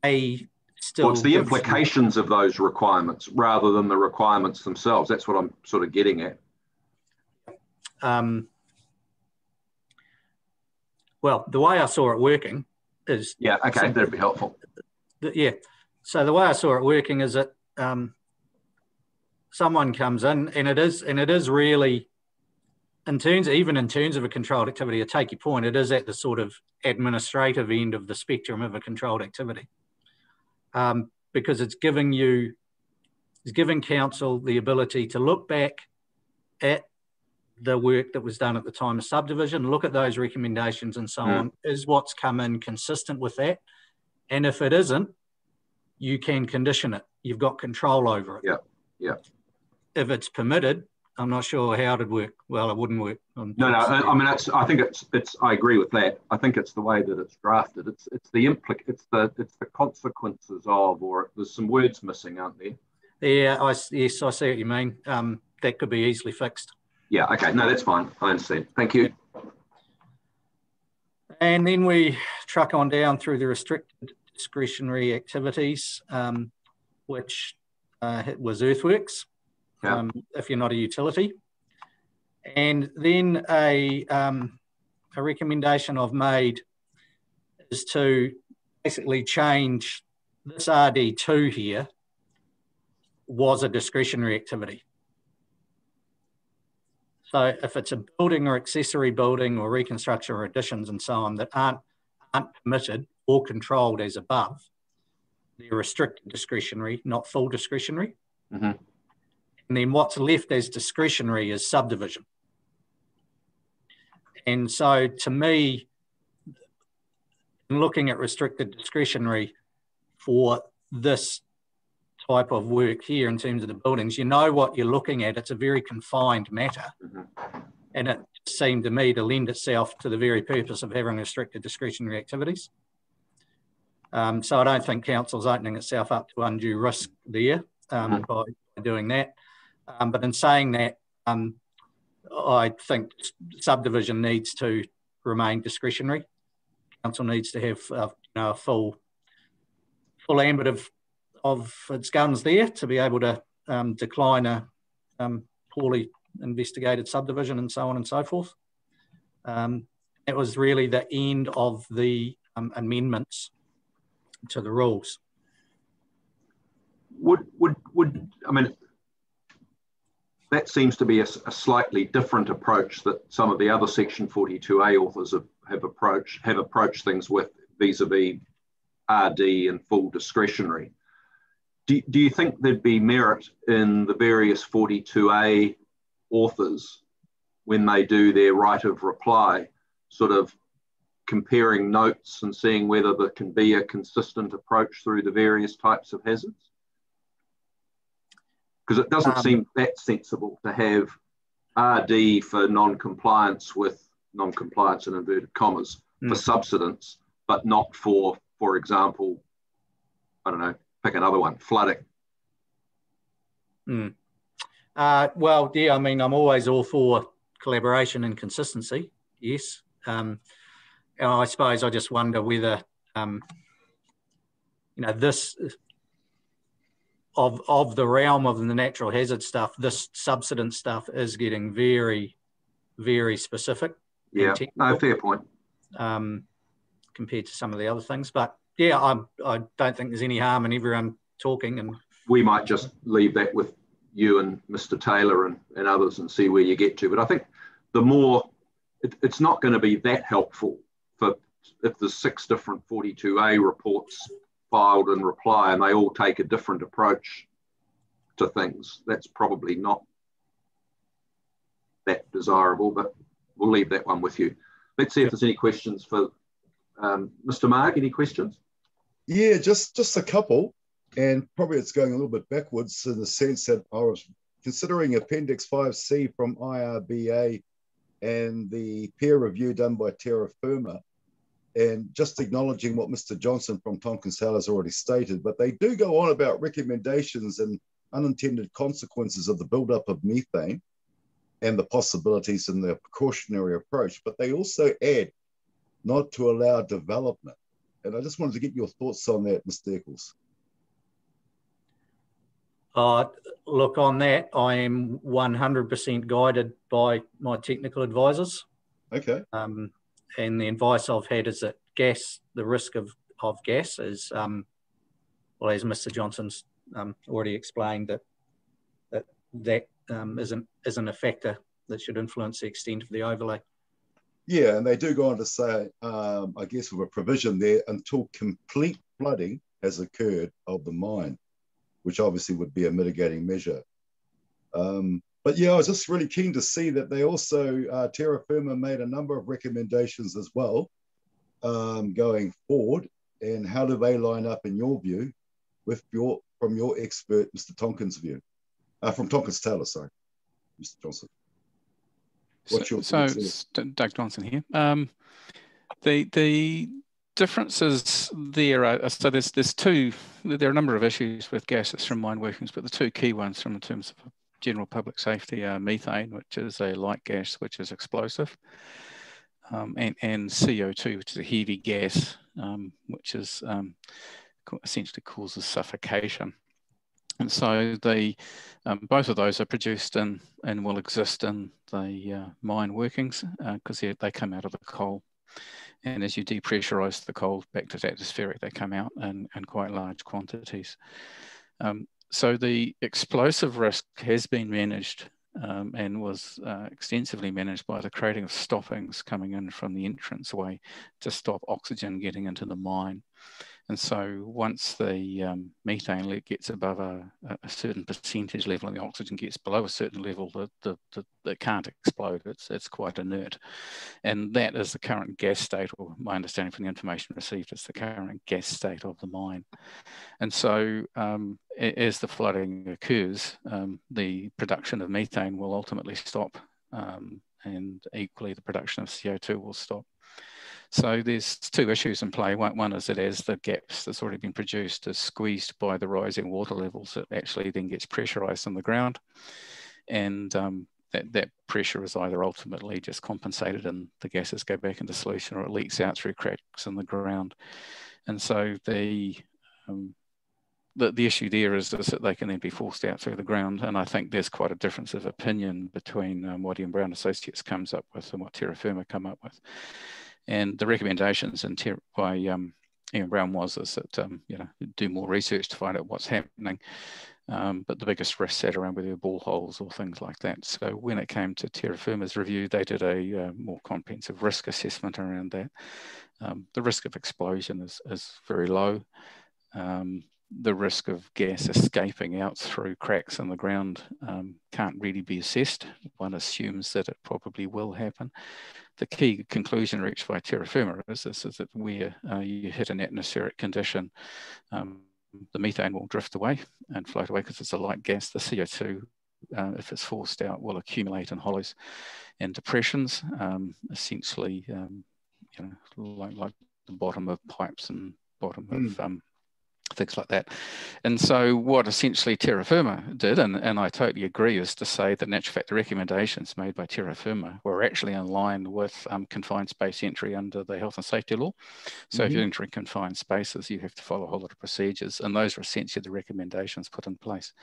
A still... Well, it's the implications of those requirements rather than the requirements themselves. That's what I'm sort of getting at. Well, the way I saw it working is... Yeah, okay, that'd be helpful. Yeah, so the way I saw it working is that someone comes in, and it is really, even in terms of a controlled activity, I take your point, it is at the sort of administrative end of the spectrum of a controlled activity, because it's giving council the ability to look back at the work that was done at the time of subdivision, look at those recommendations and so on. Is what's come in consistent with that? And if it isn't, you can condition it. You've got control over it. Yeah, yeah. If it's permitted, I'm not sure how it'd work. Well, it wouldn't work. No. I mean, I think it's. I agree with that. I think it's the way that it's drafted. It's the consequences of, or there's some words missing, aren't there? Yeah. Yes, I see what you mean. That could be easily fixed. Yeah. Okay. No, that's fine. I understand. Thank you. And then we truck on down through the restricted discretionary activities, which was earthworks, if you're not a utility. And then a recommendation I've made is to basically change this RD2 here was a discretionary activity. So if it's a building or accessory building or reconstruction or additions and so on that aren't permitted or controlled as above, they're restricted discretionary, not full discretionary. And then what's left as discretionary is subdivision. And so to me, looking at restricted discretionary for this type of work here in terms of the buildings, you know what you're looking at. It's a very confined matter. And it seemed to me to lend itself to the very purpose of having restricted discretionary activities. So I don't think council's opening itself up to undue risk there by doing that. But in saying that, I think subdivision needs to remain discretionary. Council needs to have a full ambit of its guns there to be able to decline a poorly investigated subdivision and so on and so forth. It was really the end of the amendments to the rules. I mean, that seems to be a slightly different approach that some of the other Section 42A authors have approached things with vis-a-vis RD and full discretionary. Do you think there'd be merit in the various 42A authors, when they do their right of reply, sort of comparing notes and seeing whether there can be a consistent approach through the various types of hazards? Because it doesn't seem that sensible to have RD for non-compliance in inverted commas, for subsidence, but not for example, I don't know, pick another one, flooding. Well, yeah, I mean, I'm always all for collaboration and consistency, yes. And I suppose I just wonder whether, this, of the realm of the natural hazard stuff, this subsidence stuff is getting very, very specific. Yeah, no, fair point. Compared to some of the other things. But yeah, I don't think there's any harm in everyone talking. And we might just leave that with you and Mr. Taylor and others and see where you get to. But I think the more, it's not going to be that helpful if there's 6 different 42A reports filed in reply and they all take a different approach to things. That's probably not that desirable, but we'll leave that one with you. Let's see if there's any questions for Mr. Marg. Any questions? Yeah, just a couple, and probably it's going a little bit backwards in the sense that I was considering Appendix 5C from IRBA and the peer review done by Terra Firma, and just acknowledging what Mr. Johnson from Tompkins has already stated, but they do go on about recommendations and unintended consequences of the buildup of methane and the possibilities in the precautionary approach, but they also add not to allow development. And I just wanted to get your thoughts on that, Mr. Eccles. Look, on that, I am 100% guided by my technical advisors. Okay. And the advice I've had is that the risk of gas is, well, as Mr. Johnson's already explained, that isn't a factor that should influence the extent of the overlay. Yeah, and they do go on to say, I guess with a provision there, until complete flooding has occurred of the mine, which obviously would be a mitigating measure. But yeah, I was just really keen to see that they also, Terra Firma made a number of recommendations as well going forward. And how do they line up in your view from your expert, Mr. Tonkin's view? From Tonkin's Taylor, sorry, Mr. Johnson. What's your thoughts there? Doug Johnson here. The differences there are, so there are a number of issues with gases from mine workings, but the two key ones in terms of general public safety are methane, which is a light gas, which is explosive, and CO2, which is a heavy gas, which is essentially causes suffocation. And so both of those are produced and will exist in the mine workings because they come out of the coal. And as you depressurize the coal back to the atmospheric, they come out in quite large quantities. So the explosive risk has been managed and was extensively managed by the creating of stoppings coming in from the entranceway to stop oxygen getting into the mine. And so once the methane gets above a certain percentage level and the oxygen gets below a certain level, it can't explode. It's quite inert. And that is the current gas state, or my understanding from the information received, is the current gas state of the mine. And so as the flooding occurs, the production of methane will ultimately stop, and equally the production of CO2 will stop. So there's two issues in play. One is that as the gaps that's already been produced is squeezed by the rising water levels, it actually then gets pressurized in the ground. And that pressure is either ultimately just compensated and the gases go back into solution, or it leaks out through cracks in the ground. And so the issue there is that they can then be forced out through the ground. And I think there's quite a difference of opinion between what Ian Brown Associates comes up with and what Terra Firma come up with. And the recommendations by Ian Brown is that do more research to find out what's happening. But the biggest risk sat around whether boreholes or things like that. So when it came to Terra Firma's review, they did a more comprehensive risk assessment around that. The risk of explosion is very low. The risk of gas escaping out through cracks in the ground can't really be assessed. One assumes that it probably will happen. The key conclusion reached by Terra Firma is that where you hit an atmospheric condition, the methane will drift away and float away because it's a light gas. The CO2, if it's forced out, will accumulate in hollows and depressions, essentially, like the bottom of pipes and bottom of things like that. And so what essentially Terra Firma did, and I totally agree, is to say that in actual fact the recommendations made by Terra Firma were actually in line with confined space entry under the health and safety law. So if you're entering confined spaces, you have to follow a whole lot of procedures, and those are essentially the recommendations put in place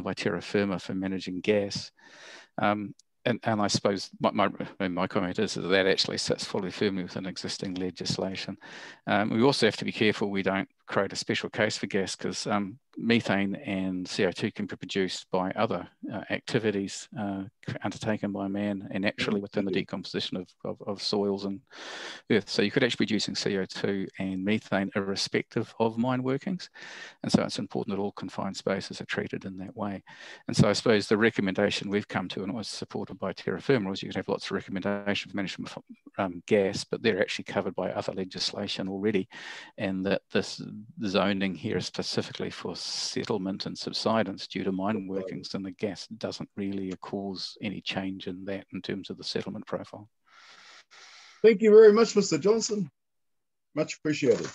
by Terra Firma for managing gas. And I suppose my comment is that actually sits fully firmly within existing legislation. We also have to be careful we don't create a special case for gas, because methane and CO2 can be produced by other activities undertaken by man and naturally within the decomposition of soils and earth. So you could actually be producing CO2 and methane irrespective of mine workings. And so it's important that all confined spaces are treated in that way. And so I suppose the recommendation we've come to, and it was supported by Terra Firma, is you can have lots of recommendations for management of gas, but they're actually covered by other legislation already. And that the zoning here is specifically for settlement and subsidence due to mine workings, and the gas doesn't really cause any change in that in terms of the settlement profile. Thank you very much, Mr. Johnson. Much appreciated.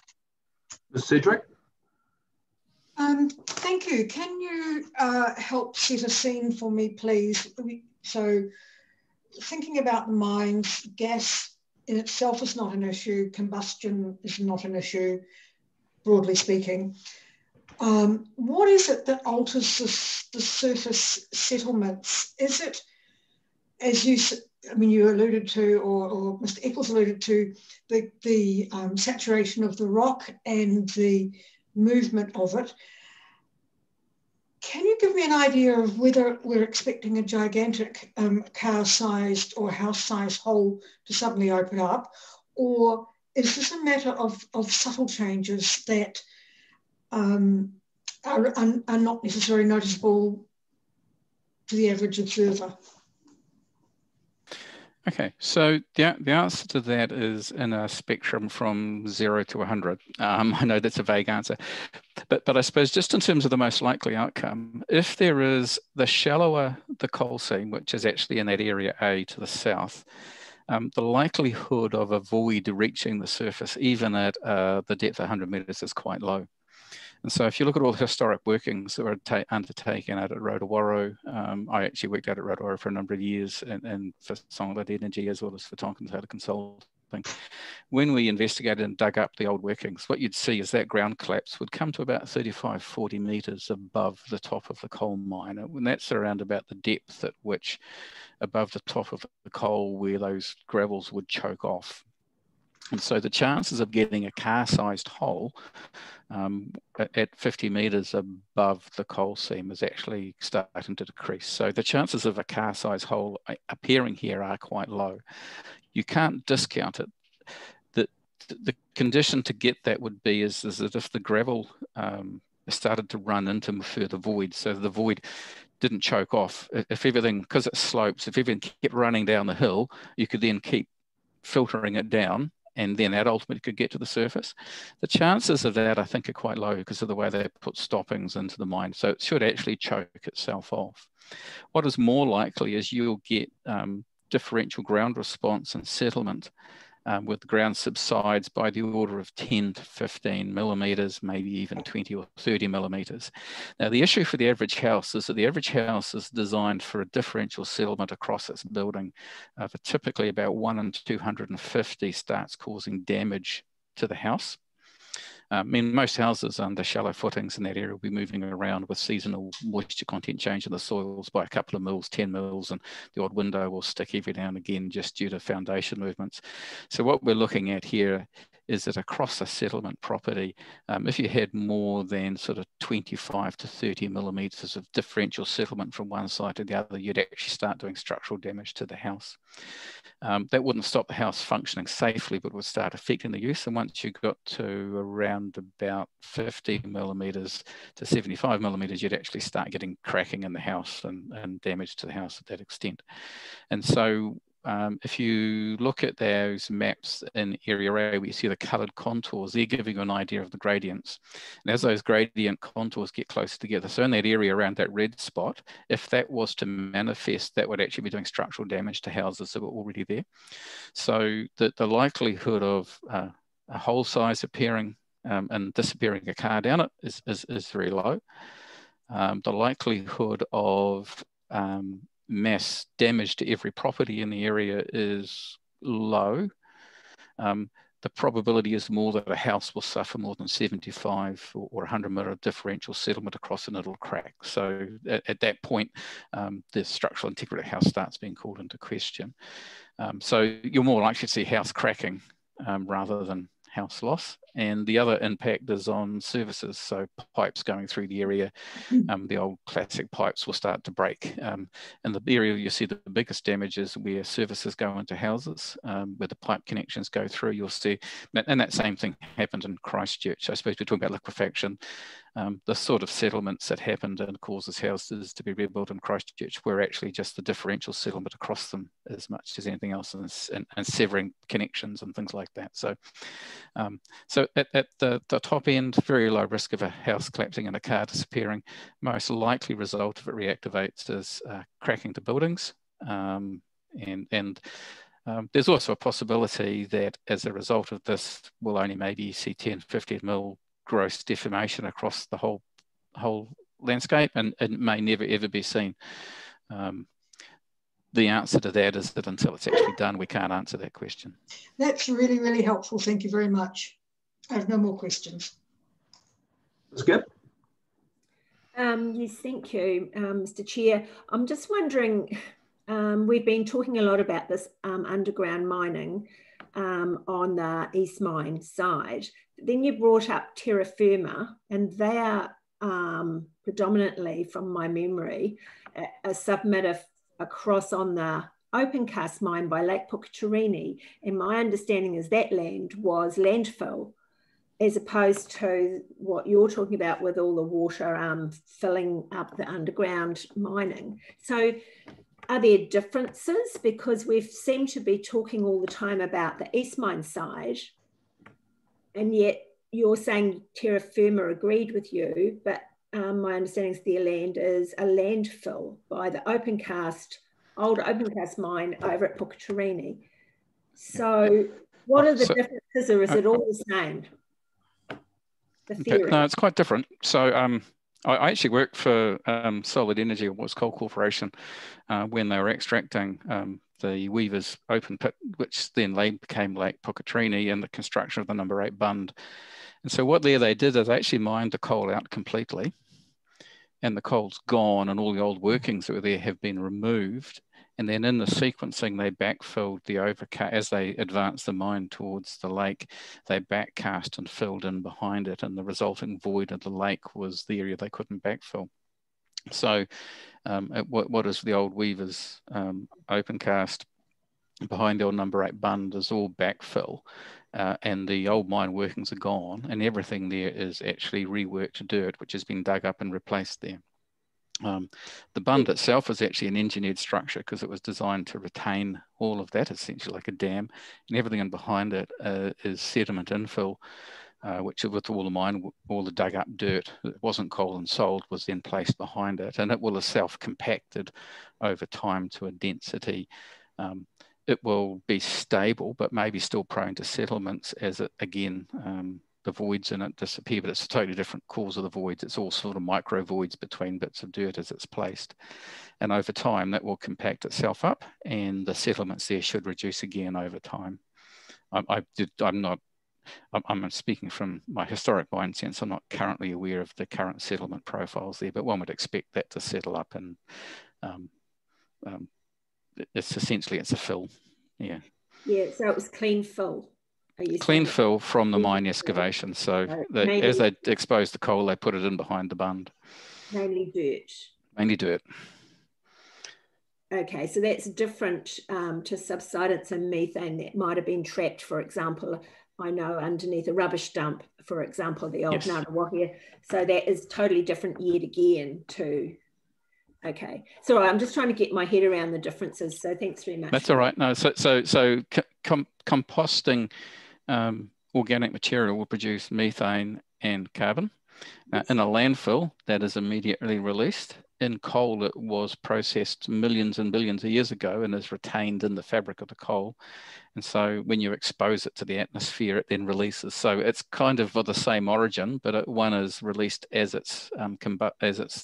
Ms. Cedric? Thank you. Can you help set a scene for me, please? So thinking about the mines, gas in itself is not an issue. Combustion is not an issue, broadly speaking. what is it that alters the surface settlements? Is it, as you alluded to, or Mr. Eccles alluded to, the saturation of the rock and the movement of it? Can you give me an idea of whether we're expecting a gigantic car-sized or house-sized hole to suddenly open up, or is this a matter of subtle changes that are not necessarily noticeable to the average observer? Okay, so the answer to that is in a spectrum from 0 to 100. I know that's a vague answer, but I suppose just in terms of the most likely outcome, if there is the shallower the coal seam, which is actually in that area A to the south, the likelihood of a void reaching the surface, even at the depth of 100 metres, is quite low. And so if you look at all the historic workings that were undertaken out at Rotowaro, I actually worked out at Rotowaro for a number of years and for Consolidated Energy as well as for Consolidated Consulting. When we investigated and dug up the old workings, what you'd see is that ground collapse would come to about 35, 40 metres above the top of the coal mine. And that's around about the depth at which above the top of the coal where those gravels would choke off. And so the chances of getting a car-sized hole at 50 metres above the coal seam is actually starting to decrease. So the chances of a car-sized hole appearing here are quite low. You can't discount it. The condition to get that would be is that if the gravel started to run into further void, so the void didn't choke off, if everything, because it slopes, if everything kept running down the hill, you could then keep filtering it down, and then that ultimately could get to the surface. The chances of that, I think, are quite low because of the way they put stoppings into the mine. So it should actually choke itself off. What is more likely is you'll get differential ground response and settlement with the ground subsides by the order of 10 to 15 millimetres, maybe even 20 or 30 millimetres. Now, the issue for the average house is that the average house is designed for a differential settlement across its building for typically about 1 in 250 starts causing damage to the house. I mean, most houses under shallow footings in that area will be moving around with seasonal moisture content change in the soils by a couple of mils, 10 mils, and the odd window will stick every now and again just due to foundation movements. So what we're looking at here is that across a settlement property, if you had more than sort of 25 to 30 millimetres of differential settlement from one side to the other, you'd actually start doing structural damage to the house. That wouldn't stop the house functioning safely, but would start affecting the use. And once you got to around about 50 millimetres to 75 millimetres, you'd actually start getting cracking in the house and damage to the house at that extent. And so if you look at those maps in Area A, where you see the coloured contours, they're giving you an idea of the gradients. And as those gradient contours get closer together, so in that area around that red spot, if that was to manifest, that would actually be doing structural damage to houses that were already there. So the likelihood of a hole size appearing and disappearing a car down it is very low. The likelihood of mass damage to every property in the area is low. The probability is more that a house will suffer more than 75 or 100 metre differential settlement across and it'll crack. So at that point, the structural integrity of the house starts being called into question. So you're more likely to see house cracking rather than house loss. And the other impact is on services. So pipes going through the area, the old classic pipes will start to break. In the area you see the biggest damage is where services go into houses, where the pipe connections go through, you'll see, and that same thing happened in Christchurch. I suppose we're talking about liquefaction. The sort of settlements that happened and causes houses to be rebuilt in Christchurch were actually just the differential settlement across them as much as anything else, and severing connections and things like that. So, so at the top end, very low risk of a house collapsing and a car disappearing. Most likely result if it reactivates is cracking to buildings. There's also a possibility that as a result of this, we'll only maybe see 10, 15 mil gross deformation across the whole landscape, and it may never ever be seen. The answer to that is that until it's actually done, we can't answer that question. That's really, really helpful. Thank you very much. I have no more questions. That's good. Yes, thank you, Mr. Chair. I'm just wondering, we've been talking a lot about this underground mining on the East Mine side. Then you brought up terra firma, and they are predominantly, from my memory, a submitter across on the open cast mine by Lake Puketerini. And my understanding is that land was landfill, as opposed to what you're talking about with all the water filling up the underground mining. So are there differences? Because we seem to be talking all the time about the East Mine side, and yet you're saying terra firma agreed with you, but my understanding is their land is a landfill by the old open cast mine over at Puketerini. So what are the differences, or is it all the same? Okay, no, it's quite different. So I actually worked for Solid Energy, or what's called Corporation, when they were extracting the Weavers open pit, which then became Lake Puketerini, and the construction of the number 8 bund. And so what they did is they actually mined the coal out completely, and the coal's gone, and all the old workings that were there have been removed. And then in the sequencing, they backfilled the overcast. As they advanced the mine towards the lake, they backcast and filled in behind it, and the resulting void of the lake was the area they couldn't backfill. So what is the old Weavers open cast behind the old number 8 bund is all backfill, and the old mine workings are gone, and everything there is actually reworked dirt, which has been dug up and replaced there. The bund itself is actually an engineered structure because it was designed to retain all of that, essentially like a dam, and everything in behind it is sediment infill, which with all the dug up dirt that wasn't coal and sold was then placed behind it, and it will have self-compacted over time to a density. It will be stable, but maybe still prone to settlements as it, again, the voids in it disappear, but it's a totally different cause of the voids. It's all sort of micro voids between bits of dirt as it's placed. And over time, that will compact itself up, and the settlements there should reduce again over time. I'm speaking from my historic mine sense. I'm not currently aware of the current settlement profiles there, but one would expect that to settle up, and it's essentially, it's a fill. Yeah. Yeah, so it was clean fill. Clean fill from the mine excavation. So as they exposed the coal, they put it in behind the bund. Mainly dirt. Mainly dirt. Okay, so that's different to subsidence and methane that might have been trapped, for example, I know underneath a rubbish dump, for example, the old Ngārawahia. So that is totally different yet again to... Okay, so I'm just trying to get my head around the differences. So thanks very much. That's all right. No, so composting organic material will produce methane and carbon. In a landfill, that is immediately released. In coal, it was processed millions and billions of years ago and is retained in the fabric of the coal. And so when you expose it to the atmosphere, it then releases. So it's kind of of the same origin, but one is released as it's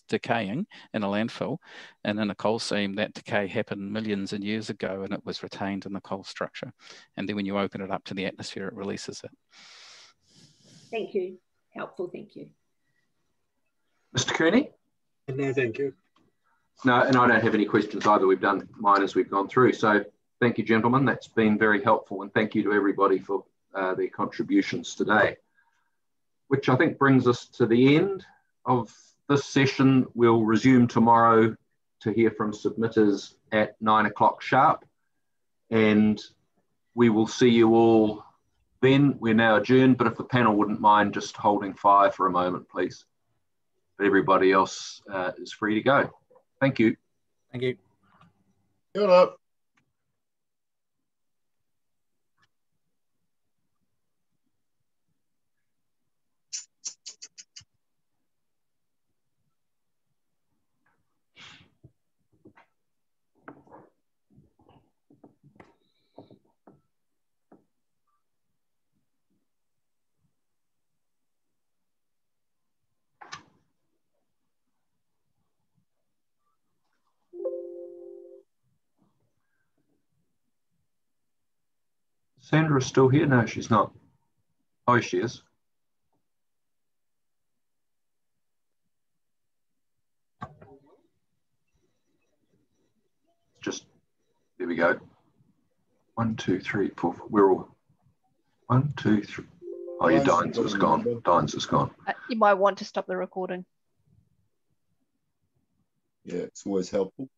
decaying in a landfill. And in a coal seam, that decay happened millions of years ago, and it was retained in the coal structure. And then when you open it up to the atmosphere, it releases it. Thank you. Helpful, thank you. Mr. Kearney? No, thank you. No, and I don't have any questions either. We've done mine as we've gone through. So thank you, gentlemen. That's been very helpful. And thank you to everybody for their contributions today, which I think brings us to the end of this session. We'll resume tomorrow to hear from submitters at 9 o'clock sharp. And we will see you all then. We're now adjourned, but if the panel wouldn't mind just holding fire for a moment, please. But everybody else is free to go. Thank you. Thank you. Good up. Sandra's still here? No, she's not. Oh, she is. just, there we go. 1, 2, 3, 4. We're all 1, 2, 3. Oh, yeah, Dines is gone. Dines is gone. You might want to stop the recording. Yeah, it's always helpful.